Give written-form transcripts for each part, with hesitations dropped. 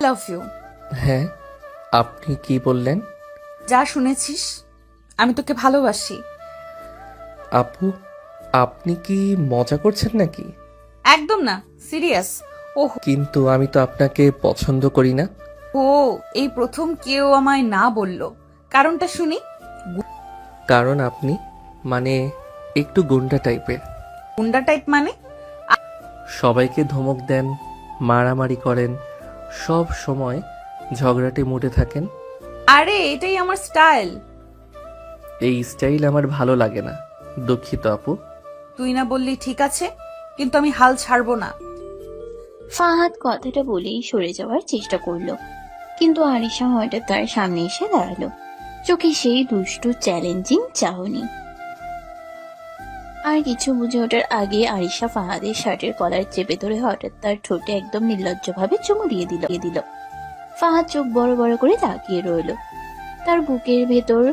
Love you. হ্যাঁ, আপনি কি বললেন? যা শুনেছিস, আমি তোকে ভালোবাসি। আপু, আপনি কি মজা করছেন নাকি? একদম না, সিরিয়াস। ওহ, কিন্তু আমি তো আপনাকে পছন্দ করি না। ও, এই প্রথম কেউ আমায় না বলল। কারণটা শুনি। কারণ আপনি মানে একটু গুন্ডা টাইপের। গুন্ডা টাইপ মানে? সবাইকে ধমক দেন, মারামারি করেন, সব সময় ঝগড়াটে মুডে থাকেন। আরে এটাই আমার স্টাইল। এই স্টাইল আমার ভালো লাগে না। দুঃখিত আপু। তুই না বললি ঠিক আছে, কিন্তু আমি হাল ছাড়বো না। ফাহাদ কথাটা বলেই সরে যাওয়ার চেষ্টা করলো, কিন্তু আরিশা হঠাৎ তার সামনে এসে দাঁড়ালো, চোখে সেই দুষ্টু চ্যালেঞ্জিং চাহনি। আর কিছু বুঝে ওঠার আগে আরিশা ফাহাদের শার্টের কলার চেপে ধরে হঠাৎ তার ঠোঁটে একদম নির্লজ্জভাবে চুমু দিয়ে দিল। ফাহাদ চোখ বড় বড় করে তাকিয়ে রইল। তার বুকের ভেতর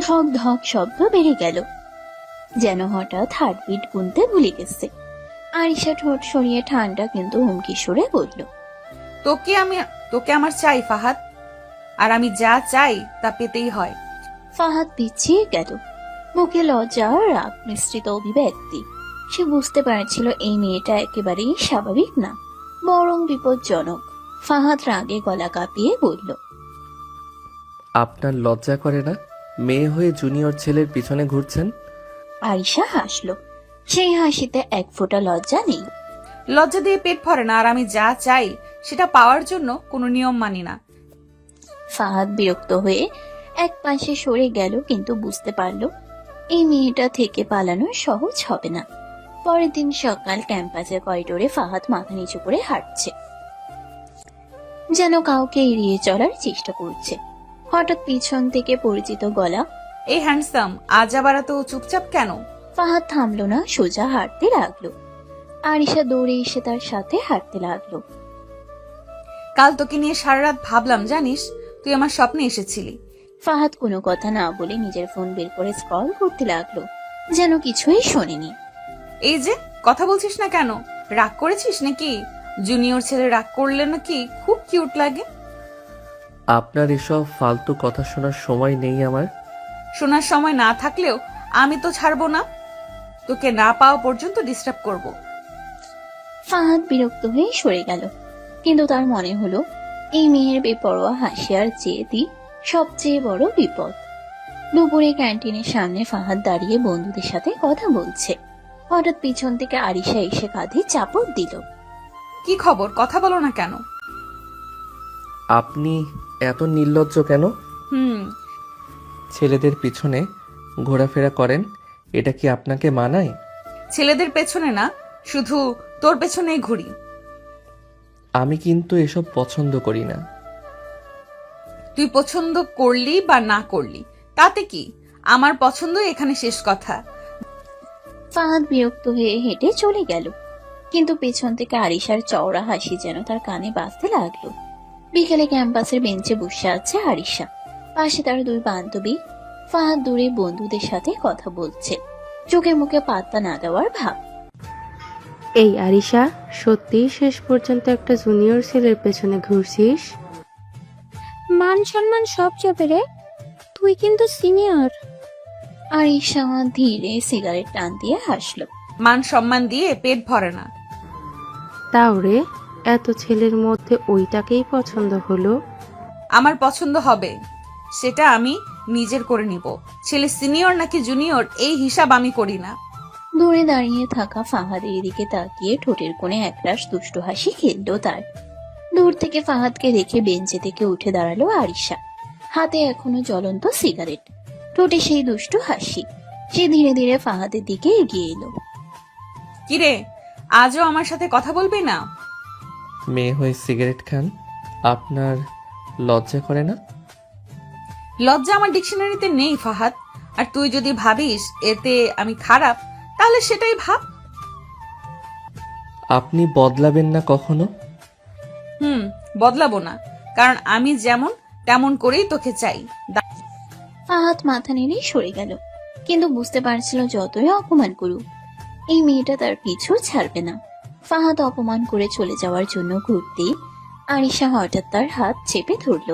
ধক ধক শব্দ বেড়ে গেল, যেন হঠাৎ হার্টবিট গুনতে ভুলে গেছে। আরিশা ঠোঁট সরিয়ে ঠান্ডা কিন্তু হুমকি সুরে বলল, তোকে আমার চাই ফাহাদ, আর আমি যা চাই তা পেতেই হয়। ফাহাদ পিছিয়ে গেল, মুখে লজ্জা আর রাগ মিশ্রিত অভিব্যক্তি। সে বুঝতে পারছিল এই মেয়েটা একেবারেই স্বাভাবিক না, বরং বিপজ্জনক। ফাহাদ রাগে গলা কাঁপিয়ে বলল, আপনার লজ্জা করে না? মেয়ে হয়ে জুনিয়র ছেলের পিছনে ঘুরছেন। আরিশা হাসল, সেই হাসিতে এক ফোঁটা লজ্জা নেই। লজ্জা দিয়ে পেট ভরে না, আর আমি যা চাই সেটা পাওয়ার জন্য কোনো নিয়ম মানি না। ফাহাদ বিরক্ত হয়ে এক পাশে সরে গেল, কিন্তু বুঝতে পারল এই মেয়েটা থেকে পালানো সহজ হবে না। পরের দিন সকাল ক্যাম্পাসের করিডোরে ফাহাদ মাথা নিচু করে হাঁটছে, যেন কাউকে এড়িয়ে চলার চেষ্টা করছে। হঠাৎ পিছন থেকে পরিচিত গলা। এই হ্যান্ডসাম, আজ আবার এত চুপচাপ কেন? ফাহাদ থামলো না, সোজা হাঁটতে লাগলো। আরিশা দৌড়ে এসে তার সাথে হাঁটতে লাগলো। কাল তোকে নিয়ে সারা রাত ভাবলাম জানিস, তুই আমার স্বপ্নে এসেছিলি। ফাহাদ কোনো কথা না বলে নিজের ফোন বের করে স্ক্রল করতে লাগলো, যেন কিছুই শোনেনি। এই যে কথা বলছিস না কেন? রাগ করেছিস নাকি? জুনিয়র ছেলে রাগ করলে নাকি খুব কিউট লাগে। আপনার এসব ফালতু কথা শোনার সময় নেই আমার। শোনার সময় না থাকলেও আমি তো ছাড়বো না, তোকে না পাওয়া পর্যন্ত ডিস্টার্ব করব। ফাহাদ বিরক্ত হয়ে সরে গেল, কিন্তু তার মনে হলো এই মেয়ের বেপরোয়া হাসি আর জেদি সবচেয়ে বড় বিপদ। দুপুরে ক্যান্টিনের সামনে ফাহাদ দাঁড়িয়ে বন্ধুদের সাথে কথা বলছে। হঠাৎ পিছন থেকে আরিশা এসে কাঁধে চাপড় দিল। কি খবর, কথা বলো না কেন? আপনি এত নির্লজ্জ কেন? হুম, ছেলেদের পিছনে ঘোরাফেরা করেন, এটা কি আপনাকে মানায়? ছেলেদের পেছনে না, শুধু তোর পেছনেই ঘুরি। আমি কিন্তু এসব পছন্দ করি না। তুই পছন্দ করলি বা না করলি তাতে কি, আমার পছন্দ এখানে শেষ কথা। ফাহাদ বিরক্ত হয়ে হেঁটে চলে গেল, কিন্তু পেছন থেকে আরিশার চওড়া হাসি যেন তার কানে বাজতে লাগলো। বিকেলে ক্যাম্পাসের বেঞ্চে বসে আছে আরিশা, পাশে তার দুই বান্ধবী। ফাহাদ দূরে বন্ধুদের সাথে কথা বলছে, চোখে মুখে পাত্তা না দেওয়ার ভাব। এই আরিশা, সত্যি শেষ পর্যন্ত একটা জুনিয়র ছেলের পেছনে ঘুরছিস? মান সম্মান সব যাবে রে, তুই কিন্তু সিনিয়র। আরিশা ধীরে সিগারেট টান দিয়ে হাসলো। মান সম্মান দিয়ে পেট ভরে না। তাও রে, এত ছেলের মধ্যে ওইটাকেই পছন্দ হলো? আমার পছন্দ হবে, সেটা আমি নিজের করে নিব। ছেলে সিনিয়র নাকি জুনিয়র এই হিসাব আমি করি না। দূরে দাঁড়িয়ে থাকা ফাহাদের দিকে তাকিয়ে ঠোঁটের কোণে একরাশ দুষ্টু হাসি খেললো তার। দূর থেকে ফাহাদকে দেখে বেঞ্চে থেকে উঠে দাঁড়ালো আরিশা, হাতে এখনো জ্বলন্ত সিগারেট, ঠোঁটে সেই দুষ্টু হাসি। সে ধীরে ধীরে ফাহাদের দিকে এগিয়ে এলো। কিরে, আজও আমার সাথে কথা বলবি না? মেয়ে হয়ে সিগারেট খান, আপনার লজ্জা করে না? লজ্জা আমার ডিকশনারিতে নেই ফাহাদ, আর তুই যদি ভাবিস এতে আমি খারাপ, তাহলে সেটাই ভাব। আপনি বদলাবেন না কখনো? বদলাবো না, কারণ আমি যেমন তেমন করেই তোকে চাই। ফাহাদ মাথা নেড়ে সরে গেল, কিন্তু বুঝতে পারছিল যতই অপমান করুক এই মেয়েটা তার পিছু ছাড়বে না। ফাহাদ অপমান করে চলে যাওয়ার জন্য ঘুরতেই আরিশা হঠাৎ তার হাত চেপে ধরল,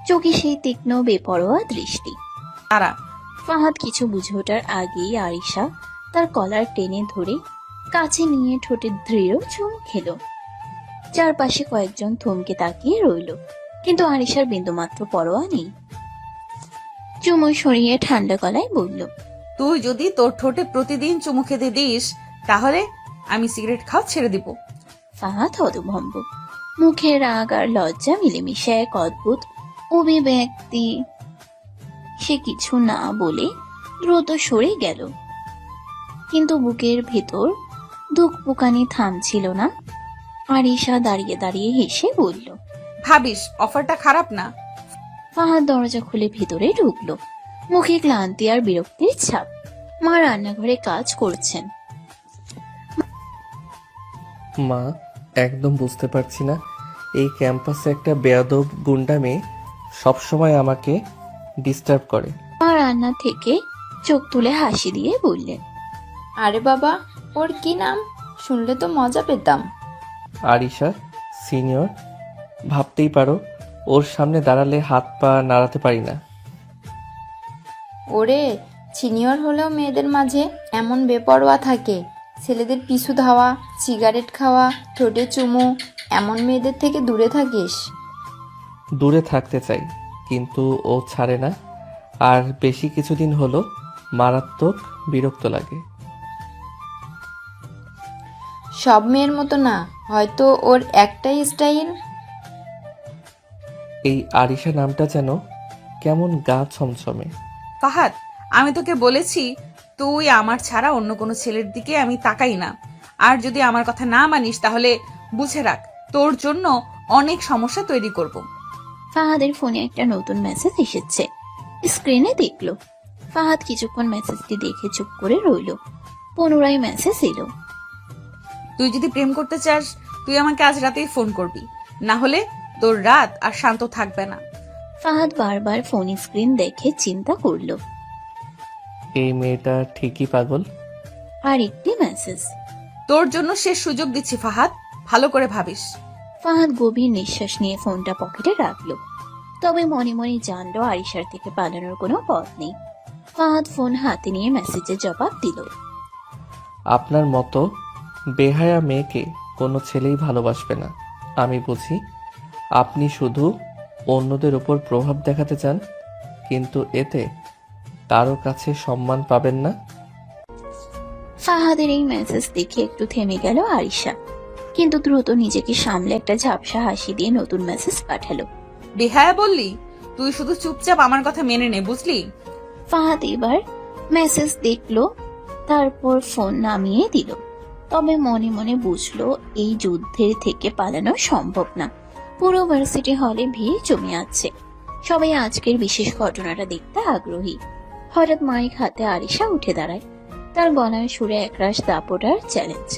চোখে সেই তীক্ষ্ণ বেপরোয়া দৃষ্টি। তারা ফাহাদ কিছু বুঝে ওঠার আগেই আরিশা তার কলার টেনে ধরে কাছে নিয়ে ঠোঁটে দৃঢ় চুমু খেল। চারপাশে কয়েকজন থমকে তাকিয়ে রইল, কিন্তু আরিশার বিন্দুমাত্র পরোয়া নেই। চুমু সরিয়ে ঠান্ডা গলায় বলল, তুই যদি তোর ঠোঁটে প্রতিদিন চুমু খেতে দিস তাহলে আমি সিগারেট খাওয়া ছেড়ে দিব। ফাহাদ হতভম্ব, মুখে রাগ আর লজ্জা মিলেমিশে এক অদ্ভুত অভিব্যক্তি। সে কিছু না বলে দ্রুত সরে গেল, কিন্তু বুকের ভেতর ধুকপুকানি থামছিল না। আরিশা দাঁড়িয়ে দাঁড়িয়ে হেসে বলল, ভাবিস অফারটা খারাপ না? ফাহাদ দরজা খুলে ভিতরে ঢুকলো, মুখে ক্লান্তি আর বিরক্তির ছাপ। মা রান্নাঘরে কাজ করছেন। মা, একদম বুঝতে পারছি না, এই ক্যাম্পাসে একটা বেয়াদব গুন্ডা মেয়ে সবসময় আমাকে ডিস্টার্ব করে। মা রান্না থেকে চোখ তুলে হাসি দিয়ে বললেন, আরে বাবা, ওর কি নাম? শুনলে তো মজা পেতাম। আরিশা সিনিয়র, ভাবতেই পারো ওর সামনে দাঁড়ালে হাত পা নাড়াতে পারি না। ওরে, সিনিয়র হলেও মেয়েদের মাঝে এমন বেপরোয়া থাকে, ছেলেদের পিছু ধাওয়া, সিগারেট খাওয়া, ঠোঁটে চুমু, এমন মেয়েদের থেকে দূরে থাকিস। দূরে থাকতে চাই, কিন্তু ও ছাড়ে না। আর বেশি কিছুদিন হলো মারাত্মক বিরক্ত লাগে। সব মেয়ের মতো না, হয়তো ওর একটাই স্টাইল। এই আরিশা নামটা যেন কেমন গা ছমছমে। ফাহাদ, আমি তোকে বলেছি তুই আমার ছাড়া অন্য কোনো ছেলের দিকে আমি তাকাই না। আর যদি আমার কথা না মানিস তাহলে বুঝে রাখ তোর জন্য অনেক সমস্যা তৈরি করব। ফাহাদের ফোনে একটা নতুন মেসেজ এসেছে। স্ক্রিনে দেখলো। ফাহাদ কিছুক্ষণ মেসেজটি দেখে চুপ করে রইল। পুনরায় মেসেজ এলো। তুই যদি প্রেম করতে চাস তুই আমাকে আজ রাতেই ফোন করবি, না হলে তোর রাত আর শান্ত থাকবে না। ফাহাদ বারবার ফোন স্ক্রিন দেখে চিন্তা করলো। এই মেয়েটা ঠিকই পাগল। আর একটি মেসেজ। তোর জন্য শেষ সুযোগ দিচ্ছি ফাহাদ, ভালো করে ভাবিস। ফাহাদ গভীর নিঃশ্বাস নিয়ে ফোনটা পকেটে রাখলো। তবে মনে মনে জানলো আরিশার থেকে পালানোর কোনো পথ নেই। ফাহাদ ফোন হাতে নিয়ে মেসেজের জবাব দিল। আপনার মতো বেহায়া মেয়েকে কোনো ছেলেই ভালোবাসবে না। আমি বুঝি আপনি শুধু অন্যদের ওপর প্রভাব দেখাতে চান, কিন্তু এতে কারো কাছে সম্মান পাবেন না। ফাহাদের এই মেসেজ দেখে একটু থেমে গেল আরিশা, কিন্তু দ্রুত নিজেকে সামলে একটা ঝাপসা হাসি দিয়ে নতুন মেসেজ পাঠালো। বেহায়া বললি? তুই শুধু চুপচাপ আমার কথা মেনে নে, বুঝলি? ফাহাদ এবার মেসেজ দেখলো, তারপর ফোন নামিয়ে দিল। তবে মনে মনে বুঝলো এই যুদ্ধের থেকে পালানো সম্ভব না। পুরো ভার্সিটি হলে ভিড় জমে আছে, সবাই আজকের বিশেষ ঘটনাটা দেখতে আগ্রহী। হঠাৎ মাইক হাতে আরিশা উঠে দাঁড়ায়, তার গলায় সুরে একরাশ দাপট আর চ্যালেঞ্জ।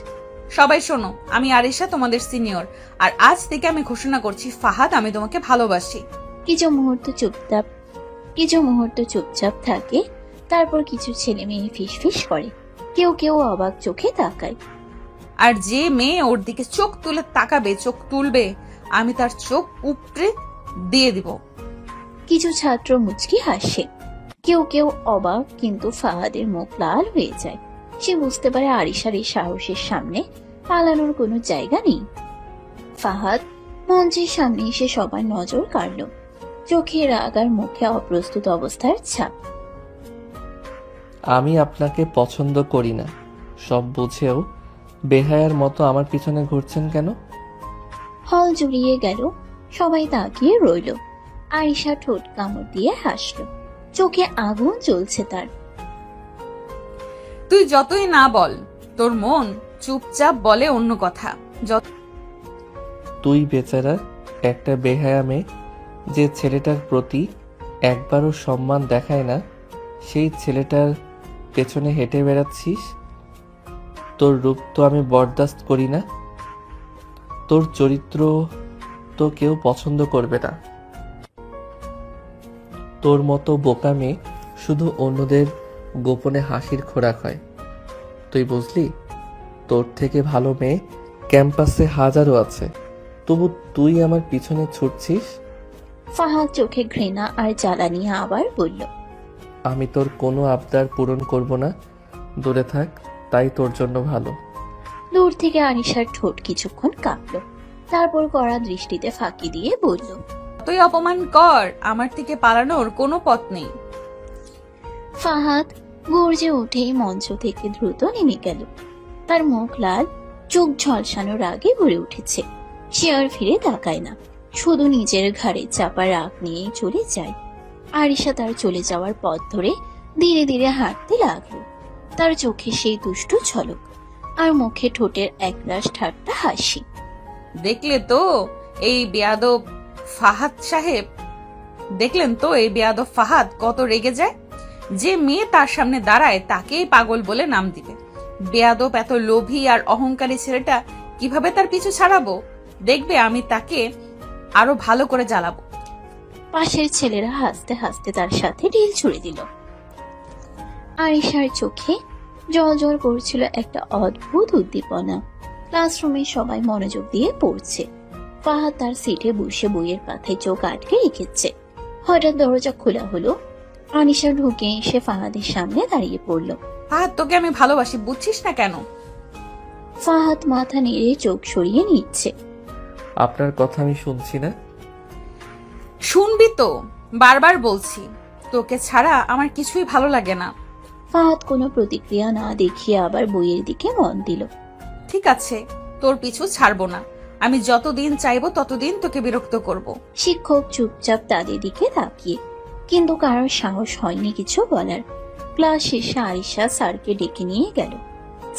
সবাই শোনো, আমি আরিশা, তোমাদের সিনিয়র, আর আজ থেকে আমি ঘোষণা করছি ফাহাদ, আমি তোমাকে ভালোবাসি। কিছু মুহূর্ত চুপচাপ থাকে, তারপর কিছু ছেলে মেয়ে ফিসফিস করে, কেউ কেউ অবাক চোখে তাকায়। আর যে মেয়ে ওর দিকে চোখ তুলে তাকাবে, চোখ তুলবে, আমি তার চোখ উপড়ে দিয়ে দিব। কিছু ছাত্র মুচকি হাসে, কেউ কেউ অবাক, কিন্তু ফাহাদের মুখ লাল হয়ে যায়। সে বুঝতে পারে আরিশার এই সাহসের সামনে পালানোর কোনো জায়গা নেই। ফাহাদ মঞ্চের সামনে এসে সবার নজর কাড়ল, চোখে রাগ আর মুখে অপ্রস্তুত অবস্থার ছাপ। আমি আপনাকে পছন্দ করি না, সব বুঝেও বেহায়ার মতো আমার পিছনে ঘুরছেন কেন? হল জুড়িয়ে গেল, সবাই তাকিয়ে রইল। আরিশা ঠোঁট কামড় দিয়ে হাসল, চোখে আগুন জ্বলছে তার। তুই যতই না বল, তোর মন চুপচাপ বলে অন্য কথা। তুই বেচারা একটা বেহায়া মেয়ে, যে ছেলেটার প্রতি একবারও সম্মান দেখায় না, সেই ছেলেটার পেছনে হেঁটে বেড়াচ্ছিস। তোর রূপ তো আমি বরদাস্ত করি না, তোর চরিত্র তো কেউ পছন্দ করবে না। তোর মতো বোকা মেয়ে শুধু অন্যদের গোপনে হাসির খোরাক হয়। তুই বুঝলি, তোর থেকে ভালো মেয়ে ক্যাম্পাসে হাজারো আছে, তবু তুই আমার পিছনে ছুটছিস। ফাহাদ চোখে ঘৃণা আর জ্বালা নিয়ে আবার বলল, আমি তোর কোনো আবদার পূরণ করব না, দূরে থাক, তাই তোর জন্য ভালো। দূর থেকে আরিশার ঠোঁট কিছুক্ষণ কাঁপল, তারপর কড়া দৃষ্টিতে ফাঁকি দিয়ে বলল, তুই অপমান কর, আমার থেকে পালানোর কোনো পথ নেই। ফাহাদ গর্জে উঠেই মঞ্চ থেকে দ্রুত নেমে গেল। তার মুখ লাল, চোখ ঝলসানোর আগে ভরে উঠেছে। সে আর ফিরে তাকায় না, শুধু নিজের ঘাড়ে চাপা রাগ নিয়েই চলে যায়। আরিশা তার চলে যাওয়ার পথ ধরে ধীরে ধীরে হাঁটতে লাগলো। তার চোখে সেই দুষ্টু ঝলক, আর মুখে ঠোঁটের একরাশ ঠাট্টা হাসি। দেখলে তো এই বেয়াদব ফাহাদ সাহেব, দেখলেন তো এই বেয়াদব ফাহাদ কত রেগে যায়। যে মেয়ে তার সামনে দাঁড়ায় তাকেই পাগল বলে নাম দিবে। বেয়াদব এত লোভী আর অহংকারী ছেলেটা কিভাবে তার পিছু ছাড়াবো। দেখবে আমি তাকে আরো ভালো করে জ্বালাবো। পাশের ছেলেরা হাসতে হাসতে তার সাথে ঢিল ছুড়ে দিল। আরিশার চোখে জল করছিল একটা অদ্ভুত উদ্দীপনা। ক্লাসরুমে সবাই মনোযোগ দিয়ে পড়ছে। ফাহাদ তার সিটে বসে বইয়ের পাতায় চোখ আটকে রেখেছে। হঠাৎ দরজা খোলা হলো। আনিশা ঢুকে এসে ফাহাদের সামনে দাঁড়িয়ে পড়ল। ফাহাদ, তোকে আমি ভালোবাসি, বুঝছিস না কেন? ফাহাদ মাথা নেড়ে চোখ সরিয়ে নিচ্ছে। আপনার কথা আমি শুনছি না। শুনবি তো, বারবার বলছি, তোকে ছাড়া আমার কিছুই ভালো লাগে না। ফাহাদ কোনো প্রতিক্রিয়া না দেখিয়ে আবার বইয়ের দিকে মন দিল। ঠিক আছে, তোর পিছু ছাড়বো না। আমি যতদিন চাইবো ততদিন তোকে বিরক্ত করব। শিক্ষক চুপচাপ তাদের দিকে তাকিয়ে, কিন্তু কারোর সাহস হয়নি কিছু বলার। ক্লাস শেষে আরিশা স্যারকে ডেকে নিয়ে গেল।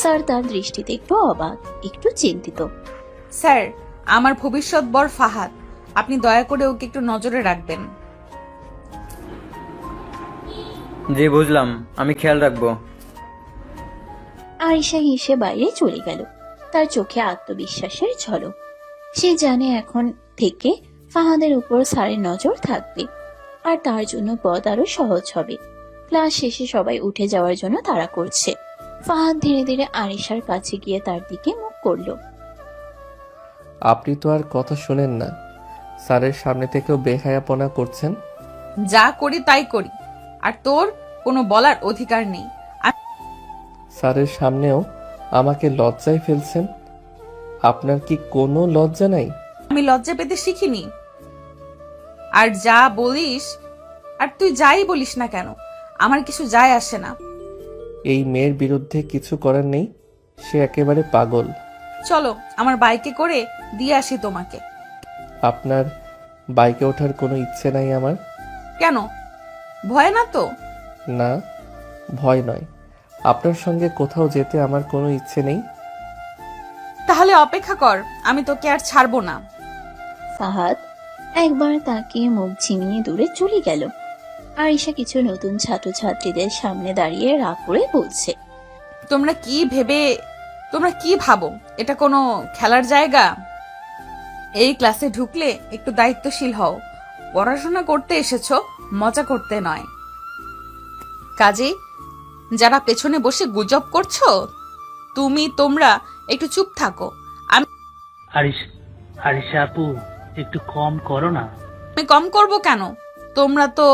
স্যার তার দৃষ্টিতে একটু অবাক, একটু চিন্তিত। স্যার, আমার ভবিষ্যৎ বর ফাহাদ, আপনি দয়া করে ওকে একটু নজরে রাখবেন। জি বুঝলাম, আমি খেয়াল রাখবো। আরিশা হেসে বাইরে চলে গেল। তার চোখে আত্মবিশ্বাসের ঝলক। সে জানে এখন থেকে ফাহাদের উপর স্যারের নজর থাকবে, আর তার জন্য পথ আরো সহজ হবে। ক্লাস শেষে সবাই উঠে যাওয়ার জন্য তাড়া করছে। ফাহাদ ধীরে ধীরে আরিশার কাছে গিয়ে তার দিকে মুখ করল। আপনি তো আর কথা শোনেন না, স্যারের সামনে থেকেও বেহায়াপনা করছেন। যা করি তাই করি, আর তোর কোনো বলার অধিকার নেই। স্যারের সামনেও আমাকে লজ্জায় ফেলছেন। আপনার কি কোনো লজ্জা নাই? আমি লজ্জা পেতে শিখিনি। আর যা বলিস, আর তুই যাই বলিস না কেন, আমার কিছু যায় আসে না। এই মেয়ের বিরুদ্ধে কিছু করার নেই, সে একেবারে পাগল। চলো, আমার বাইকে করে দিয়ে আসি তোমাকে। আপনার বাইকে ওঠার কোনো ইচ্ছে নাই আমার। কেন, ভয় না তো? না, ভয় নয়, আপনার সঙ্গে কোথাও যেতে আমার কোনো ইচ্ছে নেই। তাহলে অপেক্ষা কর, আমি তোকে আর ছাড়বো না। ফাহাদ একবার তাকিয়ে মুখ ঝিমিয়ে দূরে চলে গেল। আরিশা কিছু নতুন ছাত্রছাত্রীদের সামনে দাঁড়িয়ে রাগ করে বলছে, তোমরা কি ভাবো এটা কোনো খেলার জায়গা? এই ক্লাসে ঢুকলে একটু দায়িত্বশীল হও। পড়াশোনা করতে এসেছো, মজা করতে নয়। কাজে যারা পেছনে বসে গুজব করছো, তোমরা একটু চুপ থাকো। আরিশা আপু, একটু কম করো না। আমি কম করব কেন? তোমরা তো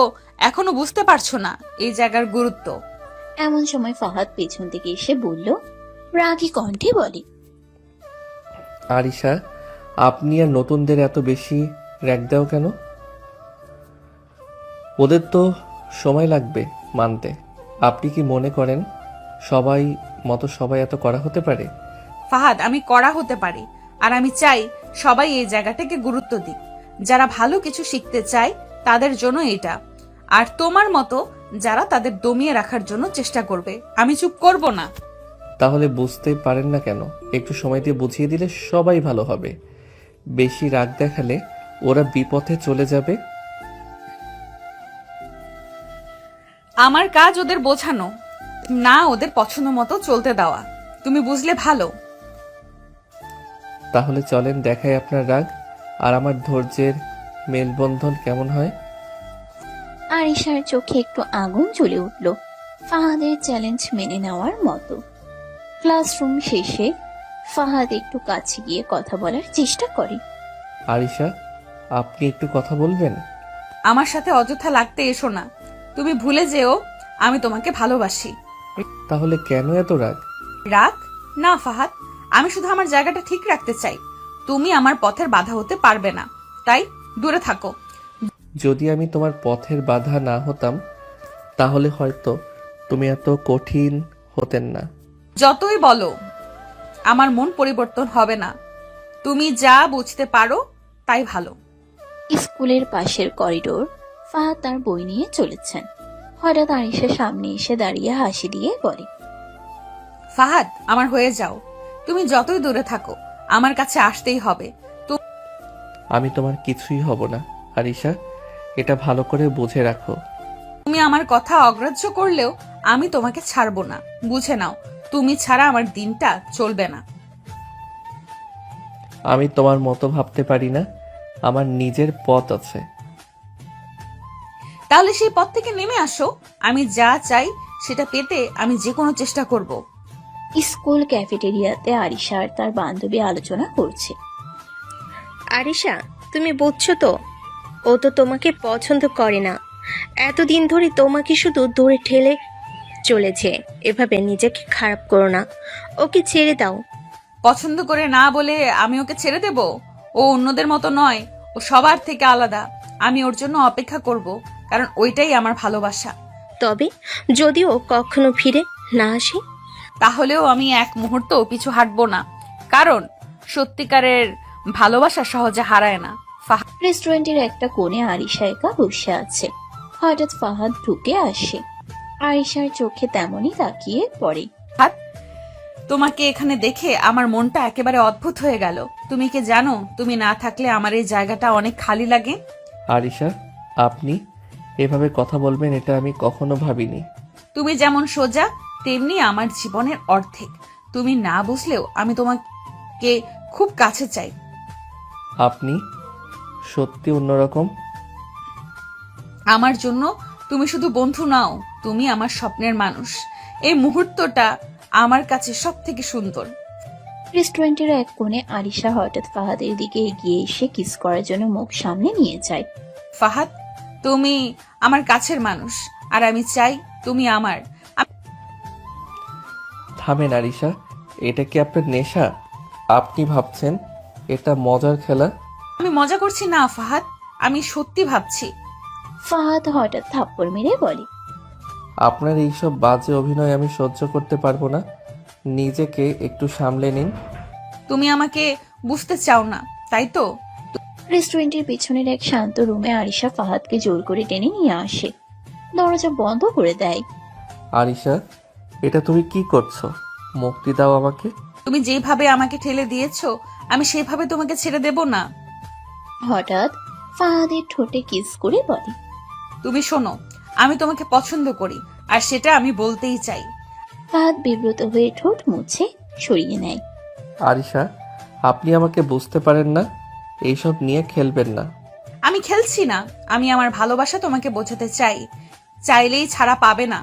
এখনো বুঝতে পারছো না এই জায়গার গুরুত্ব। এমন সময় ফাহাদ পেছন থেকে এসে বলল, রাগী কণ্ঠে বলে, আরিশা, আপনি আর নতুনদের এত বেশি র্যাক দাও কেন? ওদের তো সময় লাগবে মানতে। আপনি কি মনে করেন সবাই এত কড়া হতে পারে? ফাহাদ, আমি কড়া হতে পারি, আর আমি চাই সবাই এই জায়গাটাকে গুরুত্ব দিক। যারা ভালো কিছু শিখতে চায় তাদের জন্য এটা, আর তোমার মতো যারা তাদের দমিয়ে রাখার জন্য চেষ্টা করবে। আমি চুপ করব না। তাহলে বুঝতে পারেন না কেন? একটু সময় দিয়ে বুঝিয়ে দিলে সবাই ভালো হবে। বেশি রাগ দেখালে ওরা বিপথে চলে যাবে। আমার কাজ ওদের বোঝানো, না ওদের পছন্দ মতো চলতে দেওয়া। তুমি বুঝলে ভালো। তাহলে চলেন দেখাই আপনার রাগ আর আমার ধৈর্যের মেলবন্ধন কেমন হয়। আরিশার চোখে একটু আগুন জ্বলে উঠল ফাহাদের চ্যালেঞ্জ মেনে নেওয়ার মতো। ক্লাসরুম শেষে ফাহাদ একটু কাছে গিয়ে কথা বলার চেষ্টা করে, আরিশা, আপনি একটু কথা বলবেন? আমার সাথে অযথা লাগতে এসো না। তুমি ভুলে যেও আমি তোমাকে ভালোবাসি। তাহলে কেন এত রাগ? রাগ না ফাহাদ, আমি শুধু আমার জায়গাটা ঠিক রাখতে চাই। তুমি আমার পথের বাধা হতে পারবে না, তাই দূরে থাকো। যদি আমি তোমার পথের বাধা না হতাম তাহলে হয়তো তুমি এত কঠিন হতেন না। যতই বলো আমার মন পরিবর্তন হবে না। তুমি যা বুঝতে পারো তাই ভালো। স্কুলের পাশের করিডোর। ফাহাদ তার বই নিয়ে চলেছেন। হঠাৎ আরিশা সামনে এসে দাঁড়িয়ে হাসি দিয়ে বলে, ফাহাদ, আমার হয়ে যাও। তুমি যতই দূরে থাকো আমার কাছে আসতেই হবে। আমি তোমার কিছুই হব না আরিশা, এটা ভালো করে বুঝে রাখো। তুমি আমার কথা অগ্রাহ্য করলেও আমি তোমাকে ছাড়বো না, বুঝে নাও। তুমি ছাড়া আমার দিনটা চলবে না। আমি তোমার মতো ভাবতে পারি না, আমার নিজের পথ আছে। তাহলে সেই পথ থেকে নেমে আসো। আমি যা চাই সেটা পেতে আমি যে কোনো চেষ্টা করব। স্কুল ক্যাফেটেরিয়াতে আরিশা আর তার বান্ধবী আলোচনা করছে। আরিশা, তুমি বুঝছো তো, ও তো তোমাকে পছন্দ করে না। এতদিন ধরে তোমাকে শুধু দূরে ঠেলে চলেছে। এভাবে নিজেকে খারাপ করো না, ওকে ছেড়ে দাও। পছন্দ করে না বলে আমি ওকে ছেড়ে দেব? ও অন্যদের মতো নয়, ও সবার থেকে আলাদা। আমি ওর জন্য অপেক্ষা করব, কারণ ওইটাই আমার ভালোবাসা। তবে যদিও কখনো ফিরে না আসে, তাহলেও আমি এক মুহূর্ত পিছু হাঁটবো না, কারণ সত্যিকারের ভালোবাসা সহজে হারায় না। রেস্টুরেন্টের একটা কোণে আরিশা একা বসে আছে। হঠাৎ ফাহাদ ঢুকে আসে। আরিশার চোখে তেমনই তাকিয়ে পড়ে। ফাহাদ, তোমাকে এখানে দেখে আমার মনটা একেবারে অদ্ভুত হয়ে গেল। তুমি কি জানো, তুমি না থাকলে আমার এই জায়গাটা অনেক খালি লাগে। আরিশা, আপনি এভাবে কথা বলবেন এটা আমি কখনো ভাবিনি। তুমি যেমন সোজা তেমনি আমার জীবনের অর্ধেক। তুমি না বুঝলেও আমি তোমাকে খুব কাছে চাই। আপনি সত্যি অন্যরকম। আমার জন্য তুমি শুধু বন্ধু নাও, তুমি আমার স্বপ্নের মানুষ। এই মুহূর্তটা আমার কাছে সব থেকে সুন্দর। রেস্টুরেন্টের এক কোণে আরিশা হঠাৎ ফাহাদের দিকে এগিয়ে এসে কিস করার জন্য মুখ সামনে নিয়ে যায়। ফাহাদ, তুমি আমার কাছের মানুষ, আর আমি চাই তুমি আমার। থামেন আরিশা, এটা কি আপনার নেশা? আপনি ভাবছেন এটা মজার খেলা? আমি মজা করছি না ফাহাদ, আমি সত্যি ভাবছি। ফাহাদ হঠাৎ থাপ্পড় মেরে বলে, আপনার এইসব বাজে অভিনয় আমি সহ্য করতে পারবো না। নিজেকে একটু সামলে নিন। তুমি আমাকে বুঝতে চাও না, তাই তো? রেস্টুরেন্টের পিছনের এক শান্ত রুমে আরিশা ফাহাদকে জোর করে টেনে নিয়ে আসে। দরজা বন্ধ করে দেয়। আরিশা, এটা তুমি কি করছো? মুক্তি দাও আমাকে। তুমি যেভাবে আমাকে ঠেলে দিয়েছো আমি সেভাবে তোমাকে ছেড়ে দেব না। হঠাৎ ফাহাদের ঠোঁটে কিস করে বলে, তুমি শোনো, আমি তোমাকে পছন্দ করি, আর সেটা আমি বলতেই চাই। ফাহাদ বিব্রত হয়ে ঠোঁট মুছে সরিয়ে নেয়। আরিশা, আপনি আমাকে বুঝতে পারেন না, এইসব নিয়ে খেলবেন না। আমি খেলছি না, আমি আমার ভালোবাসা তোমাকে বোঝাতে চাই। চাইলেই ছাড়া পাবে না।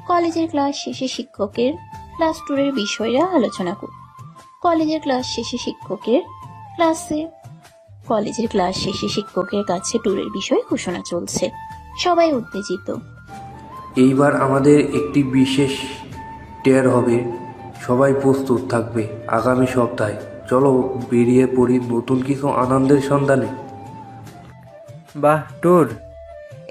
কলেজের ক্লাস শেষে শিক্ষকের ক্লাস টুরের বিষয়রা আলোচনা কর। কলেজের ক্লাস শেষে শিক্ষকের কাছে ট্যুরের বিষয় ঘোষণা চলছে। সবাই উত্তেজিত। এইবার আমাদের একটি বিশেষ টের হবে, সবাই প্রস্তুত থাকবে। আগামী সপ্তাহে চলো বেরিয়ে পড়ি নতুন কিছু আনন্দের সন্ধানে। বাহ, ট্যুর!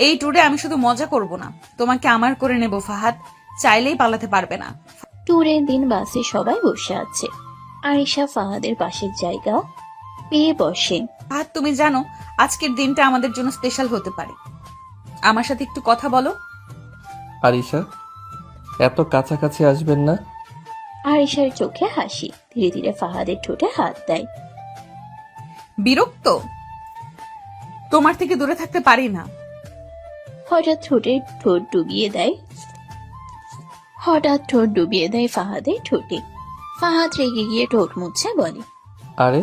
এই ট্যুরে আমি শুধু মজা করব না, তোমাকে আমার করে নেব ফাহাদ। চাইলেই পালাতে পারবে না। ট্যুরের দিন বাসে সবাই বসে আছে। আরিশা ফাহাদের পাশের জায়গা পেয়ে বসে। ফাহাদ, তুমি জানো আজকের দিনটা আমাদের জন্য স্পেশাল হতে পারে। আমার সাথে একটু কথা বলো। আরিশা, এত কাছাকাছি আসবেন না। আরিশার চোখে হাসি। ধীরে ধীরে ফাহাদের ঠোঁটে হাত দেয়। বিরক্ত? তোমার থেকে দূরে থাকতে পারি না। হঠাৎ ঠোঁট ডুবিয়ে দেয় ফাহাদের ঠোঁটে। ফাহাদ রেগে গিয়ে ঠোঁট মুছে বলে, আরে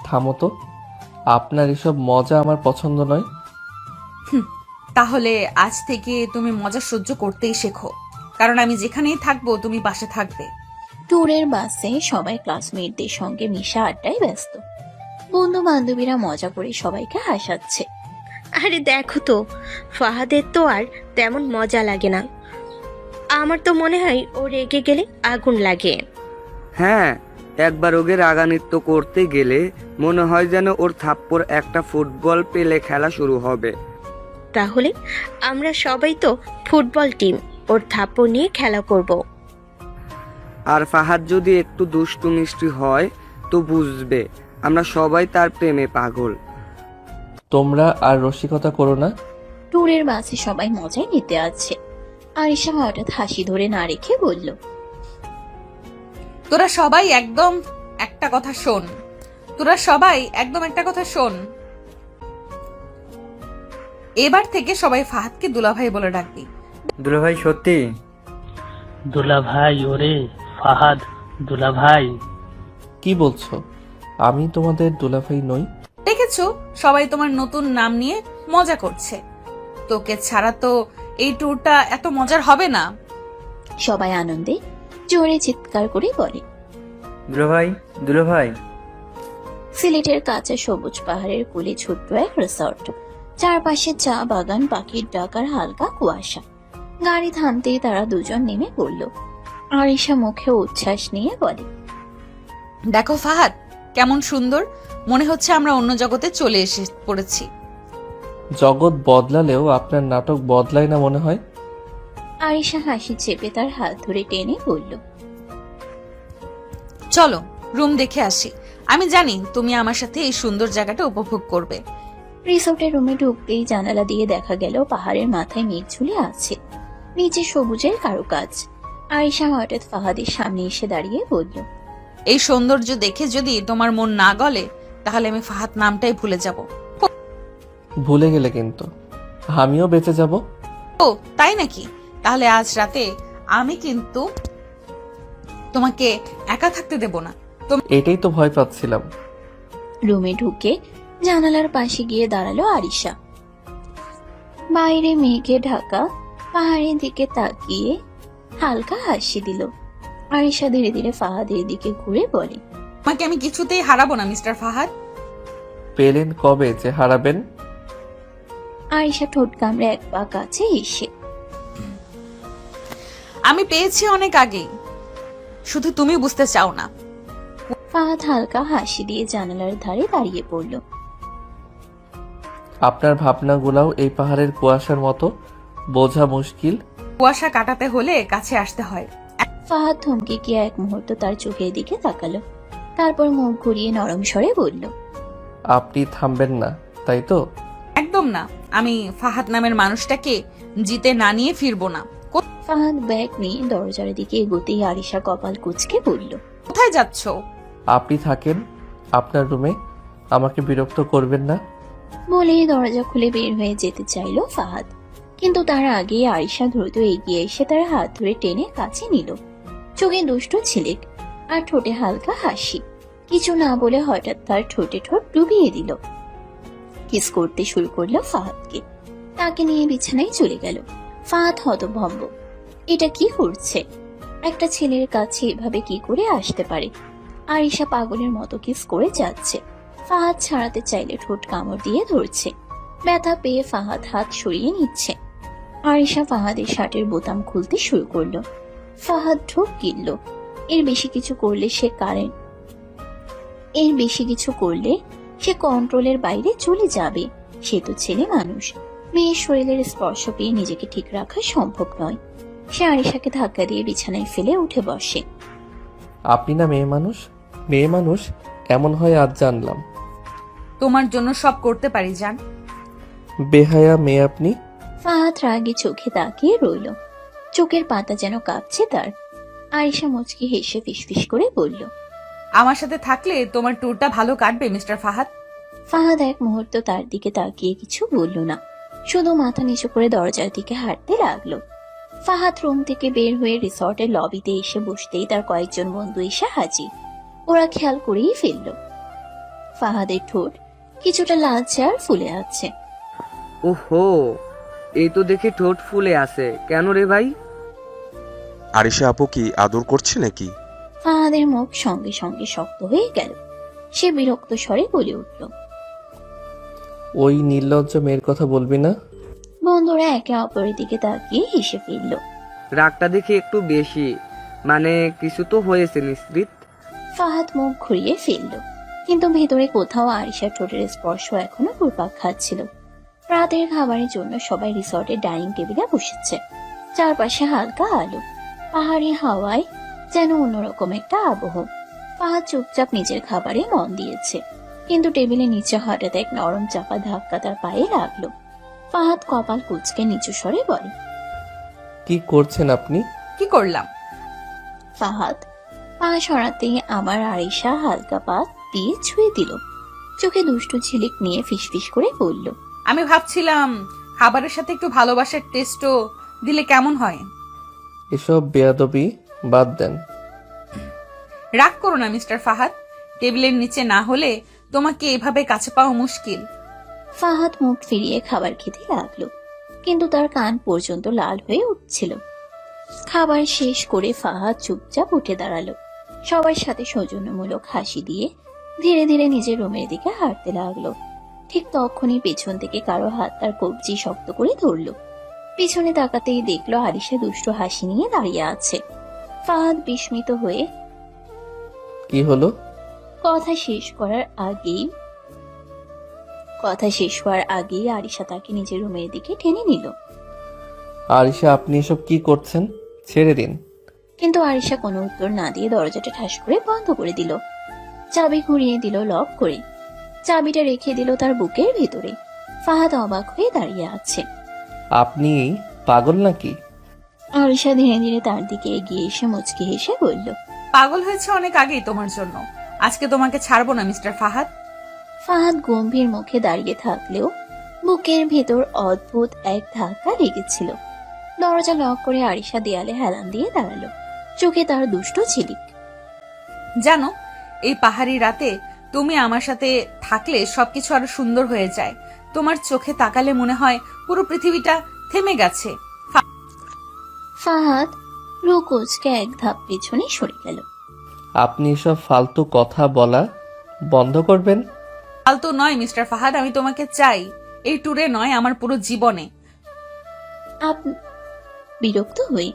থামো তো, আপনার এসব মজা আমার পছন্দ নয়। তাহলে আজ থেকে তুমি মজা সহ্য করতেই শেখো, কারণ আমি যেখানেই থাকবো তুমি পাশে থাকবে। ট্যুরের বাসে সবাই ক্লাসমেটদের সঙ্গে মিশা আড্ডায় ব্যস্ত। বন্ধু বান্ধবীরা মজা করে সবাইকে হাসাচ্ছে। আরে দেখো তো, ফাহাদের তো আর তেমন মজা লাগে না। আমার তো মনে হয় ও রেগে গেলে আগুন লাগে। হ্যাঁ, একবার ওকে রাগান্বিত করতে গেলে মনে হয় যেন ওর থাপ্পড় একটা ফুটবল পেলে খেলা শুরু হবে। তাহলে আমরা সবাই তো ফুটবল টিম, ওর থাপ্পড় নিয়ে খেলা করব। আর ফাহাদ যদি একটু দুষ্টু মিষ্টি হয় তো বুঝবে আমরা সবাই তার প্রেমে পাগল। তোমরা আর রসিকতা করো না। ট্যুরের বাসে সবাই মজায় নিতে আছে। আরিশা হঠাৎ হাসি ধরে না রেখে বলল, তোরা সবাই একদম একটা কথা শোন। এবার থেকে সবাই ফাহাদকে দুলাভাই বলে ডাকবি। দুলাভাই সত্যি? দুলাভাই? ওরে ফাহাদ, দুলাভাই? কি বলছো? আমি তোমাদের দুলাভাই নই। দেখেছো, সবাই তোমার নতুন নাম নিয়ে মজা করছে। তোকে ছাড়া তো এই ট্যুরটা এত মজার হবে না। সবাই আনন্দে জোরে চিৎকার করে বলে, দুলাভাই, দুলাভাই। সিলেটের কাছে সবুজ পাহাড়ের কোলে ছোট্ট এক রিসর্ট, চারপাশে চা বাগান, পাখির ডাক আর হালকা কুয়াশা। গাড়ি থামতেই তারা দুজন নেমে পড়ল। আরিশা মুখে উচ্ছ্বাস নিয়ে বলে, দেখো ফাহাদ, কেমন সুন্দর, মনে হচ্ছে আমরা অন্য জগতে চলে এসে পড়েছি। জগৎ বদলালেও আপনার নাটক বদলায় না মনে হয়। আরিশা হাসি চেপে তার হাত ধরে টেনে বলল, চলো রুম দেখে আসি। আমি জানি তুমি আমার সাথে এই সুন্দর জায়গাটা উপভোগ করবে। রিসোর্টের রুমে ঢুকতেই জানালা দিয়ে দেখা গেল পাহাড়ের মাথায় মেঘ ঝুলে আছে, নিচে সবুজের কারুকাজ। আরিশা হঠাৎ ফাহাদের সামনে এসে দাঁড়িয়ে বলল, এই সৌন্দর্য দেখে যদি তোমার মন না গলে তাহলে আমি ফাহাদ নামটাই ভুলে যাব। ভুলে গেলে কিন্তু আমিও বেঁচে যাব। ও তাই নাকি? তাহলে আজ রাতে আমি কিন্তু তোমাকে একা থাকতে দেব না। এটাই তো ভয় পাচ্ছিলাম। রুমে ঢুকে জানালার পাশে গিয়ে দাঁড়ালো আরিশা। বাইরে মেঘে ঢাকা পাহাড়ের দিকে তাকিয়ে হালকা হাসি দিল। আরিশা ধীরে ধীরে ফাহাদের দিকে ঘুরে বলে, তোমাকে আমি কিছুতেই হারাবো না মিস্টার ফাহাদ। পেলেন কবে যে হারাবেন? আরিশা ঠোঁট কামড়ে এক পা কাছে এসে, আমি পেয়েছি অনেক আগেই, শুধু তুমি বুঝতে চাও না। ফাহাদ হালকা হাসি দিয়ে জানালার ধারে দাঁড়িয়ে পড়ল। আপনার ভাবনাগুলাও এই পাহাড়ের কুয়াশার মতো বোঝা মুশকিল। কুয়াশা কাটাতে হলে কাছে আসতে হয়। ফাহাদ থমকে গিয়ে এক মুহূর্ত তার চোখের দিকে তাকালো, তারপর মুখ ঘুরিয়ে নরম স্বরে বলল, আপনি থামবেন না তাই তো? একদম না, আমি ফাহাদ নামের মানুষটাকে জিতে না নিয়ে ফিরবো না। ফাহাদ ব্যাগ নিয়ে দরজার দিকে এগোতেই আরিশা কপাল কুঁচকে বলল, কোথায় যাচ্ছ? আপনি থাকেন আপনার রুমে, আমাকে বিরক্ত করবেন না। বলে দরজা খুলে বের হয়ে যেতে চাইল ফাহাদ, কিন্তু তার আগে আরিশা দ্রুত এগিয়ে এসে তার হাত ধরে টেনে কাছে নিল। চোখে দুষ্ট ঝিলিক আর ঠোঁটে হালকা হাসি। কিছু না বলে হঠাৎ তার ঠোঁটে ঠোঁট ডুবিয়ে দিল। কিস করতে শুরু করলো ফাহাদকে, তাকে নিয়ে বিছানায় চলে গেল। ফাহাদ হতভম্ব, এটা কি করছে? একটা ছেলের কাছে এভাবে কি করে আসতে পারে? আরিশা পাগলের মতো কিস করে যাচ্ছে। ফাহাদ ছাড়াতে চাইলে ঠোঁট কামড় দিয়ে ধরছে। ব্যথা পেয়ে ফাহাদ হাত সরিয়ে নিচ্ছে। আরিশা ফাহাদের শার্টের বোতাম খুলতে শুরু করলো। ফাহাদ ঢোক গিলল। এর বেশি কিছু করলে সে কন্ট্রোলের বাইরে চলে যাবে। সে তো ছেলে মানুষ, মেয়ের শরীরের স্পর্শ পেয়ে নিজেকে ঠিক রাখা সম্ভব নয়। সে আরিশাকে ধাক্কা দিয়ে বিছানায় ফেলে উঠে বসে। আপনি না মেয়ে মানুষ? মেয়ে মানুষ এমন হয় আজ জানলাম। তোমার জন্য সব করতে পারি জান। বেহায়া মেয়ে আপনি। ফাহাদ রাগে চোখে তাকিয়ে রইল, চোখের পাতা যেন কাঁপছে তার। আরিশা মুচকি হেসে ফিসফিস করে বলল, আমার সাথে থাকলে তোমার ট্যুরটা ভালো কাটবে মিস্টার ফাহাদ। ফাহাদ এক মুহূর্ত তার দিকে তাকিয়ে কিছু বলল না, শুধু মাথা নিচু করে দরজার দিকে হাঁটতে লাগলো। ফাহাদ রুম থেকে বের হয়ে রিসর্টের লবিতে এসে বসতেই তার কয়েকজন বন্ধু এসে হাজির। ওরা খেয়াল করেই ফেলল ফাহাদের ঠোঁট কিছুটা লালচে আর ফুলে আছে। ওহো, এই তো দেখে ঠোঁট ফুলে আছে কেন রে ভাই? আরিশা আপু কি আদর করছে নাকি? ফাহাদের মুখ সঙ্গে সঙ্গে শক্ত হয়ে গেল। সে বিরক্ত স্বরে বলে উঠল। ওই নির্লজ্জ মেয়ের কথা বলবি না। বন্ধুরা একে অপরের দিকে তাকিয়ে হেসে ফেলল। রাগটা দেখি একটু বেশি, মানে কিছু তো হয়েছে নিশ্চিত। ফাহাদ মুখ ঘুরিয়ে ফেলল, কিন্তু ভেতরে কোথাও আরিশার ঠোঁটের স্পর্শ এখনো ঘুরপাক খাচ্ছিল। রাতের খাবারের জন্য সবাই রিসর্টের ডাইনিং টেবিলে বসেছে। চারপাশে হালকা আলো, পাহাড়ি হাওয়ায় যেন অন্যরকম একটা আবহ। ফাহাদ চুপচাপ নিজের খাবারে মন দিয়েছে, কিন্তু টেবিলের নিচে হঠাৎ এক নরম চাপা ধাক্কা তার পায়ে লাগলো। ফাহাদ কপাল কুঁচকে নিচু স্বরে বলে, কি করছেন আপনি? কি করলাম? ফাহাদ পা সরাতেই আমার আরিশা হালকা পা দিয়ে ছুঁয়ে দিল। চোখে দুষ্টু ঝিলিক নিয়ে ফিসফিস করে বলল, আমি ভাবছিলাম খাবারের সাথে একটু ভালোবাসার টেস্টও দিলে কেমন হয়। এসব বেয়াদবি বাদ দেন। রাগ করো না মিস্টার ফাহাদ, টেবিলের নিচে না হলে তোমাকে এভাবে কাছে পাওয়া মুশকিল। ফাহাদ মুখ ফিরিয়ে খাবার খেতে লাগলো, কিন্তু তার কান পর্যন্ত লাল হয়ে উঠছিল। খাবার শেষ করে ফাহাদ চুপচাপ উঠে দাঁড়ালো। সবার সাথে সৌজন্যমূলক হাসি দিয়ে ধীরে ধীরে নিজের রুমের দিকে হাঁটতে লাগলো। ঠিক তখনই পেছন থেকে কারো হাত তার কবজি শক্ত করে ধরলো। পিছনে তাকাতেই দেখলো আরিশা দুষ্ট হাসি নিয়ে দাঁড়িয়ে আছে। ফাহাদ বিস্মিত হয়ে কি হলো? কথা শেষ হওয়ার আগেই আরিশা তাকে নিজের রুমের দিকে টেনে নিল। আরিশা, আপনি এসব কি করছেন? ছেড়ে দিন। কিন্তু আরিশা কোনো উত্তর না দিয়ে দরজাটা ঠাস করে বন্ধ করে দিল। চাবি ঘুরিয়ে দিল লক করে। চাবিটা রেখে দিল তার বুকের ভেতরে। ফাহাদ অবাক হয়ে দাঁড়িয়ে আছে। আপনি পাগল নাকি? আরিশা ধীরে ধীরে তার দিকে এগিয়ে এসে মুচকি হেসে বলল, পাগল হয়েছে অনেক আগেই তোমার জন্য। আজকে তোমাকে ছাড়বো না মিস্টার ফাহাদ। ফাহাদ গম্ভীর মুখে দাঁড়িয়ে থাকলেও বুকের ভেতর অদ্ভুত এক ধাক্কা লেগেছিল। দরজা লক করে আরিশা দেয়ালে হেলান দিয়ে দাঁড়ালো, চোখে তার দুষ্ট ঝিলিক। জানো, এই পাহাড়ি রাতে তুমি আমার সাথে থাকলে সবকিছু আরো সুন্দর হয়ে যায়। তোমার চোখে তাকালে মনে হয় পুরো পৃথিবীটা থেমে গেছে। ফাহাদ রুকুজকে এক ধাপ পেছনে সরে গেল। আপনি এসব ফালতু কথা বলা বন্ধ করবেন। ফালতু নয় মিস্টার ফাহাদ, আমি তোমাকে চাই, এই ট্যুরে নয়, আমার পুরো জীবনে। বিরক্ত হই,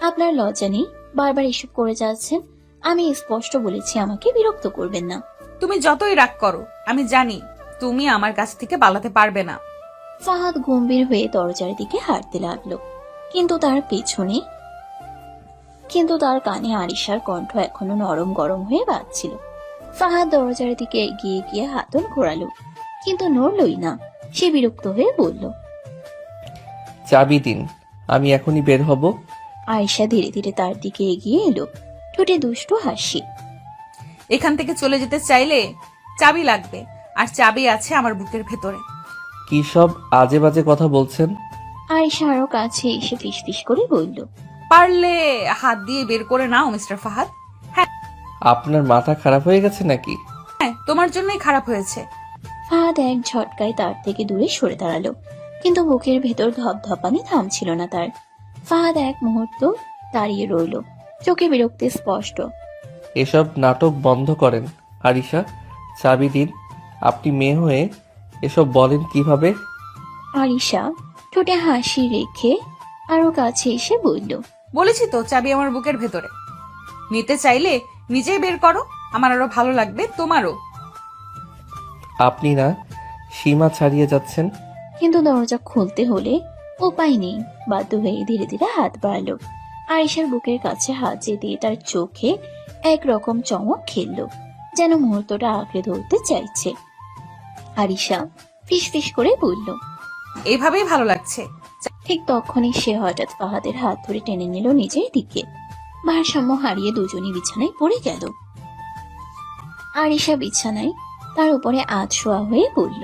আপনার লজ্জা নেই? বারবার এসব করে যাচ্ছেন। আমি স্পষ্ট বলেছি আমাকে বিরক্ত করবেন না। তুমি যতই রাগ করো, আমি জানি তুমি আমার কাছ থেকে পালাতে পারবে না। ফাহাদ গম্ভীর হয়ে দরজার দিকে হাঁটতে লাগলো, কিন্তু তার কানে আরিশার কণ্ঠ এখনো নরম গরম হয়ে বাজছিল। ফাহাদ দরজার দিকে এগিয়ে গিয়ে হাতল ঘোরালো, কিন্তু নড়লই না। সে বিরক্ত হয়ে বলল, চাবি দিন, আমি এখনই বের হব। আরিশা ধীরে ধীরে তার দিকে এগিয়ে এলো, ঠোঁটে দুষ্টু হাসি। এখান থেকে চলে যেতে চাইলে চাবি লাগবে, আর চাবি আছে আমার বুকের ভেতরে। কি সব আজে বাজে কথা বলছেন? আরিশা আরো কাছে এসে ফিসফিস করে বলল, পারলে হাত দিয়ে বের করে নাও মিস্টার ফাহাদ। আপনার মাথা খারাপ হয়ে গেছে নাকি? হ্যাঁ, তোমার জন্যই খারাপ হয়েছে। ফাহাদ এক ঝটকায় তার থেকে দূরে সরে দাঁড়ালো, কিন্তু বুকের ভেতর ধপধপানি থামছিল না তার। ফাহাদ এক মুহূর্ত দাঁড়িয়ে রইল, চোখে বিরক্তি স্পষ্ট। এসব নাটক বন্ধ করেন। আরিশা, চাবি দিন। আপনি মেয়ে হয়ে এসব বলেন কিভাবে? আরিশা ঠোঁটে হাসি রেখে আরো কাছে এসে বলল, বলেছি তো চাবি আমার বুকের ভেতরে। নিতে চাইলে নিজেই বের করো, আমার আরো ভালো লাগবে, তোমারও। আপনি না সীমা ছাড়িয়ে যাচ্ছেন। কিন্তু দরজা খুলতে হলে উপায় নেই, বাধ্য হয়ে ধীরে ধীরে হাত বাড়ালো। আরিশার বুকের কাছে হাত যেতে তার চোখে একরকম চমক খেললো, যেন মুহূর্তটা আঁকড়ে ধরতে চাইছে। আরিশা ফিসফিস করে বলল, এইভাবেই ভালো লাগছে। ঠিক তখনই সে হঠাৎ ফাহাদের হাত ধরে টেনে নিল নিজের দিকে। ভারসাম্য হারিয়ে দুজনই বিছানায় পড়ে গেল। আরিশা বিছানায় তার উপরে শোয়া হয়ে বলল,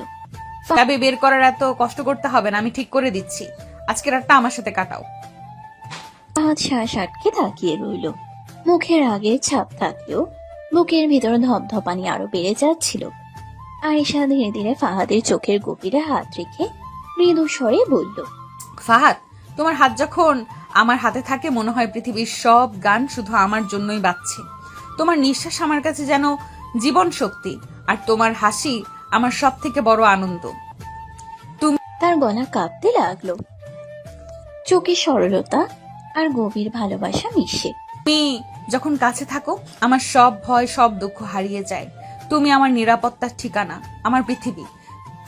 চাবি বের করার এত কষ্ট করতে হবে না, আমি ঠিক করে দিচ্ছি। আজকে রাতটা আমার সাথে কাটাও। ফাহাদ শ্বাস আটকে তাকিয়ে রইল। মুখের আগে ছাপ থাকলেও বুকের ভিতর ধপধপানি আরো বেড়ে যাচ্ছিল। আরিশা ধীরে ধীরে ফাহাদের চোখের গভীরে হাত রেখে মৃদু স্বরে বলল, ফাহাদ, তোমার হাত যখন আমার হাতে থাকে মনে হয় পৃথিবীর সব গান শুধু আমার জন্যই বাজছে। তোমার নিঃশ্বাস আমার কাছে যেন জীবন শক্তি। আর তোমার হাসি আমার সব থেকে বড় আনন্দ। তার গলা কাঁপতে লাগলো, চোখে সরলতা আর গভীর ভালোবাসা মিশে। তুমি যখন কাছে থাকো আমার সব ভয় সব দুঃখ হারিয়ে যায়। তুমি আমার নিরাপত্তার ঠিকানা, আমার পৃথিবী।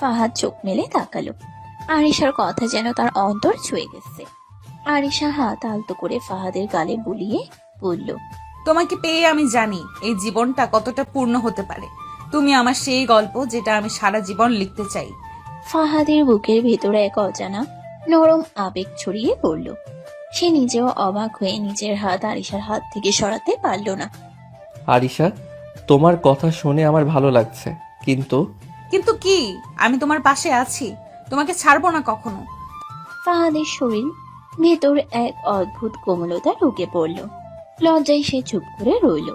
ফাহাদ চোখ মেলে তাকালো। আরিশার কথা যেন তার অন্তর ছুঁয়ে গেছে। আরিশা হাত আলতো করে ফাহাদের গালে বুলিয়ে বলল, তোমাকে পেয়ে আমি জানি এই জীবনটা কতটা পূর্ণ হতে পারে। তুমি আমার সেই গল্প যেটা আমি সারা জীবন লিখতে চাই। ফাহাদের বুকের ভেতরে এক অজানা নরম আবেগ ছড়িয়ে পড়ল। সে নিজেও অবাক হয়ে নিজের হাত আরিশার হাত থেকে সরাতে পারল না। আরিশা, তোমার কথা শুনে আমার ভালো লাগছে, কিন্তু কিন্তু কি? আমি তোমার পাশে আছি, তোমাকে ছাড়বো না কখনো। ফাহাদের শরীর ভেতর এক অদ্ভুত কোমলতা ঢুকে পড়ল। লজ্জায় সে চুপ করে রইল।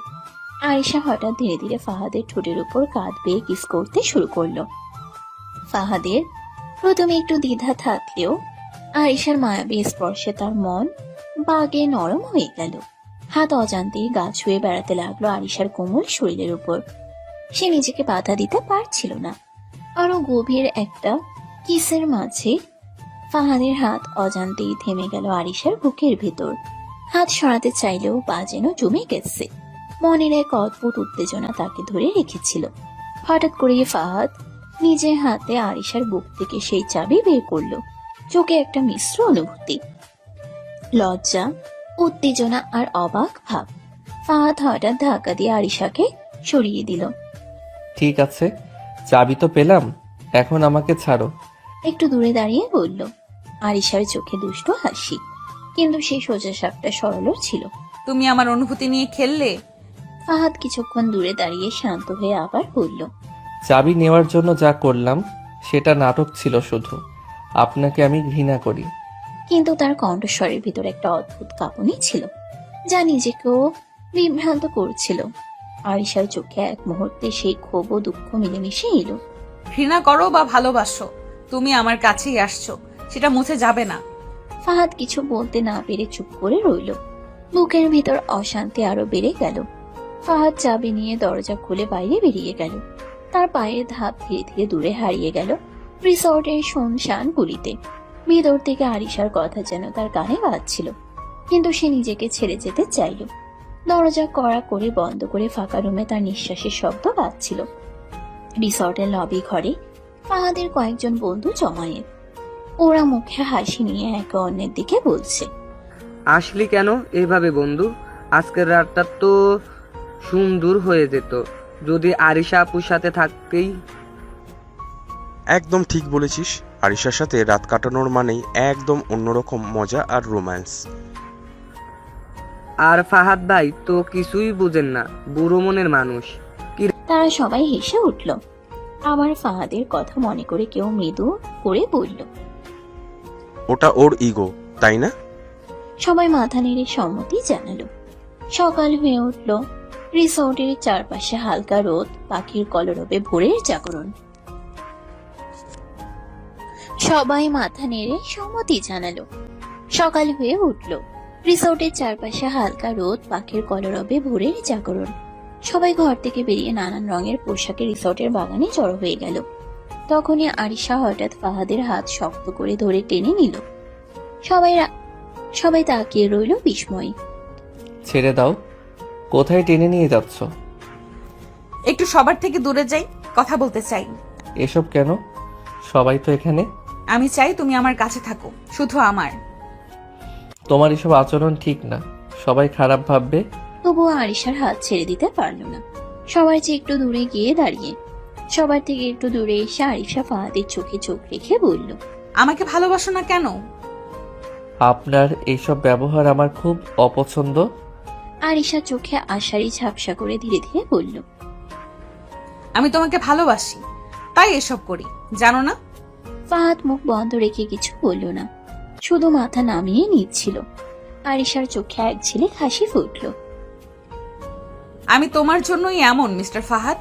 আরিশা হঠাৎ ধীরে ধীরে ফাহাদের ঠোঁটের উপর কাঁধ বেয়ে কিস করতে শুরু করলো। ফাহাদের প্রথমে একটু দ্বিধা থাকলেও আরিশার মায়াবী স্পর্শে তার মন বাগে নরম হয়ে গেল। হাত অজান্তেই গা ছুঁয়ে বেড়াতে লাগলো আরিশার কোমল শরীরের উপর। সে নিজেকে বাধা দিতে পারছিল না। আরো গভীর একটা কিসের মাঝে ফাহাদের হাত অজান্তেই থেমে গেল আরিশার বুকের ভেতর। হাত সরাতে চাইলেও পা যেন জমে গেছে। মনের এক অদ্ভুত উত্তেজনা তাকে ধরে রেখেছিল। হঠাৎ করে ফাহাদ নিজের হাতে আরিশার বুক থেকে সেই চাবি বের করলো। চোখে একটা মিশ্র অনুভূতি, লজ্জা, উত্তেজনা আর অবাক ভাব। ফাহাদ হঠাৎ ধাক্কা দিয়ে আরিশাকে সরিয়ে দিল। ঠিক আছে, চাবি তো পেলাম, এখন আমাকে ছাড়ো। একটু দূরে দাঁড়িয়ে বলল। আরিশার চোখে দুষ্ট হাসি, কিন্তু সেই সোজা সাপটা সরল ছিল। তুমি আমার অনুভূতি নিয়ে খেললে। ফাহাদ কিছুক্ষণ দূরে দাঁড়িয়ে শান্ত হয়ে আবার বলল, চাবি নেওয়ার জন্য যা করলাম সেটা নাটক ছিল শুধু। আপনাকে আমি ঘৃণা করি। কিন্তু তার কণ্ঠস্বরের ভিতর একটা অদ্ভুত কাঁপুনি ছিল, যা নিজেকেও বিভ্রান্ত করছিল। আরিশার চোখে এক মুহূর্তে সেই ক্ষোভ ও দুঃখ মিলেমিশে এলো। ঘৃণা করো বা ভালোবাসো, তুমি আমার কাছেই আসছো, সেটা মুছে যাবে না। ফাহাদ কিছু বলতে না পেরে চুপ করে রইল। বুকের ভিতর অশান্তি আরো বেড়ে গেল। ফাহাদ চাবি নিয়ে দরজা খুলে বাইরে বেরিয়ে গেল। তার পায়ের ধাপ ধীরে ধীরে দূরে হারিয়ে গেল রিসর্টের শুনশান গুলিতে। ভিতর থেকে আরিশার কথা যেন তার কানে বাজছিল, কিন্তু সে নিজেকে ছেড়ে যেতে চাইল। দরজা কড়া করে বন্ধ করে ফাঁকা রুমে তার নিঃশ্বাসের শব্দ বাজছিল। রিসর্টের লবি ঘরে ফাহাদের কয়েকজন বন্ধু জমায়েত। ওরা মুখে হাসি নিয়ে একে অন্যের দিকে বলছে, আসলি কেন এইভাবে বন্ধু? আজকের রাতটা তো সুন্দর হয়ে যেত যদি আরিশা আপুর সাথে থাকতেই। একদম ঠিক বলেছিস। আরিশার সাথে রাত কাটানোর মানেই একদম অন্যরকম মজা আর রোম্যান্স। আর ফাহাদ ভাই তো কিছুই বুঝেন না, বুড়ো মনের মানুষ। তারা সবাই হেসে উঠল। আবার ফাহাদের কথা মনে করে কেউ মৃদু করে বলল, ওটা ওর ইগো, তাই না? সবাই মাথা নেড়ে সম্মতি জানালো। সকাল হয়ে উঠল। রিসর্টের চারপাশে হালকা রোদ, পাখির কলরবে ভোরের জাগরণ। সবাই মাথা নেড়ে সম্মতি জানালো। সকাল হয়ে উঠল। রিসর্টের চারপাশে হালকা রোদ, পাখির কলরবে ভোরের জাগরণ। সবাই ঘর থেকে বেরিয়ে নানান রঙের পোশাকে রিসর্টের বাগানে জড়ো হয়ে গেল। তখনই আরিশা হঠাৎ ফাহাদের হাত শক্ত করে ধরে টেনে নিল। সবাই তাকিয়ে রইল বিস্ময়ে। ছেড়ে দাও, কোথায় টেনে নিয়ে যাচ্ছ? একটু সবার থেকে দূরে যাই, কথা বলতে চাই। এসব কেন? সবাই তো এখানে। আমি চাই তুমি আমার কাছে থাকো, শুধু আমার। তোমার এসব আচরণ ঠিক না, সবাই খারাপ ভাববে। তবুও আরিশার হাত ছেড়ে দিতে পারল না। সবার চেয়ে একটু দূরে গিয়ে দাঁড়িয়ে, সবার থেকে একটু দূরে এসে আরিশা ফাহাদের চোখে চোখ রেখে বলল, আমাকে ভালোবাসো না কেন? আপনার এইসব ব্যবহার আমার খুব অপছন্দ। আরিশা চোখে আশারি ঝাপসা করে ধীরে ধীরে বলল, আমি তোমাকে ভালোবাসি, তাই এসব করি, জানো না? ফাহাদ মুখ বন্ধ রেখে কিছু বলল না, শুধু মাথা নামিয়ে নিচ্ছিল। আরিশার চোখে এক ঝিলিক হাসি ফুটল। আমি তোমার জন্যই এমন, মিস্টার ফাহাদ।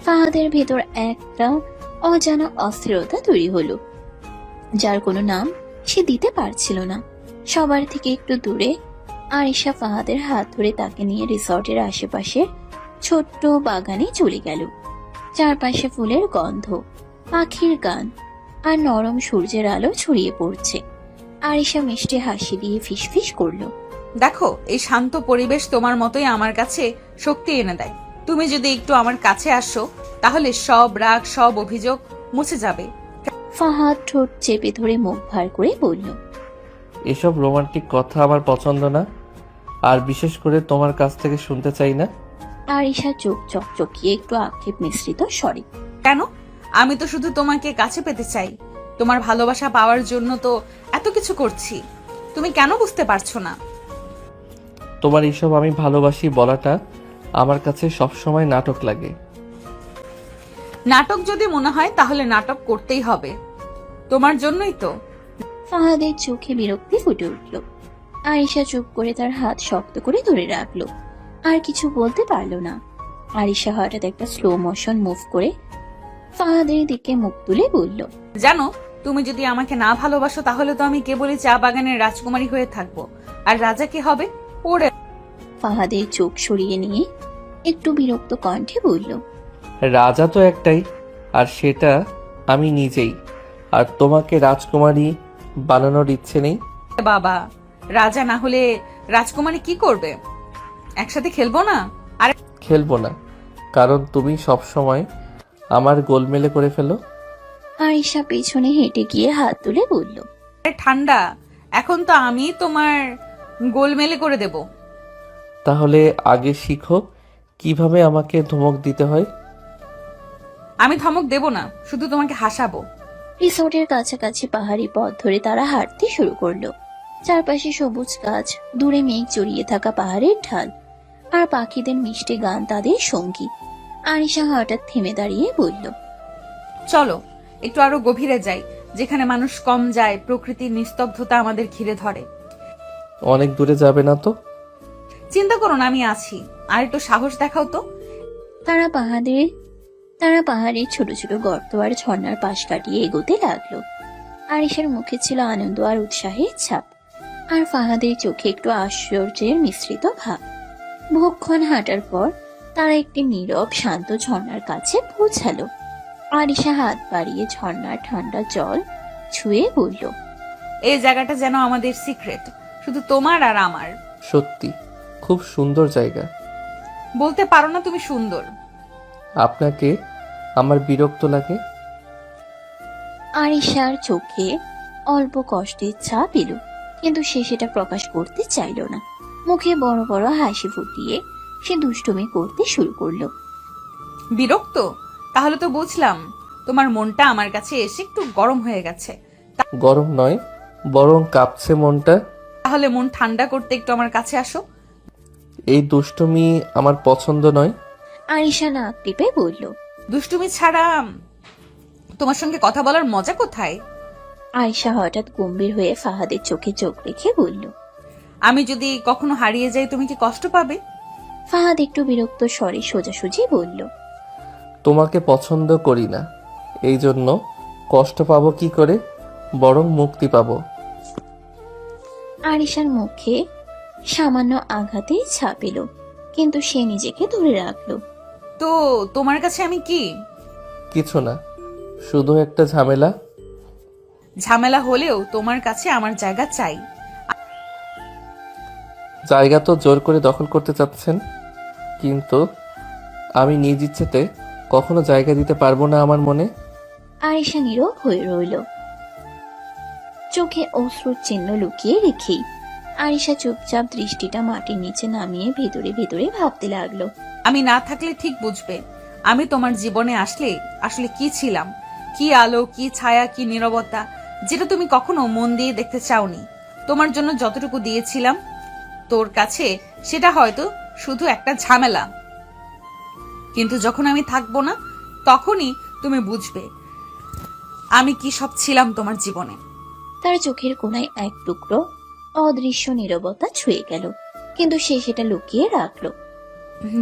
ফাহাদের ভেতর একটা অজানা অস্থিরতা তৈরি হলো, যার কোনো নাম সে দিতে পারছিল না। সবার থেকে একটু দূরে আরিশা ফাহাদের হাত ধরে তাকে নিয়ে রিসর্টের আশেপাশে ছোট্ট বাগানে চলে গেল। চারপাশে ফুলের গন্ধ, পাখির গান আর নরম সূর্যের আলো ছড়িয়ে পড়ছে। আরিশা মিষ্টি হাসি দিয়ে ফিসফিস করলো, দেখো, এই শান্ত পরিবেশ তোমার মতোই আমার কাছে শক্তি এনে দেয়। তুমি যদি একটু আমার কাছে আসো তাহলে সব রাগ, সব অভিযোগ মুছে যাবে। ফাহাদ ঠোঁট চেপে ধরে মুখ ভার করে বলল, এসব রোমান্টিক কথা আমার পছন্দ না, আর বিশেষ করে তোমার কাছ থেকে শুনতে চাই না। আরিশা চোখ চকচকিয়ে একটু আক্ষেপ মিশ্রিত স্বরে, কেন? আমি তো শুধু তোমাকে কাছে পেতে চাই। তোমার ভালোবাসা পাওয়ার জন্য তো এত কিছু করছি, তুমি কেন বুঝতে পারছো না? তোমার এইসব আমি ভালোবাসি বলাটা আমার কাছে সবসময় নাটক লাগে। নাটক যদি মনে হয় তাহলে নাটক করতেই হবে, তোমার জন্যই তো। ফাহাদের চোখে বিরক্তি ফুটে উঠল। আরিশা চুপ করে তার হাত শক্ত করে ধরে রাখলো, আর কিছু বলতে পারলো না। আরিশা হঠাৎ একটা স্লো মোশন মুভ করে ফাহাদের দিকে মুখ তুলে বলল, জানো, তুমি যদি আমাকে না ভালোবাসো তাহলে তো আমি কেবলই চা বাগানের রাজকুমারী হয়ে থাকবো, আর রাজা কে হবে? ওরে। ফাহাদের চোখ সরিয়ে নিয়ে একটু বিরক্ত কণ্ঠে বলল, রাজা তো একটাই, আর সেটা আমি নিজেই। আর তোমাকে রাজকুমারী বানানোর ইচ্ছে নেই। বাবা, রাজা না হলে রাজকুমারী কি করবে? একসাথে খেলবো না? আরে খেলবো না, কারণ তুমি সব সময় আমার গোলমেলে করে ফেলো। আরিশা পেছনে হেঁটে গিয়ে হাত তুলে বলল, ঠান্ডা, এখন তো আমি তোমার গোলমেলে করে দেব। তাহলে আগে শিখো কিভাবে আমাকে ধমক দিতে হয়। আমি ধমক দেব না, শুধু তোমাকে হাসাবো। রিসোর্টের কাছাকাছি পাহাড়ি পথ ধরে তারা হাঁটতে শুরু করলো। চারপাশে সবুজ গাছ, দূরে মেঘ জড়িয়ে থাকা পাহাড়ের ঢাল, আর পাখিদের মিষ্টি গান তাদের সঙ্গী। আরিশা হঠাৎ থেমে দাঁড়িয়ে বলল, চলো একটু আরো গভীরে যাই, যেখানে মানুষ কম যায়, প্রকৃতির নিস্তব্ধতা আমাদের ঘিরে ধরে। অনেক দূরে যাবে না তো? চিন্তা করো না, আমি আছি। আর একটু সাহস দেখাও তো। তারা পাহাড়ের ছোট ছোট গর্ত আর ঝর্ণার পাশ কাটিয়ে এগোতে লাগলো। আরিশার মুখে ছিল আনন্দ আর উৎসাহের ছাপ, আর ফাহাদের চোখে একটু আশ্চর্যের মিশ্রিত ভাব। বহুক্ষণ হাঁটার পর তারা একটি নীরব শান্ত ঝর্ণার কাছে পৌঁছালো। আরিশা হাত বাড়িয়ে ঝর্ণার ঠান্ডা জল ছুঁয়ে বলল, এই জায়গাটা যেন আমাদের সিক্রেট, শুধু তোমার আর আমার। সত্যি খুব সুন্দর জায়গা। বলতে পারো না তুমি সুন্দর? আপনাকে আমার বিরক্ত লাগে? আরিশার চোখে অল্প কষ্টের ছাপ এলো, কিন্তু সে সেটা প্রকাশ করতে চাইল না। মুখে বড় বড় হাসি ফুটিয়ে সে দুষ্টুমি করতে শুরু করলো। বিরক্ত? তাহলে তো বুঝলাম তোমার মনটা আমার কাছে এসে একটু গরম হয়ে গেছে। গরম নয়, বরং কাঁপছে মনটা। তাহলে মন ঠান্ডা করতে একটু আমার কাছে আসো। এই দুষ্টুমি আমার পছন্দ নয়। আরিশা নাক টিপে বলল, দুষ্টুমি ছাড়া তোমার সঙ্গে কথা বলার মজা কোথায়? আরিশা হঠাৎ গম্ভীর হয়ে ফাহাদের চোখে চোখ রেখে বলল, আমি যদি কখনো হারিয়ে যাই তুমি কি কষ্ট পাবে? ফাহাদ একটু বিরক্ত স্বরে সোজাসুজি বলল, তোমাকে পছন্দ করি না, এই জন্য কষ্ট পাবো কি করে, বরং মুক্তি পাবো। আরিশার মুখে সামান্য আঘাতেই ছাপ এলো, কিন্তু সে নিজেকে ধরে রাখলো। তো তোমার কাছে আমি কি? কিছু না, শুধু একটা ঝামেলা। ঝামেলা হলেও তোমার কাছে আমার জায়গা চাই। জায়গা তো জোর করে দখল করতে চাচ্ছেন, কিন্তু আমি নিজ ইচ্ছেতে কখনো জায়গা দিতে পারবো না আমার মনে। আরিশা নীরব হয়ে রইল, চোখে অশ্রুর চিহ্ন লুকিয়ে রেখেই। আরিশা চুপচাপ দৃষ্টিটা মাটির নিচে নামিয়ে ভেতরে ভেতরে ভাবতে লাগলো। আমি না থাকলে ঠিক বুঝবে আমি তোমার জীবনে আসলে আসলে কি ছিলাম, কি আলো, কি ছায়া, কি নীরবতা, যেটা তুমি কখনো মন দিয়ে দেখতে চাওনি। তোমার জন্য যতটুকু দিয়েছিলাম তোর কাছে সেটা হয়তো শুধু একটা ঝামেলা, কিন্তু যখন আমি থাকবো না তখনই তুমি বুঝবে আমি কি সব ছিলাম তোমার জীবনে। তার চোখের কোনায় এক টুকরো অদৃশ্য নীরবতা ছুঁয়ে গেল, কিন্তু সে সেটা লুকিয়ে রাখলো।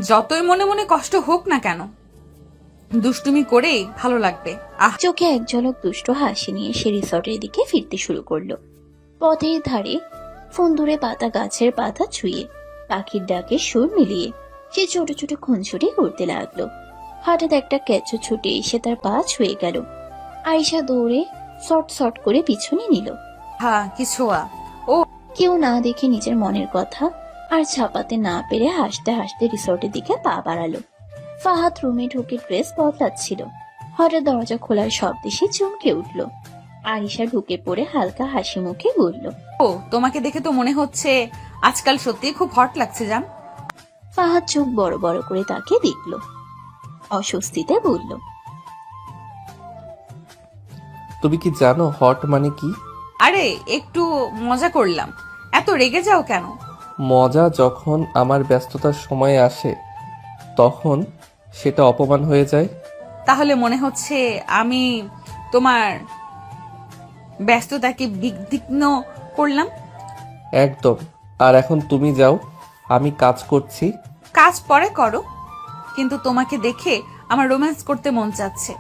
যতই মনে মনে কষ্ট হোক না কেন, দুষ্টুমি করেই ভালো লাগবে। চোখে এক ঝলক দুষ্ট হাসি নিয়ে সে রিসর্টের দিকে ফিরতে শুরু করলো। পথের ধারে ফুন্দুরে পাতা গাছের পাতা ছুঁয়ে পাখির ডাকে সুর মিলিয়ে সে ছোট ছোট খুনছুটি করতে লাগলো। হঠাৎ একটা কেঁচো ছুটে এসে তার পা ছুঁয়ে গেল। আরিশা দৌড়ে শর্ট শর্ট করে পিছনে নিল। হ্যাঁ কিছু কেউ না দেখে নিজের মনের কথা আর ছাপাতে না পেরে হাসতে হাসতে রিসোর্টের দিকে পা বাড়ালো। ফাহাদ রুমে ঢুকে ড্রেস বদলাচ্ছিল। হঠাৎ দরজা খোলার শব্দে সে চমকে উঠল। আরিশা ঢুকে পড়ে হালকা হাসি মুখে বলল, তোমাকে দেখে তো মনে হচ্ছে আজকাল সত্যি খুব হট লাগছে জান। ফাহাদ চোখ বড় বড় করে তাকে দেখল, অস্বস্তিতে বলল, তুমি কি জানো হট মানে কি? আরে একটু মজা করলাম, এত রেগে যাও কেন? মজা যখন আমার ব্যস্ততার সময় আসে তখন সেটা অপমান হয়ে যায়। তাহলে মনে হচ্ছে আমি তোমার ব্যস্ততাকে বিঘ্ন করলাম। একদম। আর এখন তুমি যাও, আমি কাজ করছি। কাজ পরে করো, কিন্তু তোমাকে দেখে আমার রোম্যান্স করতে মন চাচ্ছে।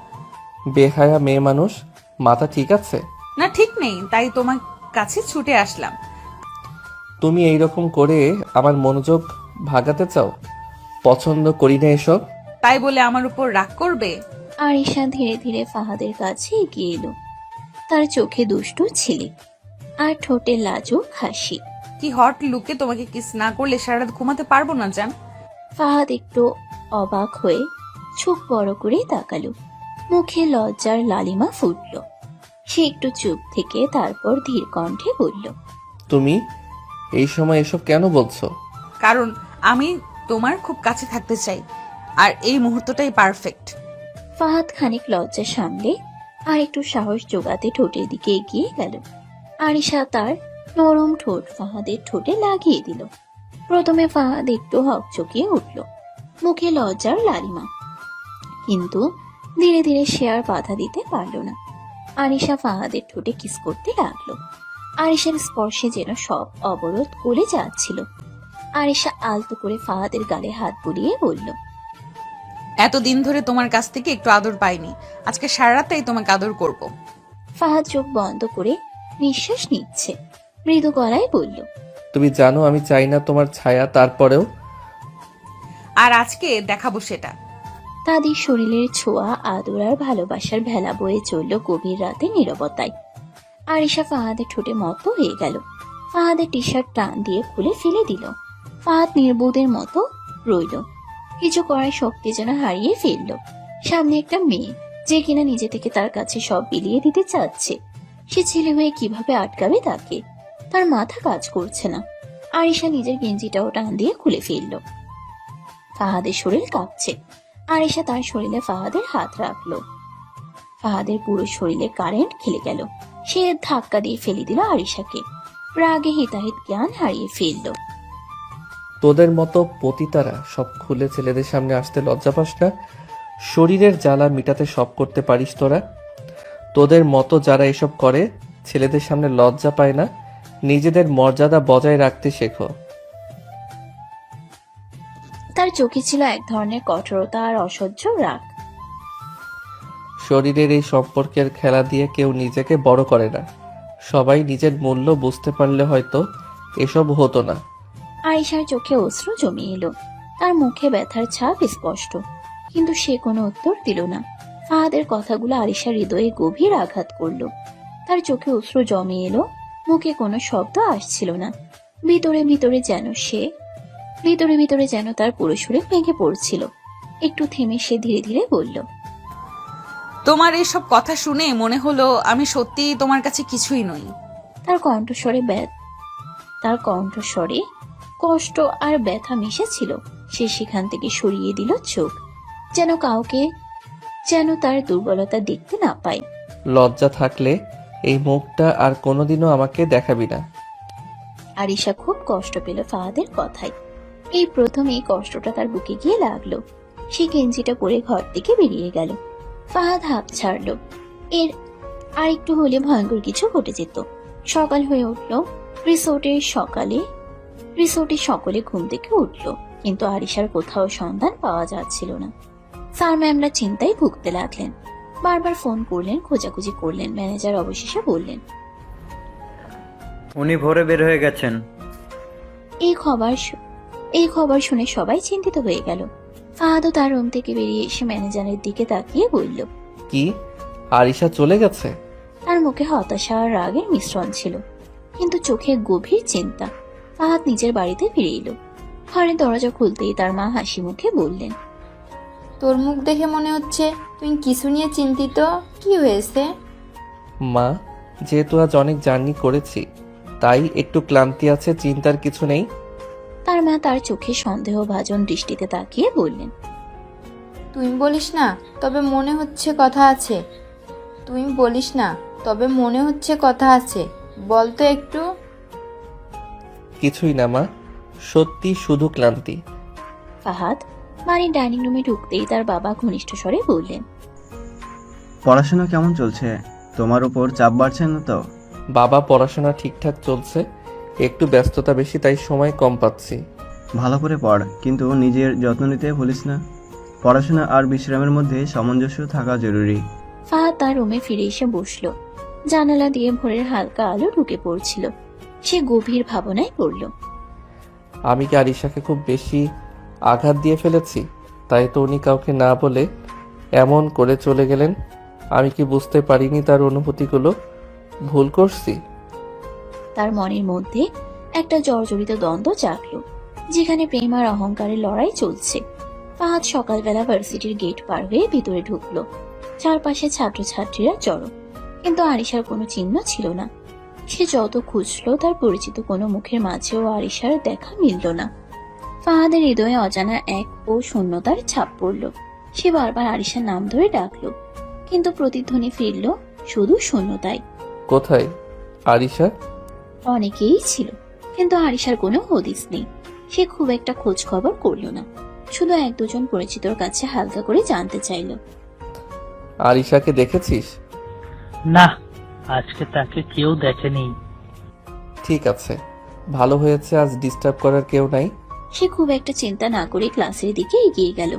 বেহায়া মেয়ে মানুষ, মাথা ঠিক আছে? না ঠিক নেই, তাই তোমার কাছে ছুটে আসলাম। তুমি এইরকম করে আমার মনোযোগ ভাগাতে চাও? পছন্দ করি না এসব। তাই বলে আমার উপর রাগ করবে? আরিশা ধীরে ধীরে ফাহাদের কাছে এগিয়ে এলো। তার চোখে দুষ্টু ছিলে আর ঠোঁটে লাজুক হাসি। কি হট লুকে তোমাকে কিস না করলে সারা রাত ঘুমাতে পারবো না জান। ফাহাদ একটু অবাক হয়ে চোখ বড় করে তাকালো। মুখে লজ্জার লালিমা ফুটল। সে একটু চুপ থেকে তারপর ধীর কণ্ঠে বলল, তুমি এই সময় এসব কেন বলছো? কারণ আমি তোমার খুব কাছে থাকতে চাই, আর এই মুহূর্তটাই পারফেক্ট। ফাহাদ খানিক লজ্জা সামলে আর একটু সাহস জোগাতে ঠোঁটের দিকে এগিয়ে গেল। আরিশা তার নরম ঠোঁট ফাহাদের ঠোঁটে লাগিয়ে দিল। প্রথমে ফাহাদ একটু হকচকিয়ে উঠল, মুখে লজ্জার লালিমা, কিন্তু ধীরে ধীরে সে আর বাধা দিতে পারল না। আরিশা ফাহাদের ঠোঁটে কিস করতে লাগলো। আরিশার স্পর্শে যেন সব অবরোধ গলে যাচ্ছিল। আরিশা আলতো করে ফাহাদের গালে হাত বুলিয়ে বলল, এতদিন ধরে তোমার কাছ থেকে একটু আদর পাইনি, আজকে সারা রাতটাই তোমাকে আদর করব। ফাহাদ চোখ বন্ধ করে নিঃশ্বাস নিচ্ছে, মৃদু গলায় বলল, তুমি জানো আমি চাই না তোমার ছায়া, তারপরেও। আর আজকে দেখাবো সেটা। তাদের শরীরের ছোঁয়া, আদর আর ভালোবাসার ভেলা বয়ে চলল গভীর রাতে নীরবতায়। আরিশা ফাহাদের ঠোঁটে মতো হয়ে গেল। ফাহাদের টি শার্ট টান দিয়ে খুলে ফেলে দিল। ফাহাদ নির্বোধের মতো রইল, কিছু করার শক্তি যেন হারিয়ে ফেলল। সামনে একটা মেয়ে, যে কিনা নিজে থেকে তার কাছে সব বিলিয়ে দিতে চাচ্ছে। সে ছেলে হয়ে কিভাবে আটকাবে তাকে? তার মাথা কাজ করছে না। আরিশা নিজের গেঞ্জিটাও টান দিয়ে খুলে ফেলল। ফাহাদের শরীর কাঁপছে। আরিশা তার শরীরে ফাহাদের হাত রাখলো। ফাহাদের পুরো শরীরে কারেন্ট খেলে গেল। সে ধাক্কা দিয়ে ফেলে দিল আরিশাকে। রাগে হিতাহিত জ্ঞান হারিয়ে ফেলল। তোদের মতো পতিতারা সব খুলে ছেলেদের সামনে আসতে লজ্জা পাস না? শরীরের জ্বালা মিটাতে সব করতে পারিস তোরা? তোদের মতো যারা এসব করে ছেলেদের সামনে লজ্জা পায় না, নিজেদের মর্যাদা বজায় রাখতে শেখো। তার চোখে ছিল এক ধরনের কঠোরতা আর অসহ্য রাগ। শরীরের এই সম্পর্কের খেলা দিয়ে কেউ নিজেকে বড় করে না। সবাই নিজের মূল্য বুঝতে পারলে হয়তো এসব হতো না। আয়েশার চোখে অশ্রু জমে এলো। তার মুখে ব্যথার ছাপ স্পষ্ট, কিন্তু সে কোনো উত্তর দিল না। ফাহাদের কথাগুলো আরিশার হৃদয়ে গভীর আঘাত করলো। তার চোখে অশ্রু জমে এলো, মুখে কোনো শব্দ আসছিল না। ভিতরে ভিতরে যেন তার পুরো সুরে ভেঙে পড়ছিল। একটু থেমে সে ধীরে ধীরে বলল, তোমার এইসব কথা শুনে মনে হলো আমি সত্যিই তোমার কাছে কিছুই নই। তার কণ্ঠস্বরে কষ্ট আর ব্যথা মিশেছিল। সে সেখান থেকে সরিয়ে দিল চোখ, যেন তার দুর্বলতা দেখতে না পায়। লজ্জা থাকলে এই মুখটা আর কোনোদিনও আমাকে দেখাবি না। আরিশা খুব কষ্ট পেল ফাহাদের কথায়। এই প্রথম এই কষ্টটা তার বুকে গিয়ে লাগলো। সে গেঞ্জিটা পরে ঘর থেকে বেরিয়ে গেল। ফাহাদ হাঁপ ছাড়ল। এর আর একটু হলে ভয়ঙ্কর কিছু ঘটে যেত। সকাল হয়ে উঠল। রিসোর্টে সকলে ঘুম থেকে উঠল, কিন্তু আরিশার কোথাও সন্ধান পাওয়া যাচ্ছিল না। স্যার ম্যামরা চিন্তায় ভুগতে লাগলেন। বারবার ফোন করলেন, খোঁজাখুঁজি করলেন। ম্যানেজার অবশেষে বললেন, উনি ভোরে বের হয়ে গেছেন। এই খবর শুনে সবাই চিন্তিত হয়ে গেল। ফাহাদও তার রুম থেকে বেরিয়ে এসে ম্যানেজারের দিকে তাকিয়ে বলল। কি আরিশা চলে গেছে? তার মুখে হতাশা আর রাগের মিশ্রণ ছিল, কিন্তু চোখে গভীর চিন্তা। ফাহাদ নিজের বাড়িতে ফিরে এলো। ঘরের দরজা খুলতেই তার মা হাসি মুখে বললেন, তোর মুখ দেখে মনে হচ্ছে তুই কিছু নিয়ে চিন্তিত। কি হয়েছে? মা, যেহেতু আজ অনেক জার্নি করেছি তাই একটু ক্লান্তি আছে, চিন্তার কিছু নেই। তার মা তার চোখে সন্দেহভাজন দৃষ্টিতে তাকিয়ে বললেন, তুই বলিস না তবে মনে হচ্ছে কথা আছে। তুই বলিস না তবে মনে হচ্ছে কথা আছে, বল তো একটু। কিছুই না মা, সত্যি শুধু ক্লান্তি। ফাহাদ বাড়ির ডাইনিং রুমে ঢুকতেই তার বাবা ঘনিষ্ঠ স্বরে বললেন, পড়াশোনা কেমন চলছে? তোমার উপর চাপ বাড়ছে না তো? বাবা, পড়াশোনা ঠিকঠাক চলছে, একটু ব্যস্ততা বেশি তাই সময় কম পাচ্ছি। ভালো করে পড়, কিন্তু নিজের যত্ন নিতে ভুলিস না। পড়াশোনা আর বিশ্রামের মধ্যে সামঞ্জস্য থাকা জরুরি। ফাহাদ তার রুমে ফিরে এসে বসল। জানালা দিয়ে ভোরের হালকা আলো ঢুকে পড়ছিল। সে গভীর ভাবনায় পড়ল। আমি কি আরিশাকে খুব বেশি আঘাত দিয়ে ফেলেছি? তাই তো উনি কাউকে না বলে এমন করে চলে গেলেন। আমি কি বুঝতে পারিনি তার অনুভূতিগুলো? ভুল করছি? তার মনের মধ্যে একটা জর্জরিত দ্বন্দ্ব জাগল, যেখানে প্রেম আর অহংকারের লড়াই চলছে। ফাহাদ সকালবেলা ভার্সিটির গেট পার হয়ে ভিতরে ঢুকলো। চারপাশে ছাত্রছাত্রীরা জড়ো, কিন্তু আরিশার কোনো চিহ্ন ছিল না। সে যত খুঁজলো তার পরিচিত কোনো মুখের মাঝেও আরিশার দেখা মিলল না। ফাহাদের হৃদয়ে অজানা এক ও শূন্যতার ছাপ পড়ল। সে বারবার আরিশার নাম ধরে ডাকলো, কিন্তু প্রতিধ্বনি ফিরল শুধু শূন্যতায়। কোথায় আরিশা? অনেকেই ছিল, কিন্তু আরিশার কোনো হদিস নেই। সে খুব একটা খোঁজ খবর করলো না, শুধু এক দুজন পরিচিতর কাছে হালকা করে জানতে চাইল। আরিশাকে দেখেছিস? না, আজকে তাকে কেউ দেখেনি। ঠিক আছে, ভালো হয়েছে, আজ ডিস্টার্ব করার কেউ নাই। সে খুব একটা চিন্তা না করে ক্লাসের দিকে এগিয়ে গেল।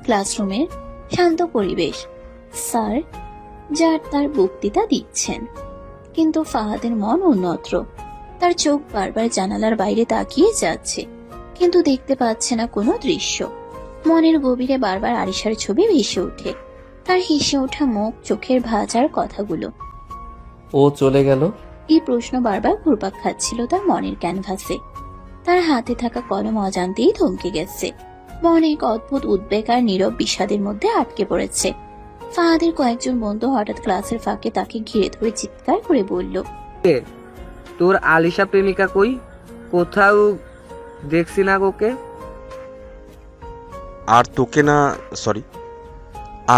ক্লাসরুমের শান্ত পরিবেশ, স্যার যার তার বক্তৃতা দিচ্ছেন, কিন্তু ফাহাদের মন অন্যত্র। তার চোখ বারবার জানালার বাইরে তাকিয়ে যাচ্ছে, কিন্তু দেখতে পাচ্ছে না কোনো দৃশ্য। মনের গভীরে বারবার আরিশার ছবি ভেসে ওঠে, তার হেসে ওঠা মুখ, চোখের ভাঁজ আর কথাগুলো। ও চলে গেল? এই প্রশ্ন বারবার ঘুরপাক খাচ্ছিল তার মনের ক্যানভাসে। তার হাতে থাকা কলম অজান্তেই থমকে গেছে। মনে এক অদ্ভুত উদ্বেগ আর নীরব বিষাদের মধ্যে আটকে পড়েছে। ফাহাদের কয়েকজন বন্ধু হঠাৎ ক্লাসের ফাঁকে তাকে ঘিরে ধরে চিৎকার করে বলল, তোর আলিশা প্রেমিকা কই? কোথাও দেখছি না ওকে।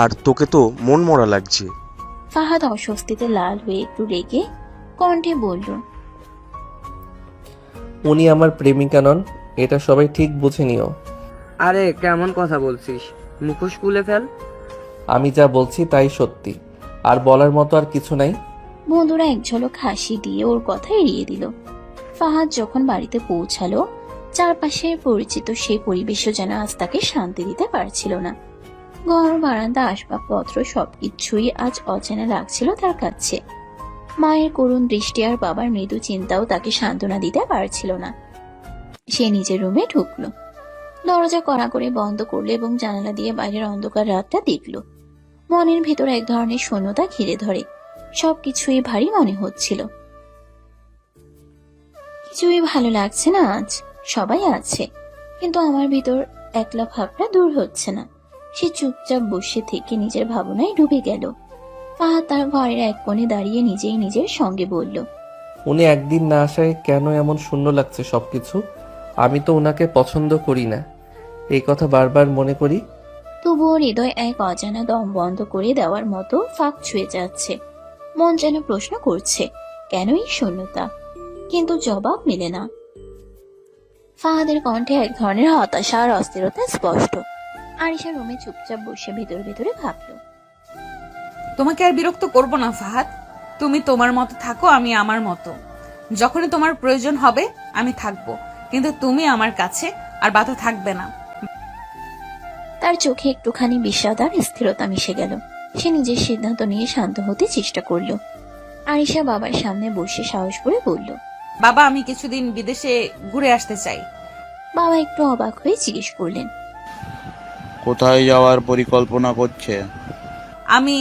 আর তোকে তো মন মরা লাগছে। ফাহাদ অস্বস্তিতে লাল হয়ে একটু রেগে কণ্ঠে বলল, উনি আমার প্রেমিকা নন, এটা সবাই ঠিক বুঝে নিও। আরে কেমন কথা বলছিস? মুখোশ খুলে ফেল। আমি যা বলছি তাই সত্যি, আর বলার মতো আর কিছু নাই। বন্ধুরা এক ঝলক হাসি দিয়ে ওর কথা এড়িয়ে দিল। ফাহাদ যখন বাড়িতে পৌঁছালো, চারপাশের পরিচিত সেই পরিবেশও যেন আজ তাকে শান্তি দিতে পারছিল না। ঘর, বারান্দা, আসবাবপত্র সবকিছুই আজ অচেনা লাগছিল তার কাছে। মায়ের করুণ দৃষ্টি আর বাবার মৃদু চিন্তাও তাকে সান্ত্বনা দিতে পারছিল না। সে নিজের রুমে ঢুকলো, দরজা কড়া করে বন্ধ করলো এবং জানালা দিয়ে বাইরের অন্ধকার রাতটা দেখলো। মনের ভেতর এক ধরনের শূন্যতা ঘিরে ধরে। সবকিছুই ভারী মনে হচ্ছিল, কিছুই ভালো লাগছে না আজ। সবাই আছে, কিন্তু আমার ভিতর একলা ভাবটা দূর হচ্ছে না। সে চুপচাপ বসে থেকে নিজের ভাবনায় ডুবে গেল। ফাহাদ তার ঘরের এক কোণে দাঁড়িয়ে নিজেই নিজের সঙ্গে বলল, উনি একদিন না আসায় কেন এমন শূন্য লাগছে সবকিছু? আমি তো উনাকে পছন্দ করি না, এই কথা বারবার মনে করি। তবুও হৃদয় এক অজানা দম বন্ধ করে দেওয়ার মতো ফাঁক ছুঁয়ে যাচ্ছে। মন যেন প্রশ্ন করছে, কেন এই শূন্যতা? কিন্তু জবাব মেলে না। ফাহাদের কণ্ঠে এক ধরনের হতাশা আর অস্থিরতা স্পষ্ট। আরিশা রুমে চুপচাপ বসে ভেতরে ভেতরে ভাবলো, তোমাকে আর বিরক্ত করব না ফাহাদ। তুমি তোমার মতো থাকো, আমি আমার মতো। যখনই তোমার প্রয়োজন হবে আমি থাকবো, কিন্তু তুমি আমার কাছে আর বাধা থাকবে না। তার চোখে একটুখানি বিষাদ আর স্থিরতা মিশে গেল। সে নিজের সিদ্ধান্ত নিয়ে শান্ত হতে চেষ্টা করলো। আরিশা বাবার সামনে বসে সাহস করে বলল, বাবা, আমি কিছুদিন বিদেশে ঘুরে আসতে চাই। বাবা একটু অবাক হয়ে জিজ্ঞেস করলেন, কোথায় যাওয়ার পরিকল্পনা করছে? আমি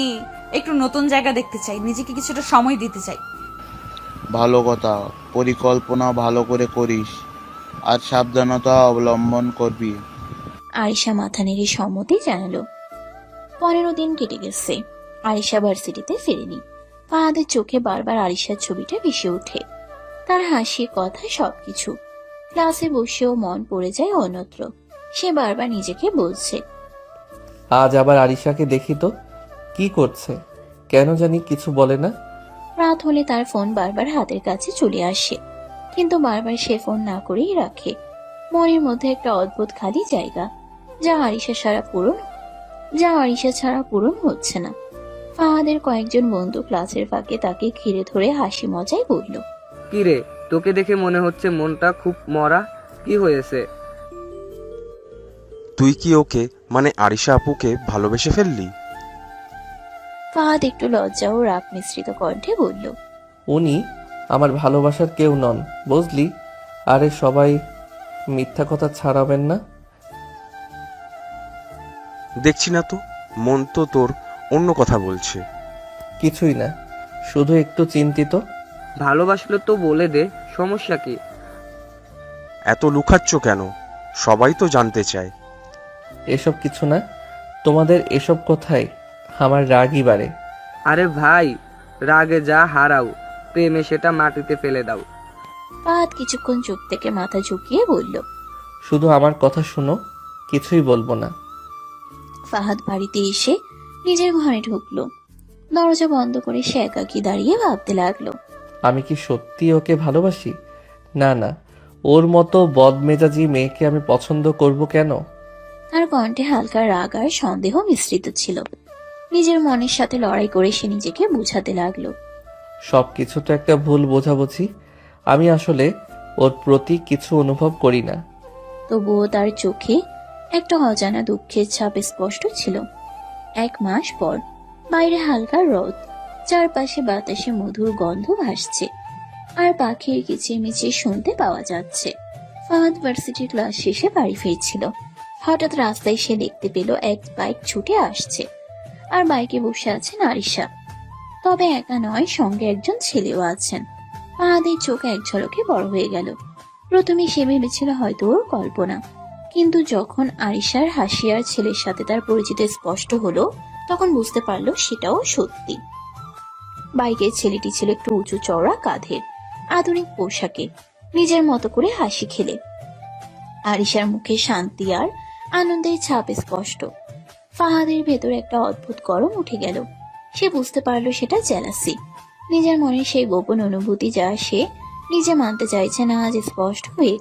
একটু নতুন জায়গা দেখতে চাই, নিজেকে কিছুটা সময় দিতে চাই। ভালো কথা, পরিকল্পনা ভালো করে করিস আর সাবধানতা অবলম্বন করবি। আরিশা মাথা নেড়ে সম্মতি জানালো। 15 দিন কেটে গেছে, আরিশা ভার্সিটিতে ফেরেনি। ফাহাদের চোখে বারবার আরিশার ছবিটা ভেসে ওঠে, তার হাসি, কথা, সবকিছু। ক্লাসে বসেও মন পড়ে যায় অন্যত্র। সে বারবার নিজেকে বলছে, আজ আবার আরিশাকে দেখি তো কি করছে, কেন জানি কিছু বলে না। রাত হলে তার ফোন বারবার হাতের কাছে চলে আসে, কিন্তু বারবার সে ফোন না করেই রাখে। মনের মধ্যে একটা অদ্ভুত খালি জায়গা, যা আরিশা ছাড়া পূরণ হচ্ছে না। ফাহাদের কয়েকজন বন্ধু ক্লাসের ফাঁকে তাকে ঘিরে ধরে হাসি মজায় বলল, কি রে, তোকে দেখে মনে হচ্ছে মনটা খুব মরা, কি হয়েছে? তুই কি ওকে মানে আরিশা আপুকে ভালোবেসে ফেললি? ফাহাদ একটু লজ্জা ও রাগ মিশ্রিত কণ্ঠে বলল, উনি আমার ভালোবাসার কেউ নন, বুঝলি? আরে সবাই মিথ্যা কথা ছাড়াবেন না। দেখছি না তো, মন তো তোর অন্য কথা বলছে। কিছুই না, শুধু একটু চিন্তিত। ভালোবাসলে তো বলে দে, সমস্যা কি? এত লুকাচ্ছ কেন? সবাই তো জানতে চায়। এসব কিছু না, তোমাদের এসব কথায় আমার রাগই বাড়ে। আরে ভাই, রাগে যা হারাও, প্রেমে সেটা মাটিতে ফেলে দাও। ফাহাদ কিছুক্ষণ চুপ থেকে মাথা ঝুঁকিয়ে বলল, শুধু আমার কথা শুনো, কিছুই বলবো না। ফাহাদ বাড়িতে এসে নিজের ঘরে ঢুকলো। দরজা বন্ধ করে সে একাকী দাঁড়িয়ে ভাবতে লাগলো, আমি কি সত্যি ওকে ভালোবাসি? না না, ওর মতো বদমেজাজি মেয়েকে আমি পছন্দ করব কেন? তার কণ্ঠে হালকা রাগ আর সন্দেহ মিশ্রিত ছিল। নিজের মনের সাথে লড়াই করে সে নিজেকে বুঝাতে লাগলো, সবকিছু তো একটা ভুল বোঝাবুঝি, আমি আসলে ওর প্রতি কিছু অনুভব করি না। তবুও তার চোখে একটা অজানা দুঃখের ছাপ স্পষ্ট ছিল। 1 মাস পর বাইরে হালকা রোদ, চারপাশে বাতাসে মধুর গন্ধ ভাসছে, আর পাখির কিচিরমিচির শুনতে পাওয়া যাচ্ছে। ফাহাদ ভার্সিটির ক্লাস শেষে বাড়ি ফিরছিল। হঠাৎ রাস্তায় সে দেখতে পেল এক বাইক ছুটে আসছে, আর বাইকে বসে আছেন আরিশা। তবে একা নয়, সঙ্গে একজন ছেলেও আছেন। ফাহাদের চোখ এক ঝলকে বড় হয়ে গেল। প্রথমে সে ভেবেছিল হয়তো ওর কল্পনা, কিন্তু যখন আরিশার হাসি আর ছেলের সাথে তার পরিচিত স্পষ্ট হলো, তখন বুঝতে পারলো সেটাও সত্যি। বাইকের ছেলেটি ছিল একটু উঁচু চওড়া কাঁধের, আধুনিক পোশাকে, নিজের মতো করে হাসি খেলে। আরিশার মুখে শান্তি আর আনন্দের ছাপ স্পষ্ট। ফাহাদের ভেতরে একটা অদ্ভুত গরম উঠে গেল। সে বুঝতে পারলো সেটা জেলাসি। নিজের মনে সেই গোপন অনুভূতি যা সে নিজে মানতে চাইছে না, আজ স্পষ্ট হয়ে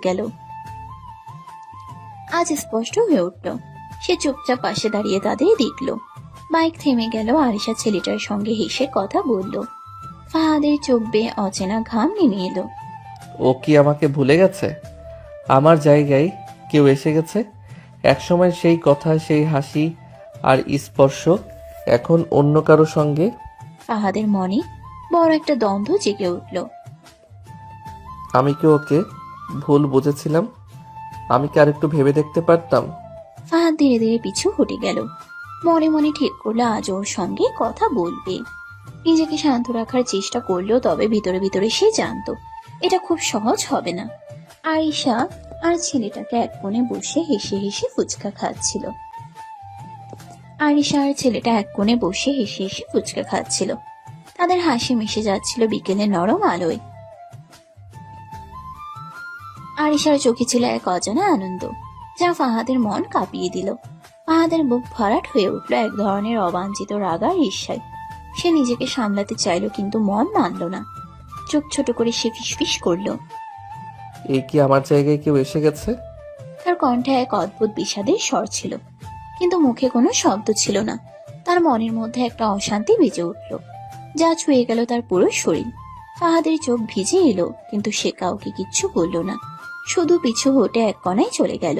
উঠল। সে চুপচাপ পাশে দাঁড়িয়ে তাদের দেখলো। বাইক থেমে গেল। আরিশা ছেলেটার সঙ্গে হেসে কথা বলল। ফাহাদের চোখ বেয়ে অচেনা ঘাম নেমে এলো। ও কি আমাকে ভুলে গেছে? আমার জায়গায় কেউ এসে গেছে। একসময় সেই কথা, সেই হাসি আর স্পর্শ এখন অন্য কারো সঙ্গে। ফাহাদের মনে বড় একটা দ্বন্দ্ব জেগে উঠল। আমি কি ওকে ভুল বুঝেছিলাম? আমি কি আরেকটু ভেবে দেখতে পারতাম? ফাহাদ ধীরে ধীরে পিছু হটে গেল। মনে মনে ঠিক করলো আজ ওর সঙ্গে কথা বলবে। নিজেকে শান্ত রাখার চেষ্টা করলো, তবে ভিতরে ভিতরে সে জানতো এটা খুব সহজ হবে না। আরিশা আর ছেলেটাকে এক কোণে বসে হেসে হেসে ফুচকা খাচ্ছিল। তাদের হাসি মিশে যাচ্ছিল বিকেলের নরম আলোয়। আরিশার চোখে ছিল এক অজানা আনন্দ, যা ফাহাদের মন কাঁপিয়ে দিল। ফাহাদের বুক ভরাট হয়ে উঠল এক ধরনের অবাঞ্ছিত রাগ আর ঈর্ষায়। সে নিজেকে সামলাতে চাইল, কিন্তু মন মানল না। চোখ ছোট করে সে ফিসফিস করলো, এই কি আমার জায়গায় কেউ এসে গেছে? তার কণ্ঠে এক অদ্ভুত বিষাদের স্বর ছিল, কিন্তু মুখে কোনো শব্দ ছিল না। তার মনের মধ্যে একটা অশান্তি বেজে উঠল, যা ছুঁয়ে গেল তার পুরো শরীর। ফাহাদের চোখ ভিজে এলো, কিন্তু সে কাউকে কিচ্ছু বলল না, শুধু পিছু হটে এক কোণায় চলে গেল।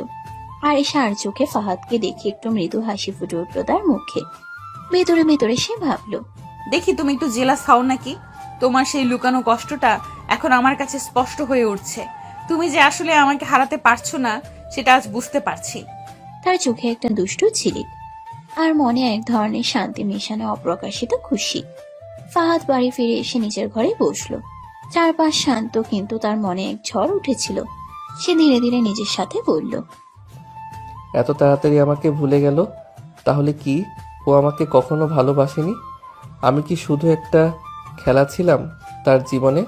আরিশা আর চোখে ফাহাদকে দেখে একটু মৃদু হাসি ফুটে উঠল তার মুখে। ভেতরে ভেতরে সে ভাবলো, দেখি তুমি একটু জেলাস হও নাকি? তোমার সেই লুকানো কষ্টটা এখন আমার কাছে স্পষ্ট হয়ে উঠছে। তুমি যে আসলে আমাকে হারাতে পারছো না, সেটা আজ বুঝতে পারছি। তার চোখে একটা দুষ্টু ঝিলিক, আর মনে এক ধরনের শান্তি মেশানো অপ্রকাশিত খুশি। ফাহাদ বাড়ি ফিরে এসে নিজের ঘরে বসলো। চারপাশ শান্ত, কিন্তু তার মনে এক ঝড় উঠেছিল। সে ধীরে ধীরে নিজের সাথে বলল, এত তাড়াতাড়ি আমাকে ভুলে গেল? তাহলে কি ও আমাকে কখনো ভালোবাসেনি? আমি কি শুধু একটা খেলা ছিলাম তার জীবনে?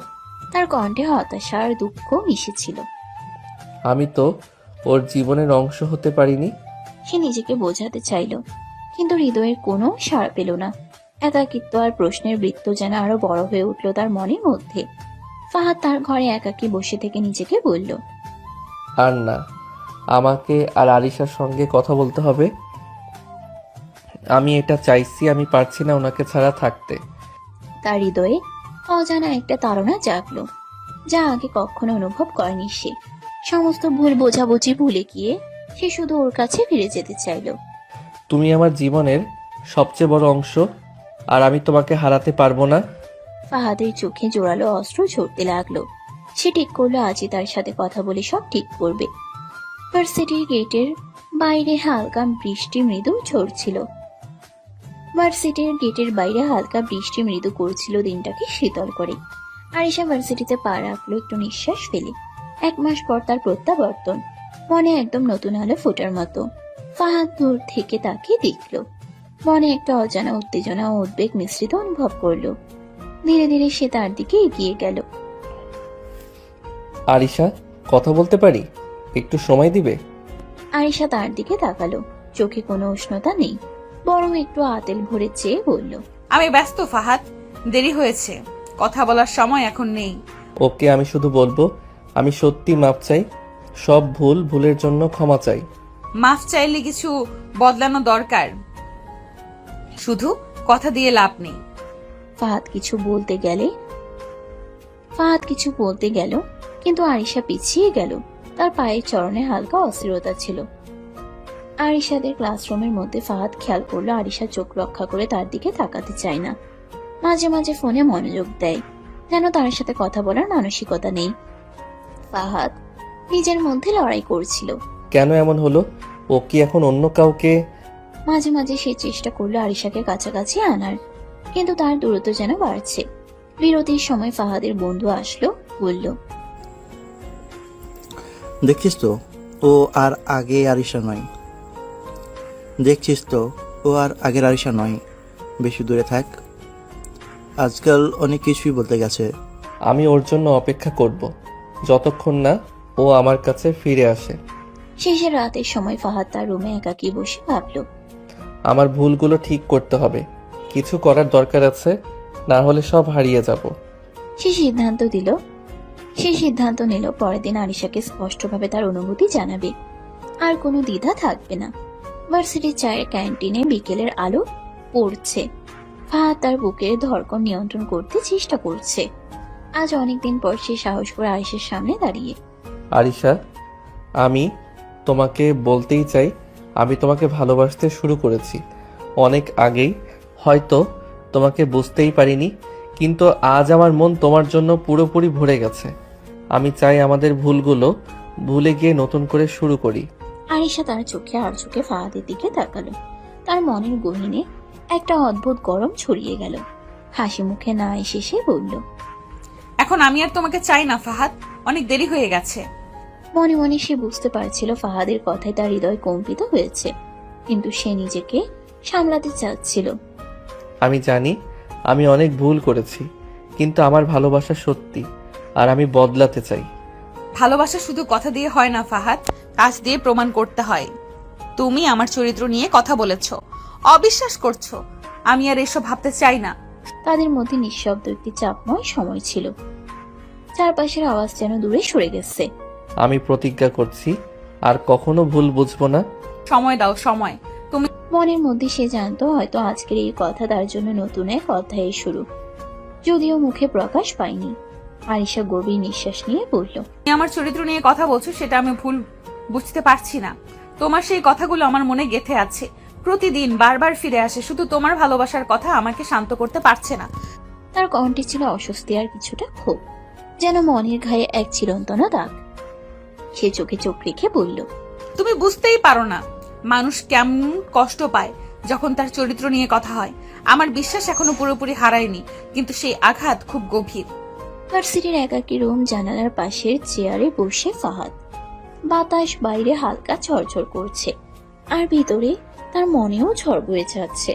তার কণ্ঠে হতাশা আর দুঃখ মিশেছিল। আমি তো ওর জীবনের অংশ হতে পারিনি। সে নিজেকে বোঝাতে চাইল, কিন্তু হৃদয়ের কোনো সাড়া পেল না। একাকিত্ব আর প্রশ্নের বৃত্ত যেন আরো বড় হয়ে উঠল তার মনের মধ্যে। ফাহাদ তার ঘরে একাকী বসে থেকে নিজেকে বলল, আর না, আমাকে আর আরিশার সঙ্গে কথা বলতে হবে। আমি এটা চাইছি, আমি পারছি না ওনাকে ছাড়া থাকতে। তার হৃদয়ে অজানা একটা তাড়না জাগলো, যা আগে কখনো অনুভব করেনি সে। সমস্ত ভুল বোঝাবুঝি ভুলে গিয়ে সে শুধু ওর কাছে ফিরে যেতে চাইল। তুমি আমার জীবনের সবচেয়ে বড় অংশ, আর আমি তোমাকে হারাতে পারবো না। ফাহাদের চোখে জোরালো অস্ত্র ঝরতে লাগলো। সে ঠিক করলো আজই তার সাথে কথা বলে সব ঠিক করবে। ভার্সিটির গেটের বাইরে হালকা বৃষ্টি মৃদু ঝরছিল। করছিল দিনটাকে শীতল করে। আরিশা ভার্সিটিতে পা রাখলো একটু নিঃশ্বাস ফেলে। 1 মাস পর তার প্রত্যাবর্তন। মনে একদম নতুন আলো ফোটার মতো। ফাহাদ দূর থেকে তাকে দেখলো। মনে একটা অজানা উত্তেজনা ও উদ্বেগ মিশ্রিত অনুভব করলো। ধীরে ধীরে সে তার দিকে এগিয়ে গেল। আরিশা, কথা বলতে পারি? একটু সময় দিবে? আরিশা তার দিকে তাকালো। চোখে কোনো উষ্ণতা নেই, বরং একটু আতেল ভরে চেয়ে বলল, আমি ব্যস্ত ফাহাদ, দেরি হয়েছে, কথা বলার সময় এখন নেই। ওকে, আমি শুধু বলবো আমি সত্যি মাপ চাই। সব ভুলের জন্য ক্ষমা চাই। মাফ চাইলে কিছু বদলানো দরকার, শুধু কথা দিয়ে লাভ নেই। ফাহাদ কিছু বলতে গেল, কিন্তু আরিশা পিছিয়ে গেল। তার পায়ের চরণে হালকা অস্থিরতা ছিল। আরিশাদের ক্লাসরুমের মধ্যে ফাহাদ খেয়াল করলো আরিশা চোখ রক্ষা করে তার দিকে তাকাতে চায় না। মাঝে মাঝে ফোনে মনোযোগ দেয়, যেন তার সাথে কথা বলার মানসিকতা নেই। ফাহাদ নিজের মধ্যে লড়াই করছিল। কেন এমন হলো? ও কি এখন অন্য কাউকে? মাঝে মাঝে সে চেষ্টা করলো আরিশাকে কাছাকাছি আনার, কিন্তু তার দূরত্ব যেন বাড়ছে। বিরতির সময় ফাহাদের বন্ধু আসলো, বলল, দেখছিস তো ও আর আগে আরিশা নয়। বেশি দূরে থাক, আজকাল অনেক কিছুই বলতে গেছে। আমি ওর জন্য অপেক্ষা করব যতক্ষণ না ও আমার কাছে ফিরে আসে। শেষের রাতের সময় ফাহাদ তার রুমে একাকী বসে ভাবল, আমার ভুলগুলো ঠিক করতে হবে, কিছু করার দরকার আছে, না হলে সব হারিয়ে যাব। সে সিদ্ধান্ত নিল পরের দিন আরিশাকে স্পষ্টভাবে তার অনুভূতি জানাবে। আর কোনো দ্বিধা থাকবে না। ভার্সিটির চায়ের ক্যান্টিনে বিকেলের আলো পড়ছে। ফাহাদ তার বুকের ধড়কন নিয়ন্ত্রণ করতে চেষ্টা করছে। আজ অনেকদিন পর সে সাহস করে আরিশার সামনে দাঁড়িয়ে। আরিশা, আমি তোমাকে বলতেই চাই, আমি তোমাকে ভালোবাসতে শুরু করেছি অনেক আগেই। হয়তো তোমাকে বুঝতেই পারিনি, কিন্তু আজ আমার মন তোমার জন্য পুরোপুরি ভরে গেছে। আমি চাই আমাদের ভুলগুলো ভুলে গিয়ে নতুন করে শুরু করি। আরিশা তার চোখে আর চোখে ফাহাদের দিকে তাকালো। তার মনের গহীনে একটা অদ্ভুত গরম ছড়িয়ে গেল। হাসি মুখে না এসে সে বলল, এখন আমি আর তোমাকে চাই না ফাহাদ, অনেক দেরি হয়ে গেছে। মনে মনে সে বুঝতে পারছিল ফাহাদের কথায় তার হৃদয় কম্পিত হয়েছে, কিন্তু সে নিজেকে সামলাতে চাচ্ছিল। আমি জানি আমি অনেক ভুল করেছি, কিন্তু আমার ভালোবাসা সত্যি, আর আমি বদলাতে চাই। ভালোবাসা শুধু কথা দিয়ে হয় না ফাহাদ, কাজ দিয়ে প্রমাণ করতে হয়। তুমি আমার চরিত্র নিয়ে কথা বলেছো, অবিশ্বাস করছো। আমি আর এসব ভাবতে চাই না। তাদের মধ্যে নিঃশব্দ একটি চাপময় সময় ছিল। চারপাশের আওয়াজ যেন দূরে সরে গেছে। আমি প্রতিজ্ঞা করছি আর কখনো ভুল বুঝবো না। সময় দাও, সময়। তুমি মনের মধ্যে সে জানতো হয়তো আজকের এই কথা তার জন্য নতুন এক অধ্যায়ের শুরু, যদিও মুখে প্রকাশ পায়নি। আরিশা গভীর নিঃশ্বাস নিয়ে বলল, আমার চরিত্র নিয়ে কথা বলছো, সেটা আমি ভুল বুঝতে পারছি না। তোমার সেই কথাগুলো আমার মনে গেঁথে আছে, প্রতিদিন বারবার ফিরে আসে। শুধু তোমার ভালোবাসার কথা আমাকে শান্ত করতে পারছে না। তার কণ্ঠে ছিল অস্বস্তি আর কিছুটা ক্ষোভ, যেন মনের ঘায়ে এক চিরন্তন দাগ। সে চোখে চোখ রেখে বলল, তুমি বুঝতেই পারো না, মানুষ কেমন কষ্ট পায় যখন তার চরিত্র নিয়ে কথা হয়। আমার বিশ্বাস এখনো পুরোপুরি হারায়নি, কিন্তু সেই আঘাত খুব গভীর। ভার্সিটির একাকী রুম, জানালার পাশের চেয়ারে বসে ফাহাদ। বাতাস বাইরে হালকা ঝরঝর করছে, আর ভিতরে তার মনেও ঝড় বয়ে যাচ্ছে।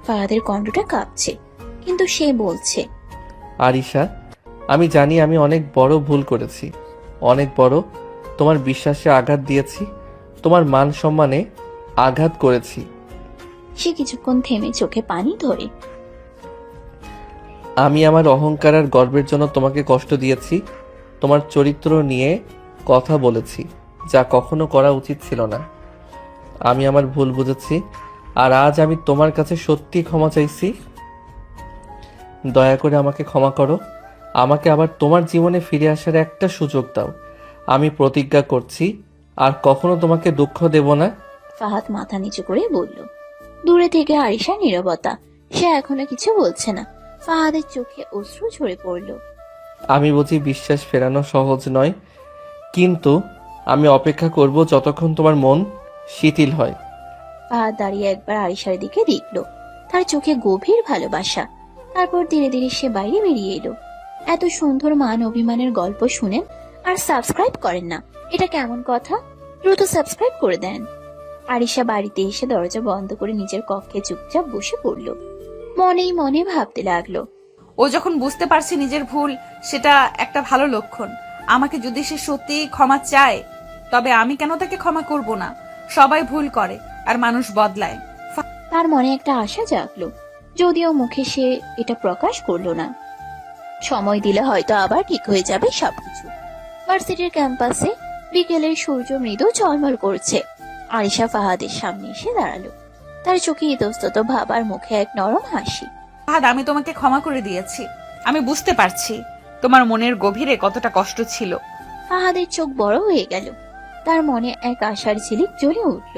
ফাহাদের কণ্ঠটা কাঁপছে, কিন্তু সে বলছে, আরিশা, আমি জানি আমি অনেক বড় ভুল করেছি, অনেক বড়। তোমার বিশ্বাসে আঘাত দিয়েছি, তোমার মান সম্মানে আঘাত করেছি। সে কিছুক্ষণ থেমে চোখে পানি ধরে। আমি আমার অহংকার আর গর্বের জন্য তোমাকে কষ্ট দিয়েছি, তোমার চরিত্র নিয়ে কথা বলেছি যা কখনো করা উচিত ছিল না। আমি আমার ভুল বুঝেছি, আর আজ আমি তোমার কাছে সত্যি ক্ষমা চাইছি। দয়া করে আমাকে ক্ষমা করো, আমাকে আবার তোমার জীবনে ফিরে আসার একটা সুযোগ দাও। আমি প্রতিজ্ঞা করছি আর কখনো তোমাকে দুঃখ দেব না। ফাহাদ মাথা নিচু করে বলল। দূরে থেকে আরিশা নীরবতা, সে এখনো কিছু বলছে না। ফাহাদের চোখে অশ্রু ঝরে পড়ল। আমি বুঝি বিশ্বাস ফেরানো সহজ নয়, কিন্তু আমি অপেক্ষা করব যতক্ষণ তোমার মন শিথিল হয়। ফাহাদ দাঁড়িয়ে একবার আরিশার দিকে দেখল, তার চোখে গভীর ভালোবাসা। তারপর ধীরে ধীরে সে বাইরে বেরিয়ে এলো। এত সুন্দর মান অভিমানের গল্প শুনেন আর সাবস্ক্রাইব করেন না, এটা কেমন কথা? দ্রুত সাবস্ক্রাইব করে দেন। আরিশা বাড়িতে এসে দরজা বন্ধ করে নিজের কক্ষে চুপচাপ বসে পড়ল। মনেই মনে ভাবতে লাগলো, ও যখন বুঝতে পারছে নিজের ভুল, সেটা একটা ভালো লক্ষণ। আমাকে যদি সে সত্যি ক্ষমা চায়, তবে আমি কেন তাকে ক্ষমা করব না? সবাই ভুল করে আর মানুষ বদলায়। তার মনে একটা আশা জাগলো, যদিও মুখে সে এটা প্রকাশ করলো না। সময় দিলে হয়তো আবার ঠিক হয়ে যাবে সবকিছু। ভার্সিটির ক্যাম্পাসে বিকেলের সূর্য মৃদু ঝলমল করছে। আরিশা ফাহাদের সামনে এসে দাঁড়ালো, তার চোখে ইতস্তত ভাব আর মুখে এক নরম হাসি। ফাহাদ, আমি তোমাকে ক্ষমা করে দিয়েছি। আমি বুঝতে পারছি তোমার মনের গভীরে কতটা কষ্ট ছিল। ফাহাদের চোখ বড় হয়ে গেল, তার মনে এক আশার ঝিলিক জ্বলে উঠল।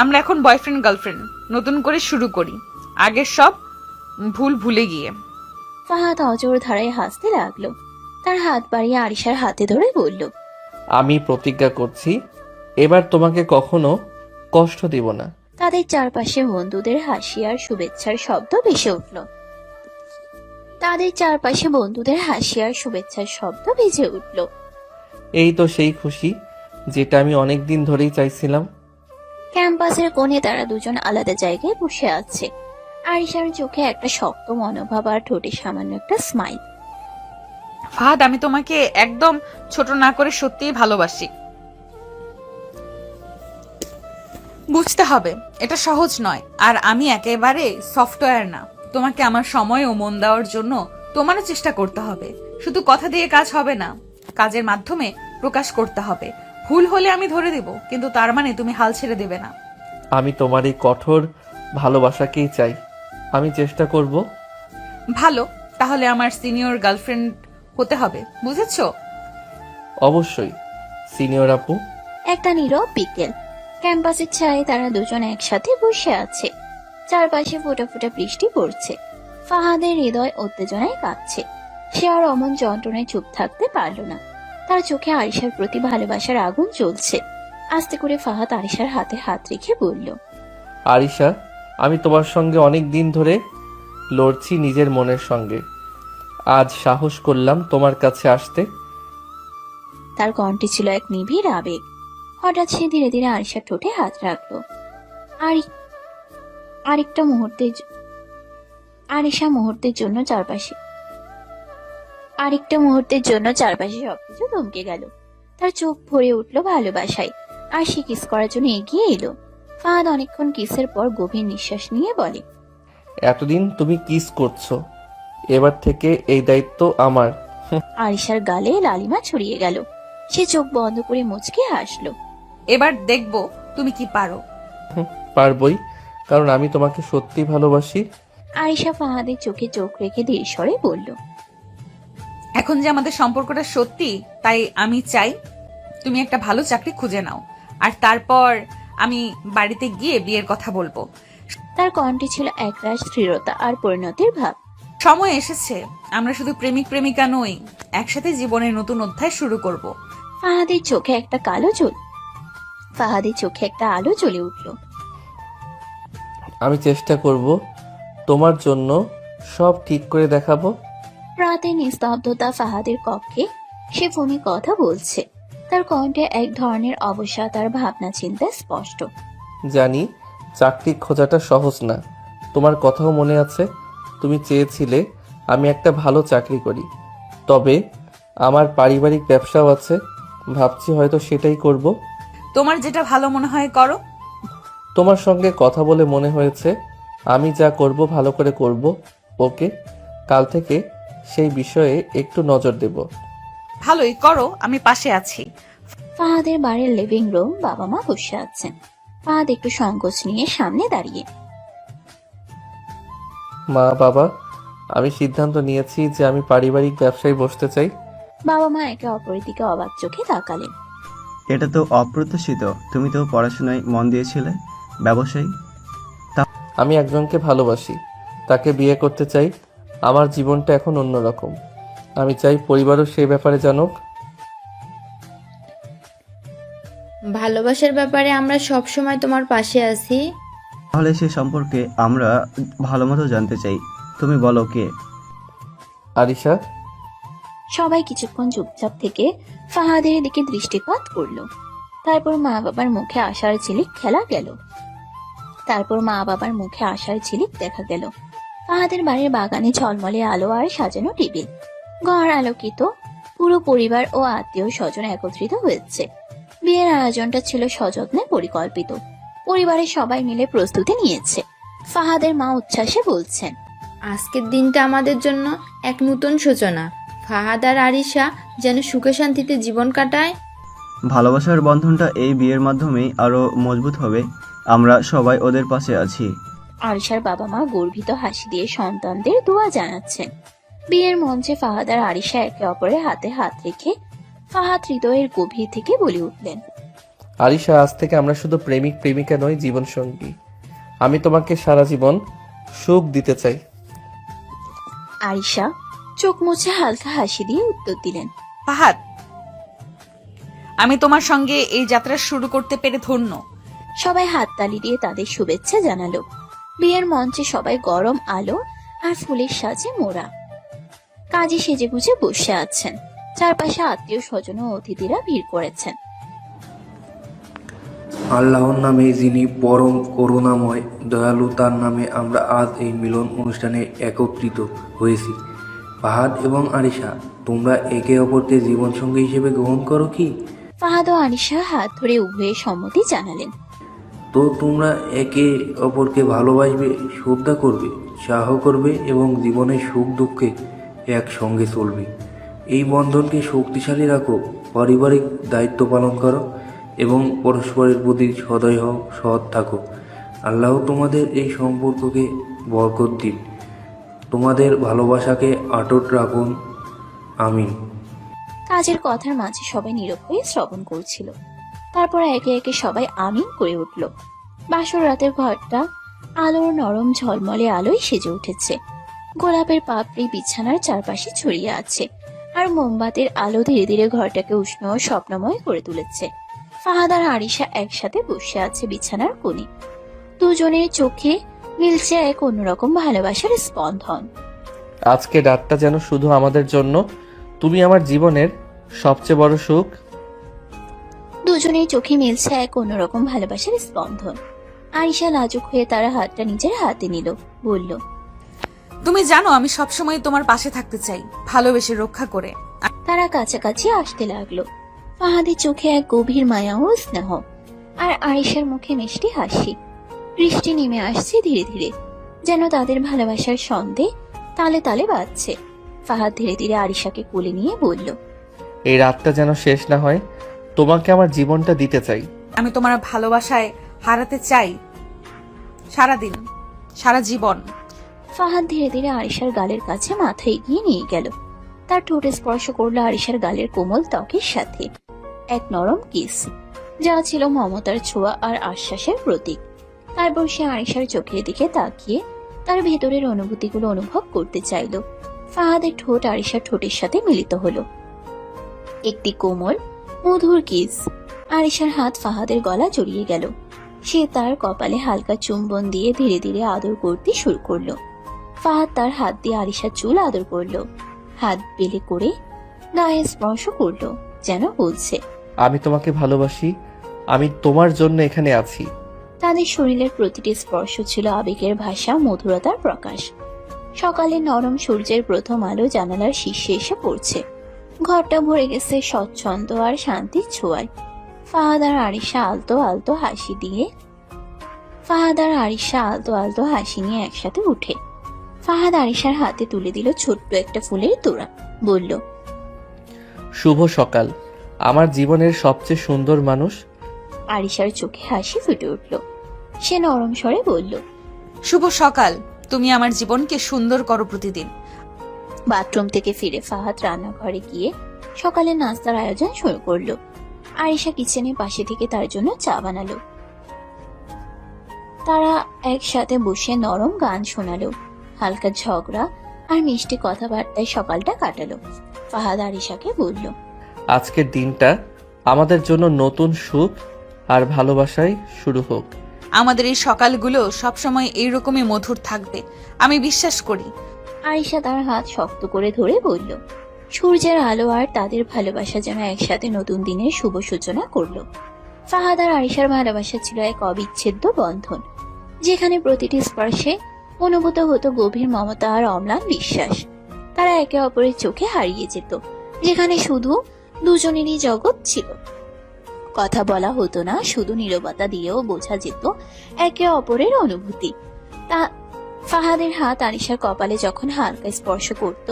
আমরা এখন বয়ফ্রেন্ড গার্লফ্রেন্ড, নতুন করে শুরু করি, আগের সব ভুল ভুলে গিয়ে। ফাহাদ অজর ধারায় হাসতে লাগলো, তার হাত বাড়িয়ে আরিশার হাতে ধরে বলল, আমি প্রতিজ্ঞা করছি এবার তোমাকে কখনো কষ্ট দিব না। তাদের চারপাশে বন্ধুদের হাসি আর শুভেচ্ছার শব্দ ভেসে উঠল। এই তো সেই খুশি যেটা আমি অনেক দিন ধরেই চাইছিলাম। ক্যাম্পাসের কোণে তারা দুজন আলাদা জায়গায় বসে আছে। আরিশার চোখে একটা শক্ত মনোভাব আর ঠোঁটে সামান্য একটা স্মাইল। ফাহাদ, আমি তোমাকে একদম ছোট না করে সত্যিই ভালোবাসি। বুঝতে হবে এটা সহজ নয়, আর আমি একেবারে সফটওয়্যার না। তোমাকে আমার সময় ও মন দেওয়ার জন্য তোমারও চেষ্টা করতে হবে। শুধু কথা দিয়ে কাজ হবে না, কাজের মাধ্যমে প্রকাশ করতে হবে। ভুল হলে আমি ধরে দেব, কিন্তু তার মানে তুমি হাল ছেড়ে দেবে না। আমি তোমার এই কঠোর ভালোবাসাকেই চাই, আমি চেষ্টা করব। ভালো, তাহলে আমার সিনিয়র গার্লফ্রেন্ড হতে হবে, বুঝেছো? অবশ্যই সিনিয়র আপু। একটা নীরব বিকেল, ক্যাম্পাসের ছায়ে তারা দুজন একসাথে বসে আছে। চারপাশে ফোঁটা ফোঁটা বৃষ্টি পড়ছে। ফাহাদের হৃদয় উত্তেজনায় কাঁপছে। সে আর অমন যন্ত্রণায় চুপ থাকতে পারল না। তার চোখে আরিশার প্রতি ভালোবাসার আগুন জ্বলছে। আস্তে করে ফাহাদ আরিশার হাতে হাত রেখে বলল, আরিশা, আমি তোমার সঙ্গে অনেক দিন ধরে লড়ছি নিজের মনের সঙ্গে। আজ সাহস করলাম তোমার কাছে আসতে। তার কণ্ঠে ছিল এক নিবিড় আবেগ। হঠাৎ সে ধীরে ধীরে আরিশার ঠোঁটে হাত রাখলো। আরিশা মুহূর্তের জন্য চারপাশে সবকিছু থমকে গেল। তার চোখ ভরে উঠলো ভালোবাসায়, আর সে কিস করার জন্য এগিয়ে এলো। ফাহাদ অনেকক্ষণ কিসের পর গভীর নিঃশ্বাস নিয়ে বলে, এতদিন তুমি কিস করছো, এবার থেকে এই দায়িত্ব আমার। আরিশার গালে লালিমা ছড়িয়ে গেল। সে চোখ বন্ধ করে মুচকে হাসলো। এবার দেখবো তুমি কি পারো। পারবই, কারণ আমি তোমাকে সত্যি ভালোবাসি। আরিশা ফাহাদের চোখে চোখ রেখে ধীর স্বরে বলল, এখন যে আমাদের সম্পর্কটা সত্যি, তাই আমি চাই তুমি একটা ভালো চাকরি খুঁজে নাও, আর তারপর আমি বাড়িতে গিয়ে বিয়ের কথা বলবো। তার কণ্ঠে ছিল একরাশ দৃঢ়তা আর পরিণতির ভাব। সময় এসেছে, আমরা শুধু প্রেমিক প্রেমিকা নই, একসাথে জীবনের নতুন অধ্যায় শুরু করব। ফাহাদের চোখে একটা কালো চুল। ফাহাদের চোখে একটা আলো জ্বলে উঠল। আমি চেষ্টা করব তোমার জন্য সব ঠিক করে দেখাবো। রাতে নিস্তব্ধতা ফাহাদের কক্ষে। সে ফোনে কথা বলছে, তার কণ্ঠে এক ধরনের অবসাদ আর ভাবনা চিন্তা স্পষ্ট। জানি চাকরি খোঁজাটা সহজ না, তোমার কথাও মনে আছে। তুমি চেয়েছিলে আমি একটা ভালো চাকরি করি, তবে আমার পারিবারিক ব্যবসাও আছে। ভাবছি হয়তো সেটাই করব। তোমার যেটা ভালো মনে হয় করো। তোমার সঙ্গে কথা বলে মনে হয়েছে আমি যা করব ভালো করে করব। ওকে, কাল থেকে সেই বিষয়ে একটু নজর দেব। ভালোই করো, আমি পাশে আছি। ফাহাদের বাড়ির লিভিং রুম, বাবা মা বসে আছেন। ফাহাদ একটু সংকোচ নিয়ে সামনে দাঁড়িয়ে। মা বাবা, আমি সিদ্ধান্ত নিয়েছি যে আমি পারিবারিক ব্যবসায় বসতে চাই। বাবা মা একে অপরের দিকে অবাক চোখে তাকালেন। এটা তো অপ্রত্যাশিত। তুমি তো পড়াশোনায় মন দিয়েছিলে, ব্যবসায়ী। আমি একজনকে ভালোবাসি, তাকে বিয়ে করতে চাই। আমার জীবনটা এখন অন্যরকম। আমি চাই পরিবারও সেই ব্যাপারে জানুক। ভালোবাসার ব্যাপারে আমরা সব সময় তোমার পাশে আছি। তাহলে সে সম্পর্কে আমরা ভালো মতো জানতে চাই। তুমি বলো কে? আরিশা। সবাই কিছুক্ষণ চুপচাপ থেকে ফাহাদের দিকে দৃষ্টিপাত করলো। তারপর মা বাবার মুখে আশার ঝিলিক দেখা গেল। ফাহাদের বাড়ির বাগানে ঝলমলে আলো আর সাজানো টেবিল, ঘর আলোকিত। পুরো পরিবার ও আত্মীয় স্বজন একত্রিত হয়েছে। বিয়ের আয়োজনটা ছিল সযত্নে পরিকল্পিত। পরিবারের সবাই মিলে প্রস্তুতি নিয়েছে। ফাহাদের মা উচ্ছ্বাসে বলছেন, আজকের দিনটা আমাদের জন্য এক নতুন সূচনা। ফাহাদ আর আরিশা যেন সুখে শান্তিতে জীবন কাটায়। ভালোবাসার বন্ধনটা এই বিয়ের মাধ্যমেই আরো মজবুত হবে। আমরা সবাই ওদের পাশে আছি। আরিশার বাবা মা গর্বিত হাসি দিয়ে সন্তানদের দোয়া জানাচ্ছেন। বিয়ের মঞ্চে ফাহাদ আর আরিশা একে অপরের হাতে হাত রেখে ফাহাদ হৃদয়ের গভীর থেকে বলে উঠলেন, আরিশা, আজ থেকে আমরা শুধু প্রেমিক প্রেমিকা নই, জীবন সঙ্গী। আমি তোমাকে সারা জীবন সুখ দিতে চাই। আরিশা চোখ মুছে হালকা হাসি দিয়ে উত্তর দিলেন, ফাহাদ, আমি তোমার সঙ্গে এই যাত্রা শুরু করতে পেরে ধন্য। সবাই হাততালি দিয়ে তাদের শুভেচ্ছা জানালো। বিয়ের মঞ্চে সবাই গরম আলো আর ফুলের সাজে মোড়া। কাজী সেজে গুজে বসে আছেন। চারপাশে আত্মীয় স্বজন ও অতিথিরা ভিড় করেছেন। আল্লাহর নামে যিনি পরম করুণাময় দয়ালু, তার নামে আমরা আজ এই মিলন অনুষ্ঠানে একত্রিত হয়েছি। ফাহাদ এবং আরিশা, তোমরা একে অপরকে জীবনসঙ্গী হিসেবে গ্রহণ করো কি? ফাহাদ ও আরিশা হাত ধরে উভয়ে সম্মতি জানালেন। তো তোমরা একে অপরকে ভালোবাসবে, শ্রদ্ধা করবে, সাহ করবে এবং জীবনের সুখ দুঃখে একসঙ্গে চলবে। এই বন্ধনকে শক্তিশালী রাখো, পারিবারিক দায়িত্ব পালন করো এবং পরস্পরের প্রতি সদয় হও, সৎ থাকো। আল্লাহ তোমাদের এই সম্পর্ককে বরকত দিন, তোমাদের ভালোবাসাকে অটুট রাখুন। আমিন। কাজের কথার মাঝে সবাই নীরব হয়ে শ্রবণ করছিল। তারপর একে একে সবাই আমিন করে উঠল। বাসর রাতের ঘরটা আলোর নরম ঝলমলে আলোয় সেজে উঠেছে। গোলাপের পাপড়ি বিছানার চারপাশে ছড়িয়ে আছে, আর মোমবাতির আলো ধীরে ধীরে ঘরটাকে উষ্ণ ও স্বপ্নময় করে তুলেছে। ফাহাদ আর আরিশা একসাথে বসে আছে বিছানার কোণে। দুজনের চোখে মিলছে এক অন্যরকম ভালোবাসার স্পন্দন। আজকে রাতটা যেন শুধু আমাদের জন্য। তুমি আমার জীবনের সবচেয়ে বড় সুখ। দুজনের চোখে মিলছে এক অন্যরকম ভালোবাসার স্পন্দন। আরিশা লাজুক হয়ে তার হাতটা নিজের হাতে নিল, বলল, তুমি জানো আমি সবসময় তোমার পাশে থাকতে চাই, ভালোবেসে রক্ষা করে। তারা কাছাকাছি আসতে লাগলো। ফাহাদের চোখে এক গভীর মায়া ও স্নেহ, আর আরিশার মুখে মিষ্টি হাসি। বৃষ্টি নেমে আসছে ধীরে ধীরে, যেন তাদের ভালোবাসার সন্দেহ তালে তালে বাজছে। ফাহাদ ধীরে ধীরে আরিশাকে কোলে নিয়ে বলল, এই রাতটা যেন শেষ না হয়, তোমাকে আমার জীবনটা দিতে চাই। আমি তোমার ভালোবাসায় হারাতে চাই সারাদিন, সারা জীবন। ফাহাদ ধীরে ধীরে আরিশার গালের কাছে মাথা এগিয়ে নিয়ে গেল। তার ঠোঁটে স্পর্শ করলো আরিশার গালের কোমল ত্বকের সাথে। এক নরম কিস, যা ছিল মমতার ছোঁয়া আর আশ্বাসের প্রতীক। তারপর সে আরিশার চোখের দিকে তাকিয়ে তার ভেতরের অনুভূতিগুলো অনুভব করতে চাইল। ফাহাদের ঠোঁট আরিশার ঠোঁটের সাথে মিলিত হলো। একটি কোমল মধুর কিস, আরিশার হাত ফাহাদের গলা জড়িয়ে গেল। সে তার কপালে হালকা চুম্বন দিয়ে ধীরে ধীরে আদর করতে শুরু করলো। ফাহাদ তার হাত দিয়ে আরিশার চুল আদর করলো, হাত বেলে করে গায়ে স্পর্শ করলো, যেন বলছে, আমি তোমাকে ভালোবাসি, আমি তোমার জন্য এখানে আছি। তাদের শরীরের প্রতিটি স্পর্শ ছিল আবেগের ভাষা, মধুরতার প্রকাশ। সকালে নরম সূর্যের প্রথম আলো জানালার শীর্ষে এসে পড়ছে। ঘরটা ভরে গেছে স্বচ্ছন্দ আর শান্তির ছোঁয়ায়। ফাহাদ আর আরিশা আলতো আলতো হাসি নিয়ে একসাথে উঠে ফাহাদ আরিশার হাতে তুলে দিল ছোট্ট একটা ফুলের তোড়া, বলল, শুভ সকাল আমার জীবনের সবচেয়ে সুন্দর মানুষ। আরিশার চোখে হাসি ফুটে উঠল। সে নরম স্বরে বলল, শুভ সকাল, তুমি আমার জীবনকে সুন্দর করো প্রতিদিন। বাথরুম থেকে ফিরে ফাহাদ রান্নাঘরে গিয়ে সকালের নাস্তার আয়োজন শুরু করলো। আরিশা কিচেনের পাশে থেকে তার জন্য চা বানালো। তারা একসাথে বসে নরম গান শোনালো, হালকা ঝগড়া আর মিষ্টি কথাবার্তায় সকালটা কাটালো। ফাহাদ আরিশাকে বলল, আজকের দিনটা আমাদের জন্য নতুন সুখ আর ভালোবাসায় শুরু হোক। আমাদের এই সকালগুলো সবসময় এইরকমই মধুর থাকবে, আমি বিশ্বাস করি। আরিশা তার হাত শক্ত করে ধরে বলল। সূর্যের আলো আর তাদের ভালোবাসা যেন একসাথে নতুন দিনের শুভ সূচনা করলো। ফাহাদ আর আরিশার ভালোবাসা ছিল এক অবিচ্ছেদ্য বন্ধন, যেখানে প্রতিটি স্পর্শে অনুভূত হতো গভীর মমতা আর অম্লান বিশ্বাস। তারা একে অপরের চোখে হারিয়ে যেত, যেখানে শুধু দুজনেরই জগৎ ছিল। কথা বলা হতো না, শুধু নীরবতা দিয়েও বোঝা যেত একে অপরের অনুভূতি। তা ফাহাদের হাত আরিশার কপালে যখন হালকা স্পর্শ করত,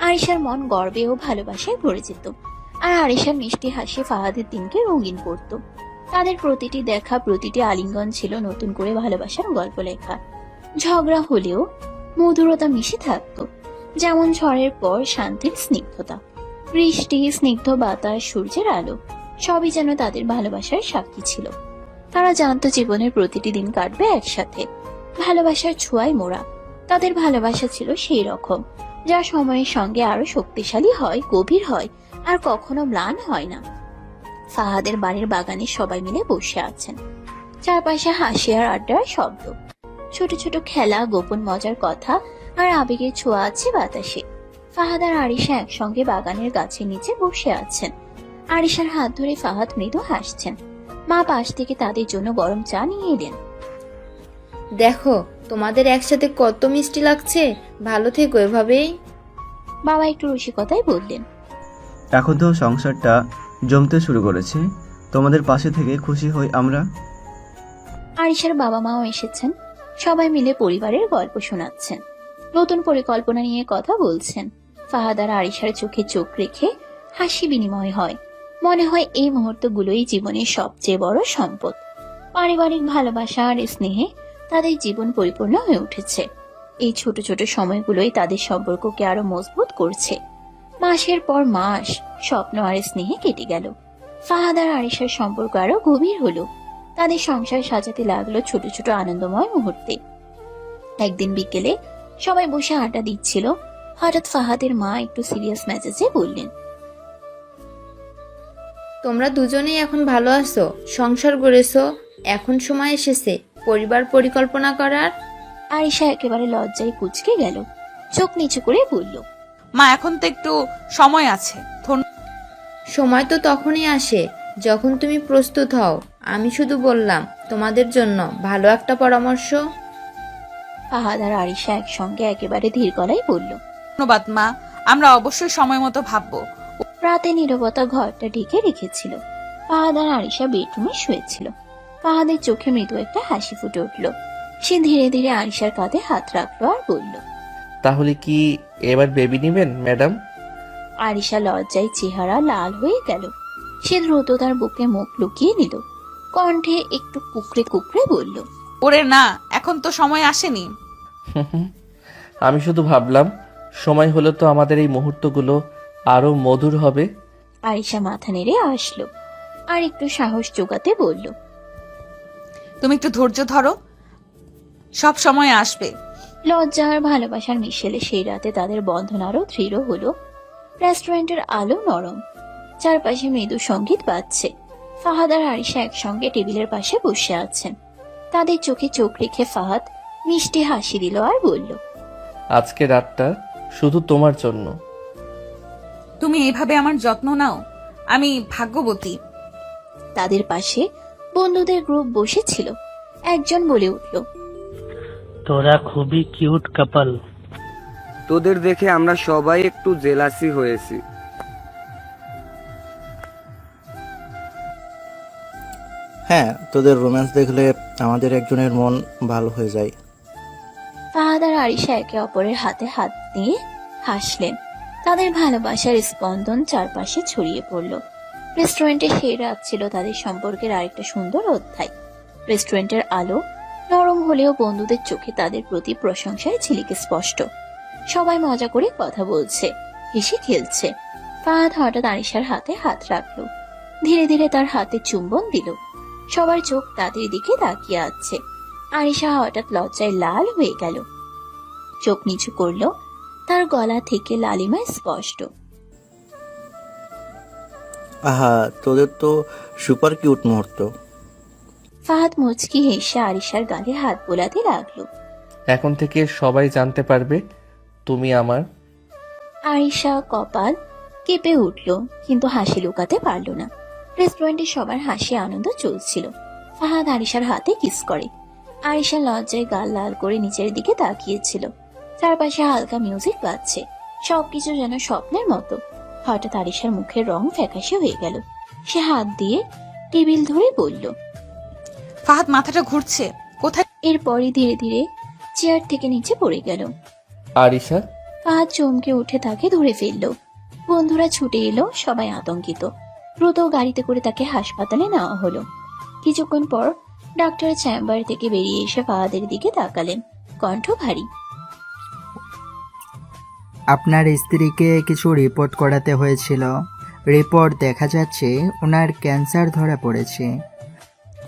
আরিশার মন গর্বে ও ভালোবাসায় ভরে যেত, আর আরিশার মিষ্টি হাসি ফাহাদের দিনকে রঙিন করত। তাদের প্রতিটি দেখা, প্রতিটি আলিঙ্গন ছিল নতুন করে ভালোবাসার গল্প লেখা। ঝগড়া হলেও মধুরতা মিশে থাকত, যেমন ঝড়ের পর শান্তির স্নিগ্ধতা। বৃষ্টি, স্নিগ্ধ বাতাস, সূর্যের আলো সবই যেন তাদের ভালোবাসার সাক্ষী ছিল। তারা জানতো জীবনের প্রতিটি দিন কাটবে একসাথে, ভালোবাসার ছোঁয়ায় মোড়া। তাদের ভালোবাসা ছিল সেই রকম, যা সময়ের সঙ্গে আরো শক্তিশালী হয়, গভীর হয়, আর কখনো ম্লান হয় না। ফাহাদের বাড়ির বাগানে সবাই মিলে বসে আছেন। চারপাশে হাসি আর আড্ডার শব্দ, ছোট ছোট খেলা, গোপন মজার কথা আর আবেগের ছোঁয়া আছে বাতাসে। ফাহাদ আর আরিশা একসঙ্গে বাগানের গাছের নিচে বসে আছেন। আরিশার হাত ধরে ফাহাদ মৃদু হাসছেন। মা পাশ থেকে তাদের জন্য গরম চা নিয়ে এলেন। দেখো তোমাদের একসাথে কত মিষ্টি লাগছে, ভালো থেকো এভাবেই। বাবা একটু রসিকতায় বললেন, এখন তো সংসারটা জমতে শুরু করেছে, তোমাদের পাশে থেকে খুশি হই আমরা। আরিশার বাবা মাও এসেছেন। সবাই মিলে পরিবারের গল্প শোনাচ্ছেন, নতুন পরিকল্পনা নিয়ে কথা বলছেন। ফাহাদ আর আরিশার চোখে চোখ রেখে হাসি বিনিময় হয়। মনে হয় এই মুহূর্তগুলোই জীবনের সবচেয়ে বড় সম্পদ। পারিবারিক ভালোবাসা আর স্নেহে তাদের জীবন পরিপূর্ণ হয়ে উঠেছে। এই ছোট ছোট সময়গুলোই তাদের সম্পর্ককে আরো মজবুত করছে। মাসের পর মাস স্বপ্ন আর স্নেহে কেটে গেল। ফাহাদ আর আরিশার সম্পর্ক আরো গভীর হলো। তাদের সংসার সাজাতে লাগলো ছোট ছোট আনন্দময় মুহূর্তে। একদিন বিকেলে সবাই বসে আড্ডা দিচ্ছিল। হঠাৎ ফাহাদের মা একটু সিরিয়াস মেজাজে বললেন, তোমরা দুজনেই এখন ভালো আছো, সংসার গড়েছো, এখন সময় এসেছে পরিবার পরিকল্পনা করার। আরিশা একেবারে লজ্জায় কুঁচকে গেল, চোখ নিচু করে বলল, মা এখন তো একটু সময় আছে। সময় তো তখনই আসে যখন তুমি প্রস্তুত হও। আমি শুধু বললাম তোমাদের জন্য ভালো একটা পরামর্শ। ফাহাদ আর আরিশা একসঙ্গে একেবারে ধীর গলায় বলল, ধন্যবাদ মা, আমরা অবশ্যই সময় মতো ভাববো। রাতে নীরবতা ঘরটা ঢেকে রেখেছিল। ফাহাদ আর আরিশা বেডরুমে শুয়েছিল। ফাহাদের চোখে মৃদু একটা হাসি ফুটে উঠল। সে ধীরে ধীরে আরিশার কাঁধে হাত রাখলো আর বলল, তাহলে কি এবার বেবি নেবেন ম্যাডাম? আরিশা লজ্জায় চেহারা লাল হয়ে গেল। সে দ্রুত তার বুকে মুখ লুকিয়ে নিল। কণ্ঠে একটু কুকড়ে কুকড়ে বলল, ওরে না, এখন তো সময় আসেনি। আমি শুধু ভাবলাম সময় হলে তো আমাদের এই মুহূর্তগুলো আরো মধুর হবে। আরিশা মাথা নেড়ে আসলো আর একটু সাহস জোগাতে বলল, তুমি একটু ধৈর্য ধরো, সব সময় আসবে। লজ্জা আর ভালোবাসার মিশেলে সেই রাতে তাদের বন্ধন আরো দৃঢ় হলো। রেস্টুরেন্টের আলো নরম, চারপাশে মৃদু সঙ্গীত বাজছে। ফাহাদ আর আরিশা একসঙ্গে টেবিলের পাশে বসে আছেন। তাদের চোখে চোখ রেখে ফাহাদ মিষ্টি হাসি দিল আর বলল, আজকে রাতটা শুধু তোমার জন্য। তুমি এইভাবে আমার যত্ন নাও, আমি ভাগ্যবতী। তাদের পাশে বন্ধুদের গ্রুপ বসেছিল। একজন বলে উঠল, তোরা খুবই কিউট কাপল। তোদের দেখে আমরা সবাই একটু জেলাসি হয়েছি। হ্যাঁ, তোদের রোম্যান্স দেখলে আমাদের একজনের মন ভালো হয়ে যায়। ফাহাদ আর আরিশা একে অপরের হাতে হাত দিয়ে হাসলেন। তাদের ভালোবাসার স্পন্দন চারপাশে ছড়িয়ে পড়ল। রেস্টুরেন্টে সেই রাত ছিল তাদের সম্পর্কের আরেকটা সুন্দর অধ্যায়। রেস্টুরেন্টের আলো নরম হলেও বন্ধুদের চোখে তাদের প্রতি প্রশংসায় ঝিলিকে স্পষ্ট। সবাই মজা করে কথা বলছে, হেসে খেলছে। ফাহাদ হঠাৎ আরিশার হাতে হাত রাখলো, ধীরে ধীরে তার হাতে চুম্বন দিল। সবার চোখ তাদের দিকে তাকিয়ে আছে। আরিশা হঠাৎ লজ্জায় লাল হয়ে গেল, চোখ নিচু করলো। তার গলা থেকে লালিমা স্পষ্ট। আহা, তোদের তো সুপার কিউট মুহূর্ত। ফাহাদ মুচকি হেসে আরিশার গালে হাত বোলাতে লাগলো। এখন থেকে সবাই জানতে পারবে তুমি আমার। আরিশা কপাল কেঁপে উঠল, কিন্তু হাসি লুকাতে পারল না। রেস্টুরেন্টে সবার হাসি আনন্দ চলছিল। ফাহাদ আরিশার হাতে কিস করে। আরিশা লজ্জায় গাল লাল করে নিচের দিকে তাকিয়েছিল। চারপাশে হালকা মিউজিক বাজছে, সবকিছু যেন স্বপ্নের মতো। হঠাৎ আরিশার মুখের রং ফ্যাকাশে হয়ে গেল। সে হাত দিয়ে টেবিল ধরে বলল, ফাহাদ, মাথাটা ঘুরছে, কোথায়? এরপরই ধীরে ধীরে চেয়ার থেকে নিচে পড়ে গেল। আরিশা, ফাহাদ চমকে উঠে তাকে ধরে ফেলল। বন্ধুরা ছুটে এলো, সবাই আতঙ্কিত। দ্রুত গাড়িতে করে তাকে হাসপাতালে নেওয়া হলো। কিছুক্ষণ পর ডাক্তার চেম্বার থেকে বেরিয়ে এসে ফাহাদের দিকে তাকালেন, কণ্ঠ ভারী। আপনার স্ত্রীকে কিছু রিপোর্ট করাতে হয়েছিল। রিপোর্ট দেখা যাচ্ছে ওনার ক্যান্সার ধরা পড়েছে।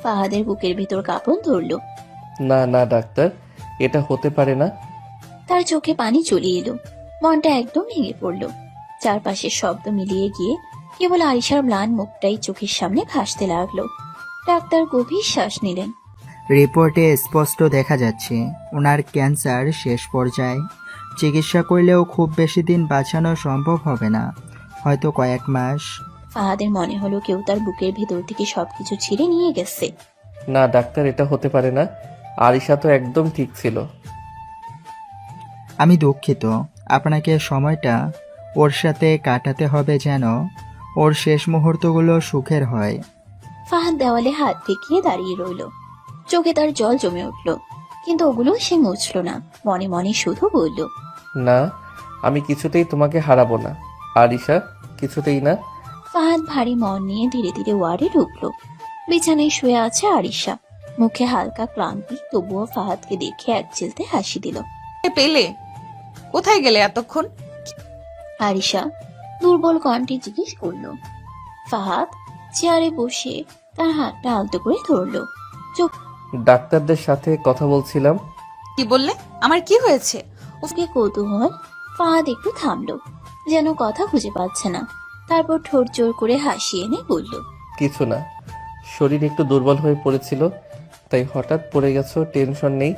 ফাহাদের বুকের ভেতর কাঁপন ধরল। না না ডাক্তার, এটা হতে পারে না। তার চোখে পানি চলে এলো, মনটা একদম ভেঙে পড়ল। চারপাশের শব্দ মিলিয়ে গিয়ে কেবল আরিশার ম্লান মুখটাই চোখের সামনে ভাসতে লাগলো। ডাক্তার গভীর শ্বাস নিলেন। রিপোর্টে স্পষ্ট দেখা যাচ্ছে ওনার ক্যান্সার শেষ পর্যায়ে। চিকিৎসা করলেও খুব বেশি দিন বাঁচানো সম্ভব হবে না, হয়তো কয়েক মাস। ফাহাদের মনে হলো কেউ তার বুকের ভেতর থেকে সবকিছু ছিঁড়ে নিয়ে গেছে। না ডাক্তার, এটা হতে পারে না। আরিশা তো একদম ঠিক ছিল। আমি দুঃখিত, আপনাকে সময়টা ওর সাথে কাটাতে হবে যেন ওর শেষ মুহূর্তগুলো সুখের হয়। ফাহাদ দেওয়ালে হাত ঠেকিয়ে দাঁড়িয়ে রইল। চোখে তার জল জমে উঠল, কিন্তু ওগুলো সে মুছল না। মনে মনে শুধু বলল, না, আমি কিছুতেই তোমাকে হারাবো না আরিশা, কিছুতেই না। ফাহাদ ভারী মন নিয়ে ধীরে ধীরে ওয়ার্ডে ঢুকলো। বিছানায় শুয়ে আছে আরিশা, মুখে হালকা ক্লান্তি। তবুও ফাহাদকে দেখে এক চিলতে হাসি দিল। পেলে কোথায় গেলে এতক্ষণ? আরিশা দুর্বল কণ্ঠে জিজ্ঞেস করলো। ফাহাদ চেয়ারে বসে তার হাতটা আলতো করে ধরলো। চোখ ডাক্তারদের সাথে কথা বলছিলাম। কি বললে? আমার কি হয়েছে? ওকে কৌতূহল। ফাহাদ একটু থামলো, যেন কথা খুঁজে পাচ্ছে না। তারপর ঠোঁট জোর করে হাসি এনে বলল, কিছু না, শরীর একটু দুর্বল হয়ে পড়েছিল, তাই হঠাৎ পড়ে গেছো। টেনশন নেই,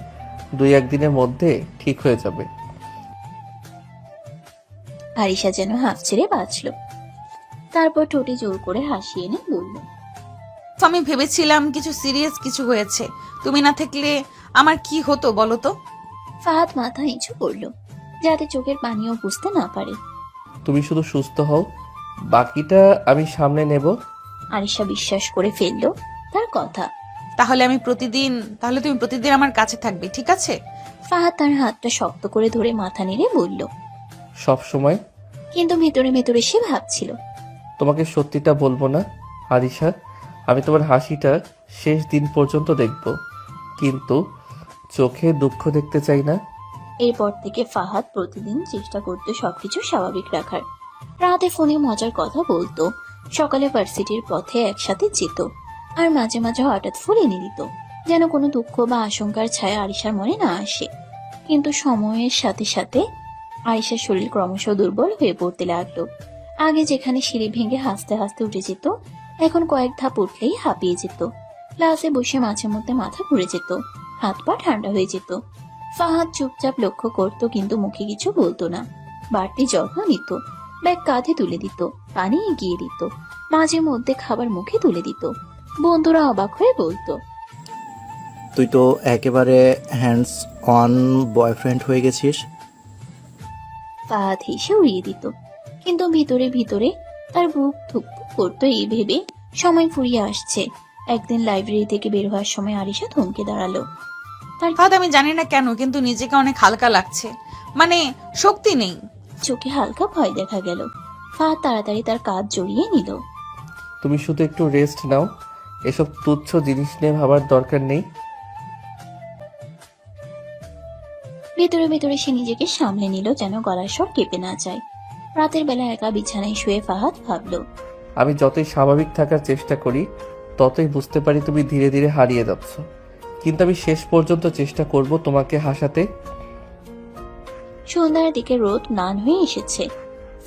2-1 দিনের মধ্যে ঠিক হয়ে যাবে। আরিশা যেন হাঁফ ছেড়ে বাঁচল। তারপর ঠোঁটে জোর করে হাসি এনে বলল, আমি ভেবেছিলাম কিছু সিরিয়াস কিছু হয়েছে। তুমি না থাকলে আমার কি হতো বলো তো? ফাহাদ মাথা নিচু করলো, যাতে চোখের পানিও বুঝতে না পারে। তুমি শুধু সুস্থ হও, বাকিটা আমি সামনে নেব। আরিশা বিশ্বাস করে ফেললো তার কথা। তাহলে তুমি প্রতিদিন আমার কাছে থাকবে, ঠিক আছে? ফাহাদ তার হাতটা শক্ত করে ধরে মাথা নেড়ে বলল, সব সময়। কিন্তু ভেতরে ভেতরে সে ভাবছিল, তোমাকে সত্যিটা বলবো না আরিশা, আমি তোমার হাসিটা শেষ দিন পর্যন্ত দেখব, কিন্তু চোখে দুঃখ দেখতে চাই না। এরপর থেকে ফাহাদ প্রতিদিন চেষ্টা করতো সবকিছু স্বাভাবিক রাখার। রাতে ফোনে মজার কথা বলতো, সকালে ভার্সিটির পথে একসাথে যেত, আর মাঝে মাঝে হঠাৎ ফুল এনে দিত, যেন কোনো দুঃখ বা আশঙ্কার ছায়া আরিশার মনে না আসে। কিন্তু সময়ের সাথে সাথে আরিশার শরীর ক্রমশ দুর্বল হয়ে পড়তে লাগলো। আগে যেখানে সিঁড়ি ভেঙে হাসতে হাসতে উঠে যেত, এখন কয়েক ধাপ উঠলেই হাঁপিয়ে যেত। ক্লাসে বসে মাঝে মধ্যে মাথা ঘুরে যেত, হাত পা ঠান্ডা হয়ে যেত। ফাহাদ চুপচাপ লক্ষ্য করত, কিন্তু মুখে কিছু বলতো না। বাড়তি যত্ন নিত, ব্যাগ কাঁধে তুলে দিত, পানি এগিয়ে দিত, মাঝে মধ্যে খাবার মুখে তুলে দিত। বন্ধুরা অবাক হয়ে বলতো, তুই তো একেবারে হ্যান্ডস অন বয়ফ্রেন্ড হয়ে গেছিস। ফাহাদ হেসে উড়িয়ে দিত, কিন্তু ভিতরে ভিতরে তার বুক ধুকপুক করতো এই ভেবে সময় ফুরিয়ে আসছে। একদিন লাইব্রেরি থেকে বের হওয়ার সময় আরিশা থমকে দাঁড়ালো। ফাহাদ, আমি জানি না কেন, কিন্তু নিজেকে অনেক হালকা লাগছে, মানে শক্তি নেই। চোখে হালকা ভয় দেখা গেল। ফাহাদ তাড়াতাড়ি তার কাঁধ জড়িয়ে নিল। তুমি শুধু একটু রেস্ট নাও, এসব তুচ্ছ জিনিস নিয়ে ভাবার দরকার নেই। ভেতরে ভেতরে সে নিজেকে সামলে নিল, যেন গলার স্বর কেঁপে না যায়। রাতের বেলা একা বিছানায় শুয়ে ফাহাদ ভাবলো, আমি যতই স্বাভাবিক থাকার চেষ্টা করি ততই বুঝতে পারি তুমি ধীরে ধীরে হারিয়ে যাচ্ছ, কিন্তু আমি শেষ পর্যন্ত চেষ্টা করব তোমাকে হাসাতে। সন্ধ্যার দিকে রোদ ম্লান হয়ে এসেছে।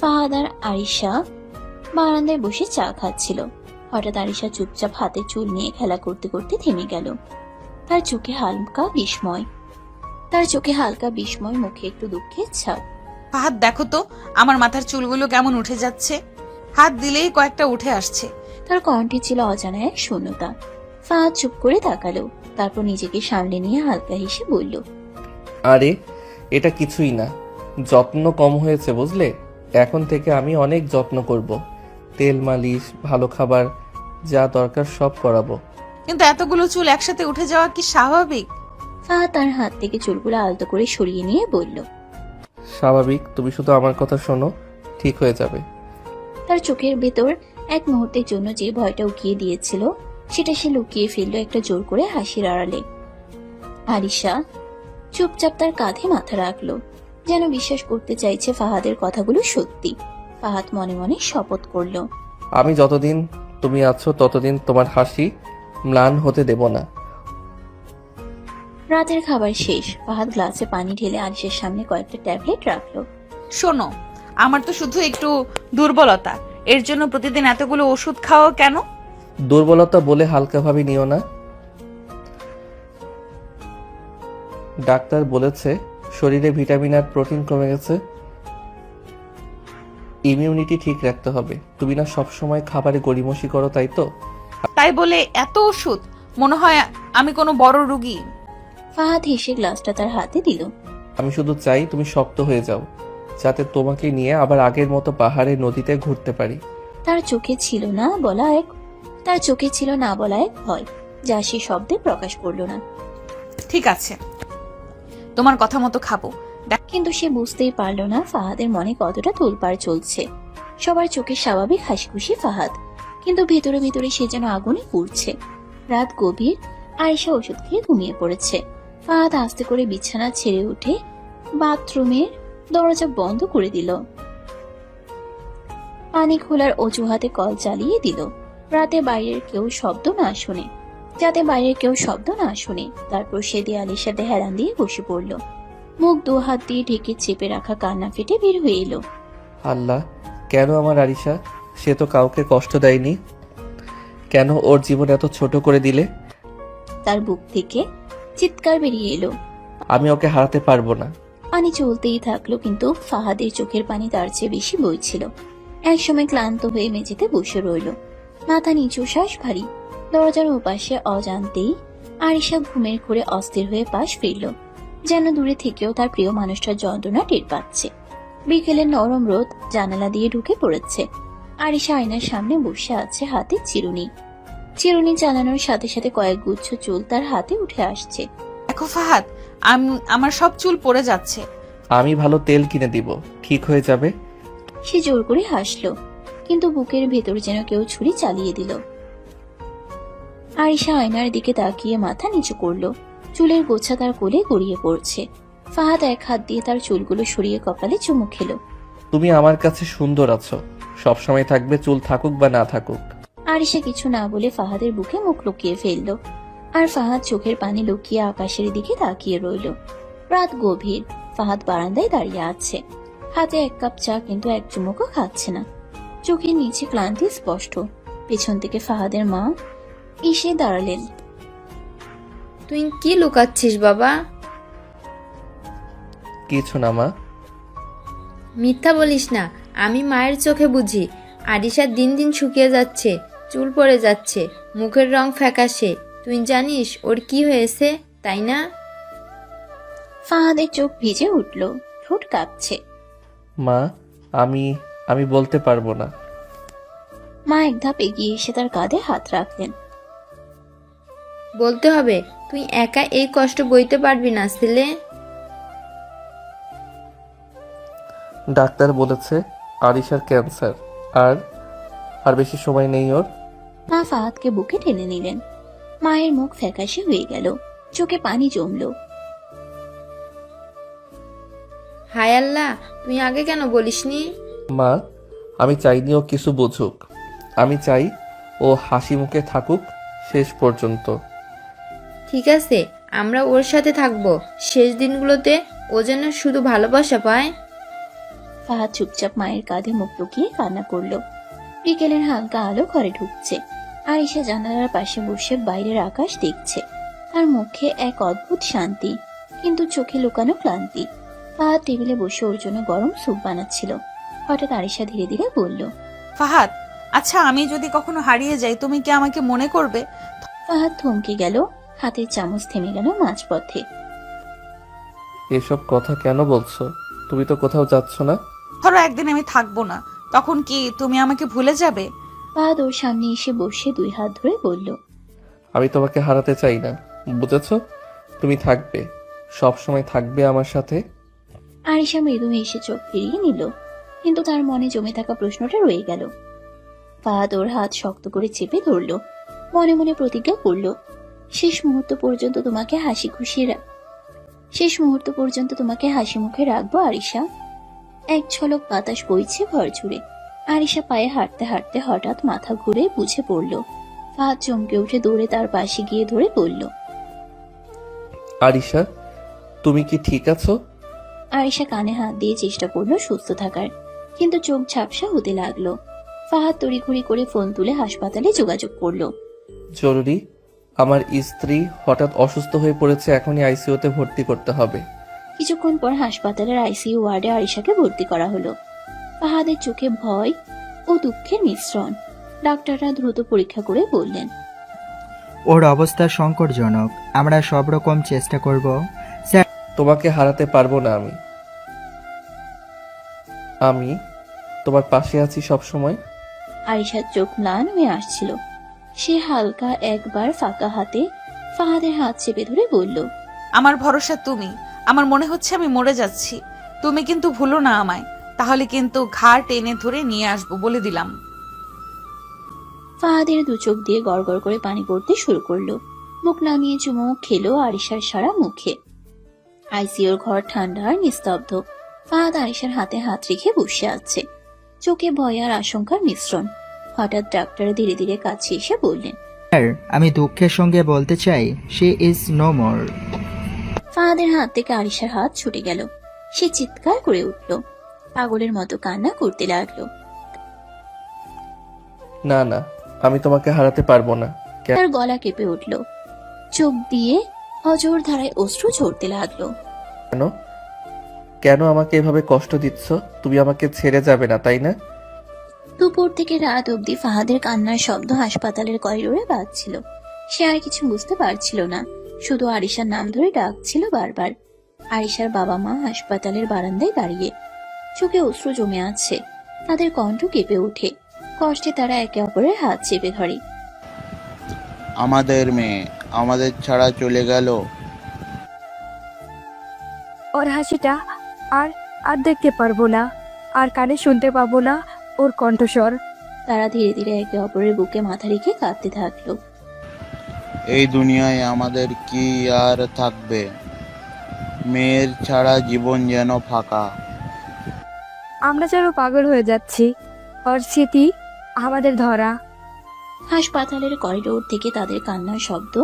ফাহাদ আর আরিশা বারান্দায় বসে চা খাচ্ছিল। হঠাৎ আরিশা চুপচাপ হাতে চুল নিয়ে খেলা করতে করতে থেমে গেল। তার চোখে হালকা বিস্ময়, মুখে একটু দুঃখের ছাপ। ফাহাদ, দেখো তো আমার মাথার চুলগুলো কেমন উঠে যাচ্ছে, হাত দিলেই কয়েকটা উঠে আসছে। তার কণ্ঠে ছিল অজানা এক শূন্যতা। ফাহাদ চুপ করে তাকালো, তারপর নিজেকে সামলে নিয়ে হালকা হেসে বলল, আরে এটা কিছুই না, যত্ন কম হয়েছে বুঝলে। এখন থেকে আমি অনেক যত্ন করব, তেল মালিশ, ভালো খাবার, যা দরকার সব করাবো। কিন্তু এতগুলো চুল একসাথে উঠে যাওয়া কি স্বাভাবিক? ফাহাদ তার হাত থেকে চুলগুলো আলতো করে সরিয়ে নিয়ে বলল, স্বাভাবিক, তুমি শুধু আমার কথা শোনো, ঠিক হয়ে যাবে। তার চোখের ভেতর এক মুহূর্তের জন্য যে ভয়টা উকিয়ে দিয়েছিল সেটা সে লুকিয়ে ফেলল একটা জোর করে হাসির আড়ালে। আরিশা চুপচাপ তার কাঁধে মাথা রাখলো, যেন বিশ্বাস করতে চাইছে ফাহাদের কথাগুলো সত্যি। ফাহাদ মনে মনে শপথ করলো, আমি যতদিন তুমি আছো ততদিন তোমার হাসি ম্লান হতে দেব না। রাতের খাবার শেষ। ফাহাদ গ্লাসে পানি ঢেলে আরিশার সামনে কয়েকটা ট্যাবলেট রাখলো। শোনো, আমার তো শুধু একটু দুর্বলতা, এর জন্য প্রতিদিন এতগুলো ওষুধ খাওয়া কেন? দুর্বলতা বলে হালকাভাবে নিও না। ডাক্তার বলেছে শরীরে ভিটামিন আর প্রোটিন কমে গেছে, ইমিউনিটি ঠিক রাখতে হবে। তুমি না সবসময় খাবারে গড়িমসি করো, তাই তো? তাই বলে এত ওষুধ? মনে হয় আমি কোনো বড় রোগী। ফাহাদ হেসে গ্লাসটা তার হাতে দিল। আমি শুধু চাই তুমি শক্ত হয়ে যাও, যাতে তোমাকে নিয়ে আবার আগের মতো পাহাড়ে নদীতে ঘুরতে পারি। তার চোখে ছিল না বলা এক ভয়, যা সে শব্দে প্রকাশ করলো না। ঠিক আছে, তোমার কথা মতো খাবো। কিন্তু সে বুঝতেই পারল না ফাহাদের মনে কতটা তোলপাড় চলছে। সবার চোখে স্বাভাবিক হাসি খুশি ফাহাদ, কিন্তু ভিতরে ভিতরে সে যেন আগুনে পুড়ছে। রাত গভীর, আয়েশা ওষুধ খেয়ে ঘুমিয়ে পড়েছে। ফাহাদ আস্তে করে বিছানা ছেড়ে উঠে বাথরুমের দরজা বন্ধ করে দিল। পানি খোলার অজুহাতে কল চালিয়ে দিল, যাতে বাইরের কেউ শব্দ না শোনে। তারপর সে দেয়ালের সাথে হেলান দিয়ে বসে পড়ল। মুখ দু হাত দিয়ে ঢেকে চেপে রাখা কান্না ফেটে বের হয়ে এলো। আল্লাহ, কেন আমার আরিশা? সে তো কাউকে কষ্ট দেয়নি, কেন ওর জীবন এত ছোট করে দিলে? তার বুক থেকে চিৎকার বেরিয়ে এলো। আমি ওকে হারাতে পারবো না। পানি চলতেই থাকলো, কিন্তু ফাহাদের চোখের পানি তার চেয়ে বেশি বইছিল। একসময় ক্লান্ত হয়ে মেঝেতে বসে রইল, মাথা নিচু, শ্বাস ভারী। দরজার ওপাশে অজান্তেই আরিশা ঘুমের ঘোরে অস্থির হয়ে পাশ ফিরল, যেন দূরে থেকেও তার প্রিয় মানুষটার যন্ত্রণা টের পাচ্ছে। বিকেলের নরম রোদ জানালা দিয়ে ঢুকে পড়েছে। আরিশা আয়নার সামনে বসে আছে, হাতে চিরুনি চালানোর সাথে সাথে কয়েক গুচ্ছ চুল তার হাতে উঠে আসছে। দেখো ফাহাদ, আমার সব চুল পড়ে যাচ্ছে। আমি ভালো তেল কিনে দিব, ঠিক হয়ে যাবে। সে জোর করে হাসলো, কিন্তু বুকের ভেতর যেন কেউ ছুরি চালিয়ে দিল। আরিশা আয়নার দিকে তাকিয়ে মাথা নিচু করলো। চুলের গোছা তার কোলে গড়িয়ে পড়ছে। ফাহাদ এক হাত দিয়ে তার চুলগুলো সরিয়ে কপালে চুমু খেলো। তুমি আমার কাছে সুন্দর আছো, সবসময় থাকবে, চুল থাকুক বা না থাকুক। আরিশা কিছু না বলে ফাহাদের বুকে মুখ লুকিয়ে ফেললো, আর ফাহাদ চোখের পানি লুকিয়ে আকাশের দিকে তাকিয়ে রইল। রাত গভীর। ফাহাদ বারান্দায় দাঁড়িয়ে আছে, হাতে এক কাপ চা, কিন্তু এক চুমুকও খাচ্ছে না। চোখের নিচে ক্লান্তি স্পষ্ট। পেছন থেকে ফাহাদের মা এসে দাঁড়ালেন। তুই কি লুকাচ্ছিস বাবা? কিছু না মা। মিথ্যা বলিস না, আমি মায়ের চোখে বুঝি। আরিশা দিন দিন শুকিয়ে যাচ্ছে, চুল পড়ে যাচ্ছে, মুখের রং ফ্যাকাশে। তুই জানিস ওর কি হয়েছে, তাই না? ফাহাদের চোখ ভিজে উঠল, ঠোঁট কাঁপছে। মা, আমি বলতে পারবো না। মা এক ধাপ এগিয়ে এসে তার কাঁধে হাত রাখলেন। বলতে হবে, তুই একা এই কষ্ট বইতে পারবি না ছেলে। ডাক্তার বলেছে আরিশার ক্যান্সার, আর বেশি সময় নেই ওর। মা ফাহাদকে বুকে টেনে নিলেন। মায়ের মুখ ফ্যাকাশে হয়ে গেল, চোখে পানি জমল। হায় আল্লাহ, তুই আগে কেন বলিসনি? মা, আমি চাইনি ও কিছু বুঝুক। আমি চাই ও হাসি মুখে থাকুক শেষ পর্যন্ত। ঠিক আছে, আমরা ওর সাথে থাকবো শেষ দিনগুলোতে। ও যেন শুধু ভালোবাসা পায়। ফাহাদ চুপচাপ মায়ের কাঁধে মুখ লুকিয়ে কান্না করল। বিকেলের হালকা আলো ঘরে ঢুকছে। আরিশা জানালার পাশে বসে বাইরের আকাশ দেখছে। তার মুখে এক অদ্ভুত শান্তি, কিন্তু চোখে লুকানো ক্লান্তি। ফাহাদ টেবিলে বসে ওর জন্য গরম স্যুপ বানাচ্ছিল। হঠাৎ আরিশা ধীরে ধীরে বলল, ফাহাদ, আচ্ছা আমি যদি কখনো হারিয়ে যাই তুমি কি আমাকে মনে করবে? ফাহাদ থমকে গেল, হাতের চামচ থেমে গেল মাঝপথে। এসব কথা কেন বলছো? তুমি তো কোথাও যাচ্ছ না। ধরো একদিন আমি থাকবো না, তখন কি তুমি আমাকে ভুলে যাবে? ফাহাদ ওর সামনে এসে বসে দুই হাত ধরে বলল, আমি তোমাকে হারাতে চাই না, বুঝেছো? তুমি থাকবে, সব সময় থাকবে আমার সাথে। আরিশা মৃদু হেসে চোখ ফিরিয়ে নিল, কিন্তু তার মনে জমে থাকা প্রশ্নটা রয়ে গেল। ফাহাদ ওর হাত শক্ত করে চেপে ধরল, মনে মনে প্রতিজ্ঞা করল, শেষ মুহূর্ত পর্যন্ত তোমাকে হাসি মুখে রাখবো আরিশা। এক ঝলক বাতাস বইছে ঘর জুড়ে। আরিশা পায়ে হাঁটতে হাঁটতে হঠাৎ মাথা ঘুরে বুঝে পড়ল। ফাহাদ চমকে উঠে দৌড়ে তার পাশে গিয়ে ধরে বলল, আরিশা, তুমি কি ঠিক আছো? আরিশা কানে হাত দিয়ে চেষ্টা করলো সুস্থ থাকার, কিন্তু চোখ ঝাপসা হতে লাগলো। ফাহাদ তড়িঘড়ি করে ফোন তুলে হাসপাতালে যোগাযোগ করলো। জরুরি, আমার স্ত্রী হঠাৎ অসুস্থ হয়ে পড়েছে, এখনই আইসিইউতে ভর্তি করতে হবে। কিছুক্ষণ পর হাসপাতালের আইসিইউ ওয়ার্ডে আরিশাকে ভর্তি করা হলো। ফাহাদের চোখে ভয় ও দুঃখের মিশ্রণ। ডাক্তাররা দ্রুত পরীক্ষা করে বললেন, ওর অবস্থা সংকটজনক। আমরা সব রকম চেষ্টা করব স্যার। তোমাকে হারাতে পারবো না আমি। আমি তোমার পাশে আছি সব সময়। আরিশার চোখ ম্লান হয়ে আসছিল। সে হালকা একবার ফাঁকা হাতে ফাহাদের হাত চেপে ধরে বলল, আমার ভরসা তুমি। আমার মনে হচ্ছে আমি মরে যাচ্ছি, তুমি কিন্তু ভুলো না আমায়। তাহলে কিন্তু ঘাড় টেনে ধরে নিয়ে আসবো, বলে দিলাম। ফাহাদের দু চোখ দিয়ে গড়গড় করে পানি পড়তে শুরু করলো। মুখ নামিয়ে চুমু খেলো আরিশার সারা মুখে। আইসিইউর ঘর ঠান্ডা আর নিস্তব্ধ। ফাহাদ আরিশার হাতে হাত রেখে বসে আছে, চোখে ভয় আর আশঙ্কার মিশ্রণ। হঠাৎ ডাক্তার ধীরে ধীরে কাছে এসে বললেন, স্যার, আমি দুঃখের সঙ্গে বলতে চাই, শি ইজ নো মোর। ফাহাদের হাত থেকে আরিশার হাত ছুটে গেল। সে চিৎকার করে উঠল, পাগলের মতো কান্না করতে লাগলো। না না, আমি তোমাকে হারাতে পারবো না। তার গলা কেঁপে উঠল, চোখ দিয়ে অজর ধারায় অশ্রু ঝরতে লাগলো। কেন কেন আমাকে এভাবে কষ্ট দিচ্ছ? তুমি আমাকে ছেড়ে যাবে না, তাই না? দুপুর থেকে রাত অবধি ফাহাদের কান্নার শব্দ হাসপাতালের করিডোরে বাজছিল। সে আর কিছু বুঝতে পারছিল না, শুধু আরিশার নাম ধরে ডাকছিল বারবার। আরিশার বাবা মা হাসপাতালের বারান্দায় দাঁড়িয়ে, চোখে অশ্রু জমে আছে। তাদের কণ্ঠ কেঁপে ওঠে, কষ্টে তারা একে অপরের হাত চেপে ধরে। আমাদের মেয়ে আমাদের ছাড়া চলে গেল। ওর হাসিটা আর আর দেখতে পারবো না, আর কানে শুনতে পাবো না ওর কণ্ঠস্বর। তারা ধীরে ধীরে একে অপরের বুকে মাথা রেখে কাঁদতে থাকলো। এই দুনিয়ায় আমাদের কি আর থাকবে? মেয়ের ছাড়া জীবন যেন ফাঁকা। আমরা যেন পাগল হয়ে যাচ্ছি, ওর স্মৃতি আমাদের ধরা। হাসপাতালের করিডোর থেকে তাদের কান্নার শব্দ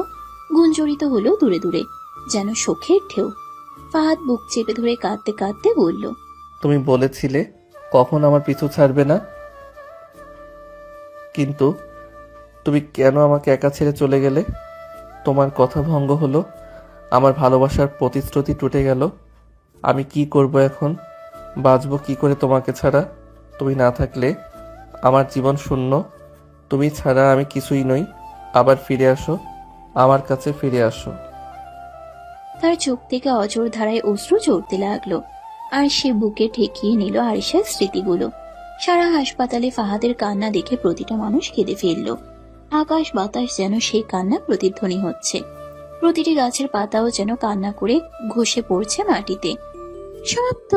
গুঞ্জরিত হলো দূরে দূরে, যেন শোকের ঢেউ। ফাহাদ বুক চেপে ধরে কাঁদতে কাঁদতে বলল, তুমি বলেছিলে কখন আমার পিছু ছাড়বে না, কিন্তু তুমি কেন আমাকে একা ছেড়ে চলে গেলে? তোমার কথা ভঙ্গ হলো, আমার ভালোবাসার প্রতিশ্রুতি টুটে গেল। আমি কি করব এখন? বাঁচবো কি করে তোমাকে ছাড়া? তুমি না থাকলে আমার জীবন শূন্য। তুমি ছাড়া আমি কিছুই নই। আবার ফিরে আসো, আমার কাছে ফিরে আসো। তার চোখ থেকে অজর ধারায় অশ্রু ঝরতে লাগলো, আর সে বুকে ঠেকিয়ে নিল আরিশার স্মৃতিগুলো। সারা হাসপাতালে ফাহাদের কান্না দেখে প্রতিটা মানুষ কেঁদে ফেলল। আকাশ বাতাস যেন সেই কান্না প্রতিধ্বনি হচ্ছে। প্রতিটি গাছের পাতাও যেন কান্না করে ঘষে পড়ছে মাটিতে। সমাপ্ত।